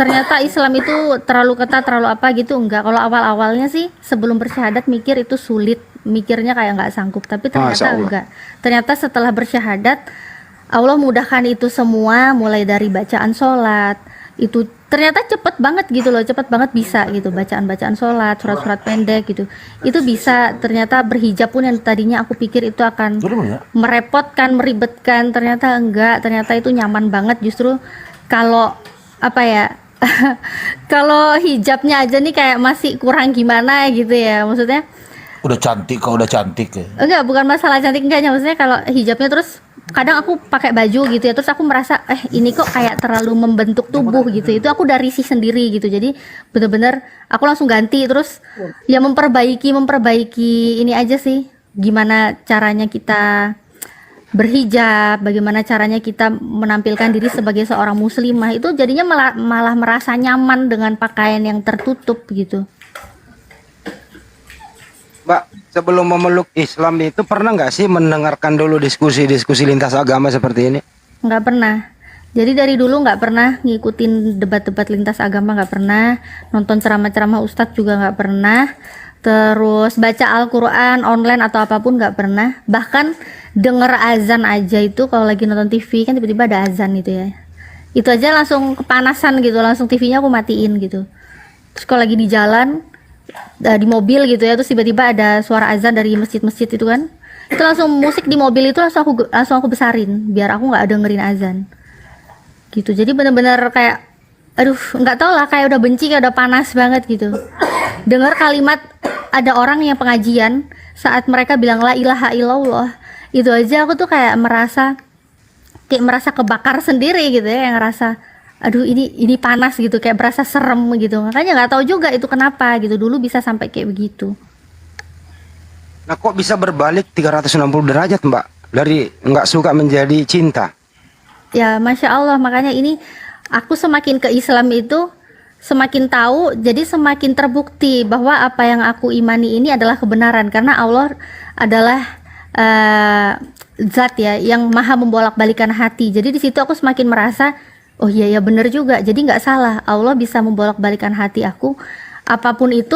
ternyata Islam itu terlalu ketat, terlalu apa gitu, enggak. Kalau awal-awalnya sih sebelum bersyahadat mikir itu sulit, mikirnya kayak nggak sanggup, tapi ternyata enggak. Ternyata setelah bersyahadat Allah mudahkan itu semua, mulai dari bacaan sholat, itu ternyata cepet banget gitu loh, cepet banget bisa gitu, bacaan sholat, surat-surat pendek gitu, itu bisa. Ternyata berhijab pun yang tadinya aku pikir itu akan merepotkan, meribetkan, ternyata enggak, ternyata itu nyaman banget. Justru kalau apa ya kalau hijabnya aja nih kayak masih kurang gimana gitu ya, maksudnya udah cantik ya. Enggak, bukan masalah cantik enggaknya, maksudnya kalau hijabnya terus kadang aku pakai baju gitu ya, terus aku merasa ini kok kayak terlalu membentuk tubuh gitu, itu aku udah risih sendiri gitu. Jadi bener-bener aku langsung ganti, terus ya memperbaiki ini aja sih, gimana caranya kita berhijab, bagaimana caranya kita menampilkan diri sebagai seorang muslimah, itu jadinya malah merasa nyaman dengan pakaian yang tertutup gitu. Mbak, sebelum memeluk Islam itu pernah nggak sih mendengarkan dulu diskusi lintas agama seperti ini? Nggak pernah. Jadi dari dulu nggak pernah ngikutin debat-debat lintas agama, nggak pernah. Nonton ceramah-ceramah ustadz juga nggak pernah. Terus baca Al-Quran online atau apapun nggak pernah. Bahkan denger azan aja itu, kalau lagi nonton TV kan tiba-tiba ada azan gitu ya, itu aja langsung kepanasan gitu, langsung TV-nya aku matiin gitu. Terus kalau lagi di jalan, di mobil gitu ya, terus tiba-tiba ada suara azan dari masjid-masjid itu kan, itu langsung musik di mobil itu langsung aku besarin biar aku nggak dengerin azan gitu. Jadi bener-bener kayak aduh nggak tau lah, kayak udah benci, kayak udah panas banget gitu dengar kalimat ada orang yang pengajian saat mereka bilang la ilaha illallah, itu aja aku tuh kayak merasa kebakar sendiri gitu ya, yang ngerasa aduh ini panas gitu, kayak berasa serem gitu. Makanya nggak tahu juga itu kenapa gitu, dulu bisa sampai kayak begitu. Nah kok bisa berbalik 360 derajat Mbak, dari nggak suka menjadi cinta? Ya Masya Allah, makanya ini aku semakin ke Islam itu semakin tahu, jadi semakin terbukti bahwa apa yang aku imani ini adalah kebenaran, karena Allah adalah zat ya yang maha membolak-balikan hati. Jadi di situ aku semakin merasa oh iya ya bener juga, jadi nggak salah, Allah bisa membolak-balikan hati aku, apapun itu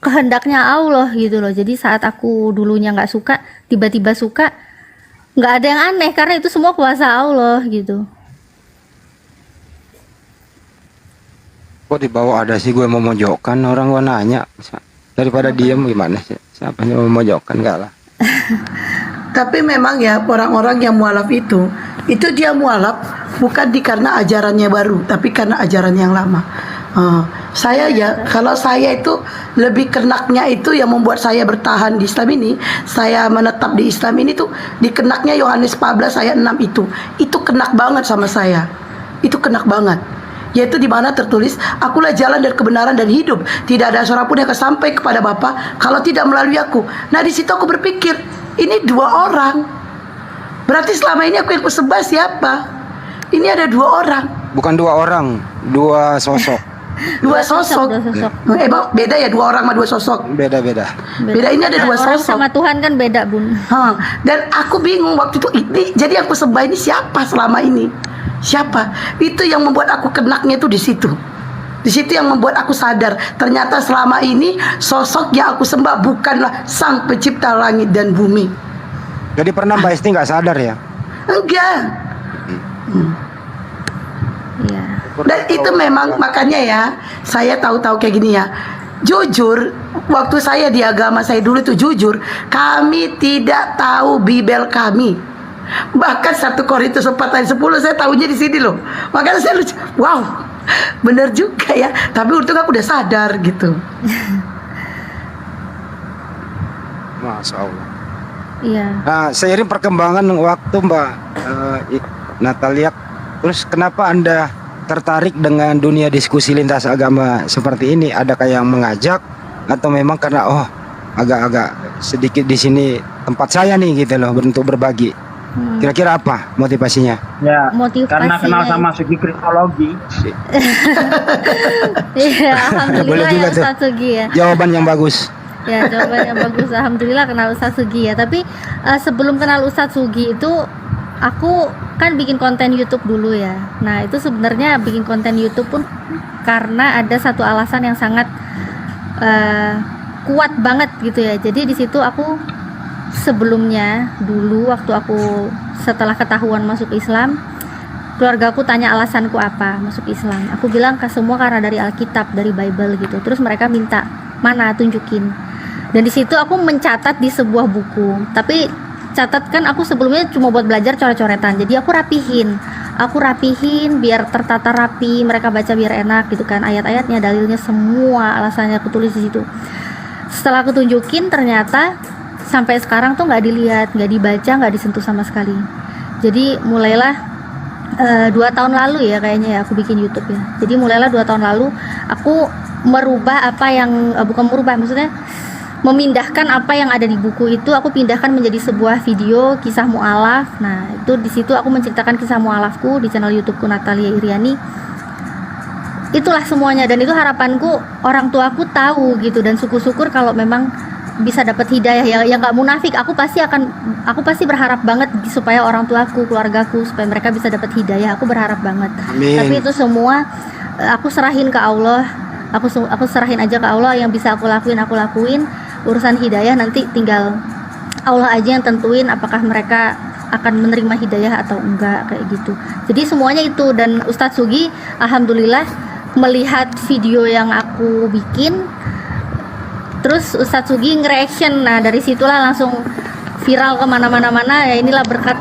kehendaknya Allah gitu loh. Jadi saat aku dulunya nggak suka, tiba-tiba suka, nggak ada yang aneh karena itu semua kuasa Allah gitu. Kok di bawah ada sih gue memojokkan, orang gue nanya daripada diem gimana sih, siapa yang memojokkan, enggak lah. Tapi memang ya orang-orang yang mualaf itu dia mualaf bukan karena ajarannya baru, tapi karena ajaran yang lama. Saya ya, kalau saya itu lebih kenaknya itu yang membuat saya bertahan di Islam ini, saya menetap di Islam ini tuh di kenaknya Yohanes 14 ayat 6 itu kenak banget sama saya, itu kenak banget. Yaitu di mana tertulis, akulah jalan dan kebenaran dan hidup, tidak ada seorang pun yang akan sampai kepada Bapa kalau tidak melalui aku. Nah di situ aku berpikir, ini dua orang Berarti selama ini aku yang kusembah siapa? Ini ada 2 orang. Bukan 2 orang, 2 sosok. 2 sosok. Emang beda ya 2 orang sama 2 sosok? Beda-beda. Beda, ini ada 2 Orang sosok. sama Tuhan kan beda, Bun. Dan aku bingung waktu itu ini. Jadi yang kusembah ini siapa selama ini? Siapa? Itu yang membuat aku kenaknya itu di situ. Di situ yang membuat aku sadar ternyata selama ini sosok yang aku sembah bukanlah Sang Pencipta langit dan bumi. Jadi pernah Mbak Esti nggak sadar ya? Enggak. Iya. Dan itu memang makanya ya saya tahu-tahu kayak gini ya. Jujur, waktu saya di agama saya dulu itu jujur, kami tidak tahu Bibel kami. Bahkan 1 Korintus 4 ayat 10 saya tahunya di sini loh. Makanya saya lucu, wow, bener juga ya. Tapi untung aku udah sadar gitu. Masya Allah. Iya. Nah, seiring perkembangan waktu Mbak Natalia, terus kenapa Anda tertarik dengan dunia diskusi lintas agama seperti ini? Adakah yang mengajak atau memang karena agak-agak sedikit di sini tempat saya nih gitu loh untuk berbagi? Kira-kira apa motivasinya? Ya, Motivasinya karena kenal sama segi kristologi. Iya, alhamdulillah Boleh juga ya tuh. Ustaz Sugi ya. Jawaban yang bagus. Ya, jawaban yang bagus. Alhamdulillah kenal Ustaz Sugi ya. Tapi sebelum kenal Ustaz Sugi itu aku kan bikin konten YouTube dulu ya. Nah, itu sebenarnya bikin konten YouTube pun karena ada satu alasan yang sangat kuat banget gitu ya. Jadi di situ aku sebelumnya dulu waktu aku setelah ketahuan masuk Islam, keluarga aku tanya alasanku apa masuk Islam. Aku bilang ke semua karena dari Alkitab, dari Bible gitu. Terus mereka minta, "Mana, tunjukin." Dan di situ aku mencatat di sebuah buku. Tapi catat kan aku sebelumnya cuma buat belajar coret-coretan. Jadi aku rapihin biar tertata rapi, mereka baca biar enak gitu kan. Ayat-ayatnya, dalilnya semua, alasannya aku tulis di situ. Setelah aku tunjukin ternyata sampai sekarang tuh nggak dilihat, nggak dibaca, nggak disentuh sama sekali. Jadi mulailah 2 tahun lalu ya kayaknya ya aku bikin YouTube ya. Jadi mulailah 2 tahun lalu aku merubah apa yang bukan merubah, maksudnya memindahkan apa yang ada di buku itu aku pindahkan menjadi sebuah video kisah mu'alaf. Nah, itu di situ aku menceritakan kisah mu'alafku di channel YouTubeku Natalia Iriani. Itulah semuanya, dan itu harapanku orang tuaku tahu gitu, dan syukur-syukur kalau memang bisa dapat hidayah ya, yang nggak munafik. Aku pasti berharap banget supaya orang tuaku, keluargaku, supaya mereka bisa dapat hidayah. Aku berharap banget. Amin. Tapi itu semua aku serahin ke Allah. Aku serahin aja ke Allah, yang bisa aku lakuin. Urusan hidayah nanti tinggal Allah aja yang tentuin apakah mereka akan menerima hidayah atau enggak, kayak gitu. Jadi semuanya itu. Dan Ustadz Sugi alhamdulillah melihat video yang aku bikin, terus Ustadz Sugi nge-reaction. Nah, dari situlah langsung viral kemana-mana. Ya inilah berkat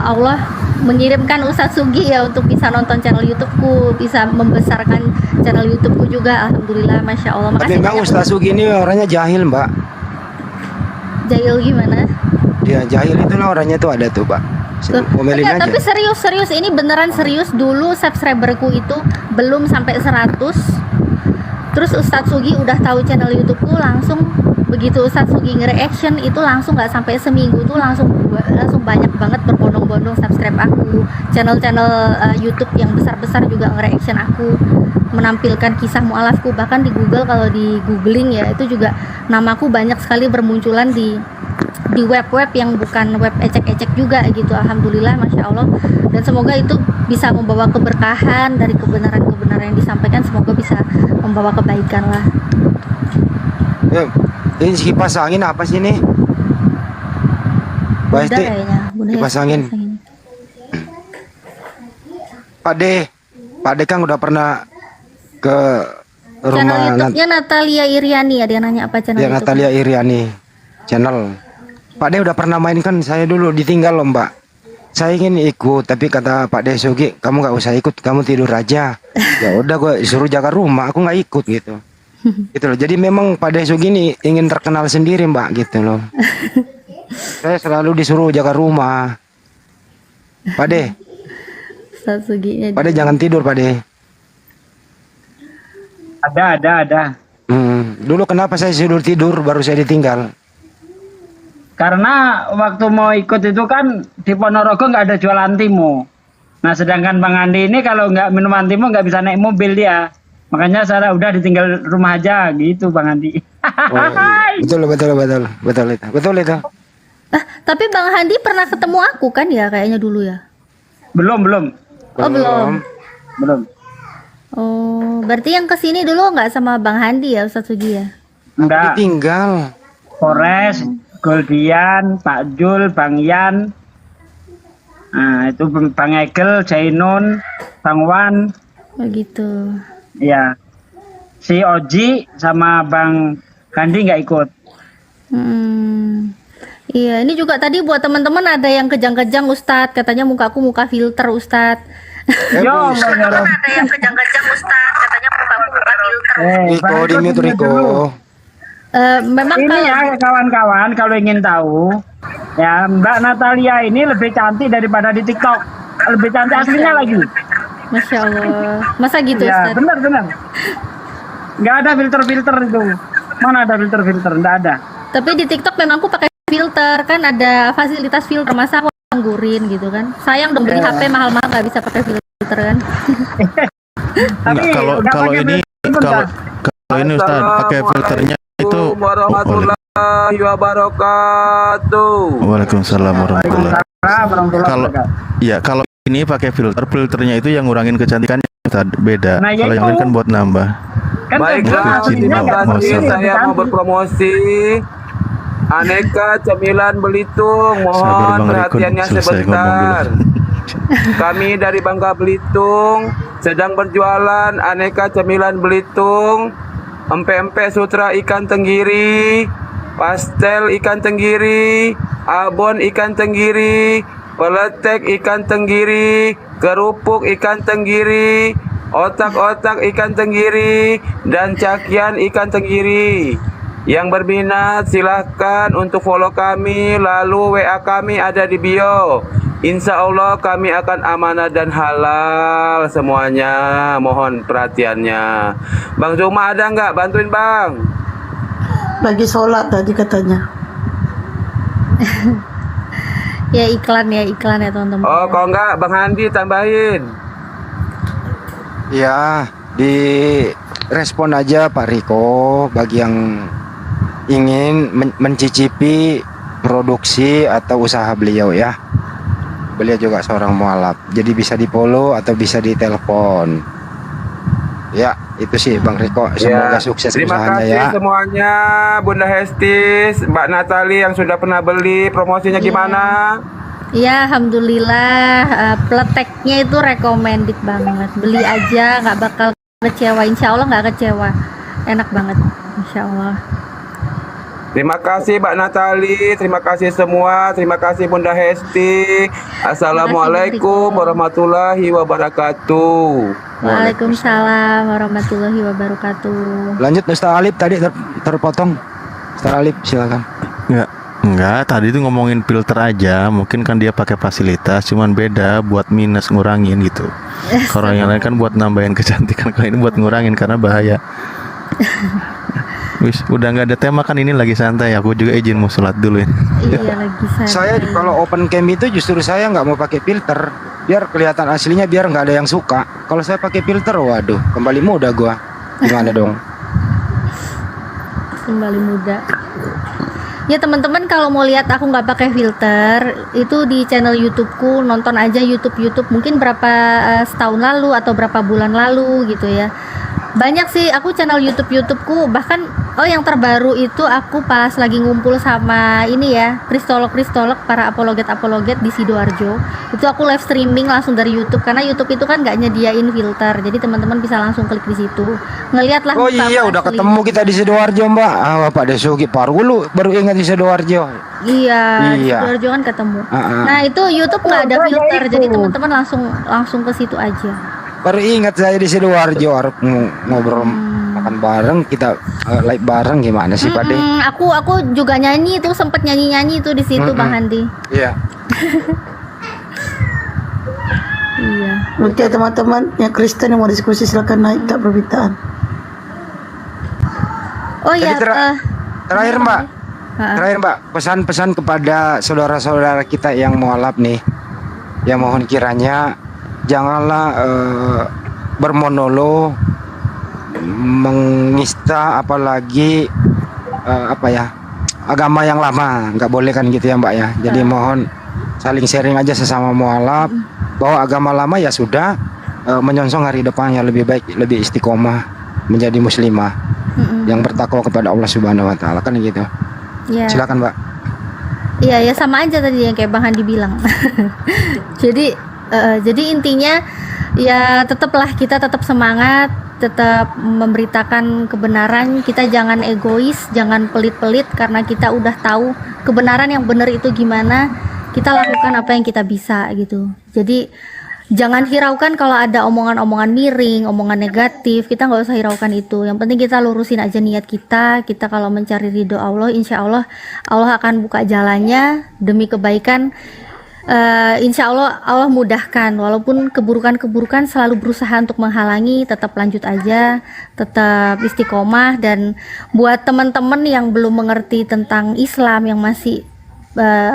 Allah mengirimkan Ustadz Sugi ya untuk bisa nonton channel YouTubeku, bisa membesarkan channel YouTubeku juga. Alhamdulillah, Masya Allah. Tapi Mbak, Ustadz Sugi ini orangnya jahil Mbak. Jahil gimana? Ya jahil itulah orangnya tuh ada tuh Mbak. Omelin Enggak, aja. tapi serius ini beneran serius. Dulu subscriberku itu belum sampai 100. Terus Ustadz Sugi udah tahu channel YouTubeku, langsung begitu Ustadz Sugi nge-reaction itu langsung nggak sampai seminggu tuh langsung banyak banget berbondong-bondong subscribe aku. Channel-channel YouTube yang besar-besar juga nge-reaction aku, menampilkan kisah mu'alafku. Bahkan di Google, kalau di googling ya, itu juga namaku banyak sekali bermunculan di web-web yang bukan web ecek-ecek juga gitu. Alhamdulillah, Masya Allah. Dan semoga itu bisa membawa keberkahan dari kebenaran-kebenaran yang disampaikan. Semoga bisa membawa kebaikan lah. Ini kipas angin apa sih ini? Bunda kayaknya. Kipas angin. Pak D kan udah pernah ke Channel rumah YouTube-nya Natalia Iriani ya, dia nanya apa channel ya, YouTube. Natalia Iriani channel. Pak D udah pernah main kan, saya dulu ditinggal loh Mbak. Saya ingin ikut, tapi kata Pak D Sugi, kamu nggak usah ikut, kamu tidur aja. Ya udah, gue disuruh jaga rumah, aku nggak ikut gitu. Gitu loh. Jadi memang Pak D Sugi ini ingin terkenal sendiri Mbak gitu loh. Saya selalu disuruh jaga rumah. Pak D, Pak D jangan tidur Pak D. Ada. Dulu kenapa saya tidur baru saya ditinggal? Karena waktu mau ikut itu kan di Ponorogo nggak ada jual antimo. Nah sedangkan Bang Andi ini kalau nggak minum antimo nggak bisa naik mobil dia. Makanya saya udah ditinggal rumah aja gitu Bang Andi. Betul itu. Tapi Bang Handi pernah ketemu aku kan ya kayaknya dulu ya? Belum. Oh belum. Oh berarti yang kesini dulu nggak sama Bang Handi ya Ustadz Sugi ya? Enggak. Tinggal. Polres, Goldian, Pak Jul, Bang Yan. Nah itu Bang Egel, Jainun, Bang Wan. Begitu. Ya. Si Oji sama Bang Handi nggak ikut. Iya, ini juga tadi buat teman-teman ada yang kejang-kejang Ustadz, katanya mukaku muka filter Ustadz. Ada yang kejang-kejang Ustadz, katanya mukaku muka filter. Riko, di mute Riko. Memang ini kalau ya kawan-kawan kalau ingin tahu, ya Mbak Natalia ini lebih cantik daripada di TikTok, lebih cantik aslinya lagi. Masya Allah, masa gitu Ya Ustadz? benar. Nggak ada filter itu. Mana ada filter? Nggak ada. Tapi di TikTok memang aku pakai filter, kan ada fasilitas filter, masa aku anggurin gitu kan? Sayang dong beli HP mahal-mahal nggak bisa pakai filter kan? Tapi Kalau ini Ustaz pakai filternya itu warahmatullahi wabarakatuh. Waalaikumsalam warahmatullahi wabarakatuh. Kalau ini pakai filternya itu yang ngurangin kecantikannya Ustaz, beda. Nah, kalau yang lain kan buat nambah. Baiklah, terima kasih. Saya mau berpromosi aneka cemilan Belitung. Mohon perhatiannya sebentar. Kami dari Bangka Belitung sedang berjualan aneka cemilan Belitung. Empek-empek sutra ikan tenggiri, pastel ikan tenggiri, abon ikan tenggiri, peletek ikan tenggiri, kerupuk ikan tenggiri, otak-otak ikan tenggiri, dan cakian ikan tenggiri. Yang berminat silahkan untuk follow kami, lalu WA kami ada di bio. Insya Allah kami akan amanah dan halal semuanya. Mohon perhatiannya. Bang Zuma ada nggak? Bantuin Bang. Lagi sholat tadi katanya. Ya iklan ya teman-teman. Oh kalau nggak Bang Handi tambahin. Ya, di respon aja Pak Riko bagi yang ingin mencicipi produksi atau usaha beliau ya. Beliau juga seorang mualaf, jadi bisa di follow atau bisa ditelepon. Ya, itu sih Bang Riko. Semoga sukses Terima usahanya kasih ya. semuanya, Bunda Hestis, Mbak Natali yang sudah pernah beli. Promosinya gimana? Ya alhamdulillah, peleteknya itu recommended banget. Beli aja nggak bakal kecewa, insya Allah nggak kecewa. Enak banget, insya Allah. Terima kasih Mbak Natali, terima kasih semua, terima kasih Bunda Hesti. Assalamualaikum warahmatullahi wabarakatuh. Waalaikumsalam warahmatullahi wabarakatuh. Lanjut Ustaz Alif tadi terpotong. Ustaz Alif silakan. Enggak, tadi itu ngomongin filter aja. Mungkin kan dia pakai fasilitas, cuman beda buat minus ngurangin gitu. Kalau yang lain kan buat nambahin kecantikan, kalau ini buat ngurangin karena bahaya. Wis, udah nggak ada tema kan, ini lagi santai. Aku juga izin mau sholat dulu ya. Iya lagi santai. Saya kalau open cam itu justru saya nggak mau pakai filter, biar kelihatan aslinya, biar nggak ada yang suka. Kalau saya pakai filter, waduh, kembali muda gua. Gimana dong? Kembali muda. Ya teman-teman, kalau mau lihat aku nggak pakai filter, itu di channel YouTubeku, nonton aja YouTube mungkin berapa setahun lalu atau berapa bulan lalu gitu ya. Banyak sih aku channel YouTubeku, bahkan yang terbaru itu aku pas lagi ngumpul sama ini ya, kristolog para apologet di Sidoarjo. Itu aku live streaming langsung dari YouTube, karena YouTube itu kan nggak nyediain filter, jadi teman-teman bisa langsung klik di situ, ngelihat lah. Oh iya, udah ketemu kita di Sidoarjo Mbak. Pak Desugi baru ingat di Sidoarjo. Iya. Sidoarjo kan ketemu. Nah itu YouTube nggak ada filter, jadi teman-teman langsung ke situ aja. Baru ingat saya di Sidoarjo, harus ngobrol makan bareng, kita live bareng, gimana sih Pak De? Aku juga nyanyi itu, sempet nyanyi itu di situ Bang Handi. Iya. Iya. Oke teman-teman yang Kristen yang mau diskusi silakan naik tak permintaan. Oh iya. Terakhir Mbak, Terakhir Mbak, pesan-pesan kepada saudara-saudara kita yang mualaf nih, ya mohon kiranya janganlah bermonolog, menista, apalagi agama yang lama, nggak boleh kan gitu ya Mbak ya. Jadi mohon saling sharing aja sesama mualaf bahwa agama lama ya sudah, menyongsong hari depan yang lebih baik, lebih istiqomah menjadi muslimah yang bertakwa kepada Allah Subhanahu Wa Taala, kan gitu. Ya. Silakan Mbak. Iya ya, sama aja tadi yang kayak Bang Handi bilang. Jadi intinya ya tetaplah kita tetap semangat, tetap memberitakan kebenaran. Kita jangan egois, jangan pelit-pelit, karena kita udah tahu kebenaran yang benar itu gimana. Kita lakukan apa yang kita bisa gitu. Jadi jangan hiraukan kalau ada omongan-omongan miring, omongan negatif. Kita nggak usah hiraukan itu. Yang penting kita lurusin aja niat kita. Kita kalau mencari ridho Allah, insya Allah Allah akan buka jalannya demi kebaikan. Insya Allah Allah mudahkan. Walaupun keburukan-keburukan selalu berusaha untuk menghalangi, tetap lanjut aja, tetap istiqomah. Dan buat teman-teman yang belum mengerti tentang Islam, yang masih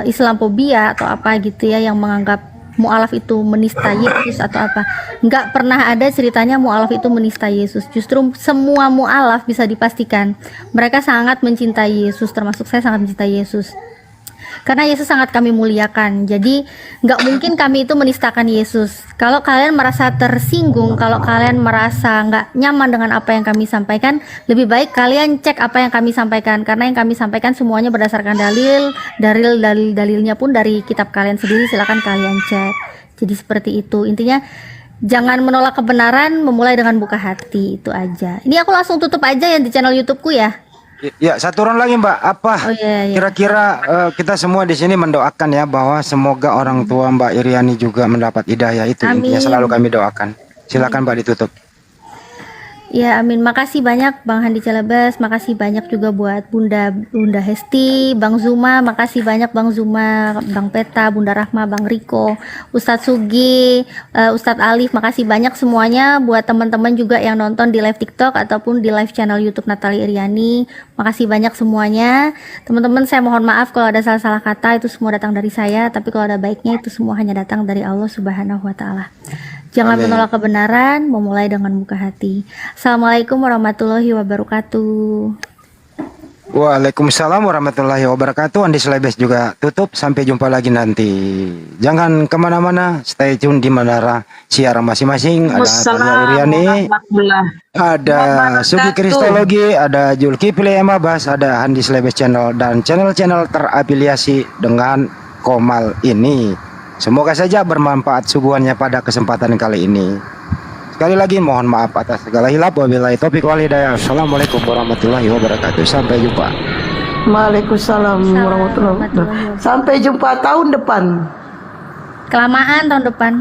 Islamophobia atau apa gitu ya, yang menganggap mu'alaf itu menista Yesus atau apa, nggak pernah ada ceritanya mu'alaf itu menista Yesus. Justru semua mu'alaf bisa dipastikan mereka sangat mencintai Yesus, termasuk saya sangat mencintai Yesus, karena Yesus sangat kami muliakan. Jadi nggak mungkin kami itu menistakan Yesus. Kalau kalian merasa tersinggung, kalau kalian merasa nggak nyaman dengan apa yang kami sampaikan, lebih baik kalian cek apa yang kami sampaikan, karena yang kami sampaikan semuanya berdasarkan dalilnya pun dari kitab kalian sendiri. Silakan kalian cek. Jadi seperti itu intinya. Jangan menolak kebenaran, memulai dengan buka hati, itu aja. Ini aku langsung tutup aja ya di channel YouTubeku ya. Ya, satu orang lagi Mbak, kira-kira kita semua di sini mendoakan ya bahwa semoga orang tua Mbak Iriani juga mendapat hidayah, itu intinya selalu kami doakan. Silakan Mbak ditutup. Ya amin, makasih banyak Bang Handi Calebes, makasih banyak juga buat Bunda Hesti, Bang Zuma, makasih banyak Bang Zuma, Bang Peta, Bunda Rahma, Bang Riko, Ustadz Sugi, Ustadz Alif, makasih banyak semuanya. Buat teman-teman juga yang nonton di live TikTok ataupun di live channel YouTube Natalie Iriani, makasih banyak semuanya. Teman-teman, saya mohon maaf kalau ada salah-salah kata, itu semua datang dari saya, tapi kalau ada baiknya itu semua hanya datang dari Allah Subhanahu Wa Taala. Jangan menolak kebenaran, memulai dengan buka hati. Assalamualaikum warahmatullahi wabarakatuh. Waalaikumsalam warahmatullahi wabarakatuh. Andi Selebes juga tutup. Sampai jumpa lagi nanti. Jangan kemana-mana. Stay tune di menara siaran masing-masing. Ada Natalia Iriani, ada Sugi Kristologi, ada Zulkifli Emabas, ada Andi Selebes Channel, dan channel-channel terafiliasi dengan Komal ini. Semoga saja bermanfaat suguhannya pada kesempatan kali ini. Sekali lagi mohon maaf atas segala hilaf. Wabillahi taufiq wal hidayah. Assalamualaikum warahmatullahi wabarakatuh. Sampai jumpa. Waalaikumsalam warahmatullahi wabarakatuh. Sampai jumpa tahun depan. Kelamaan tahun depan.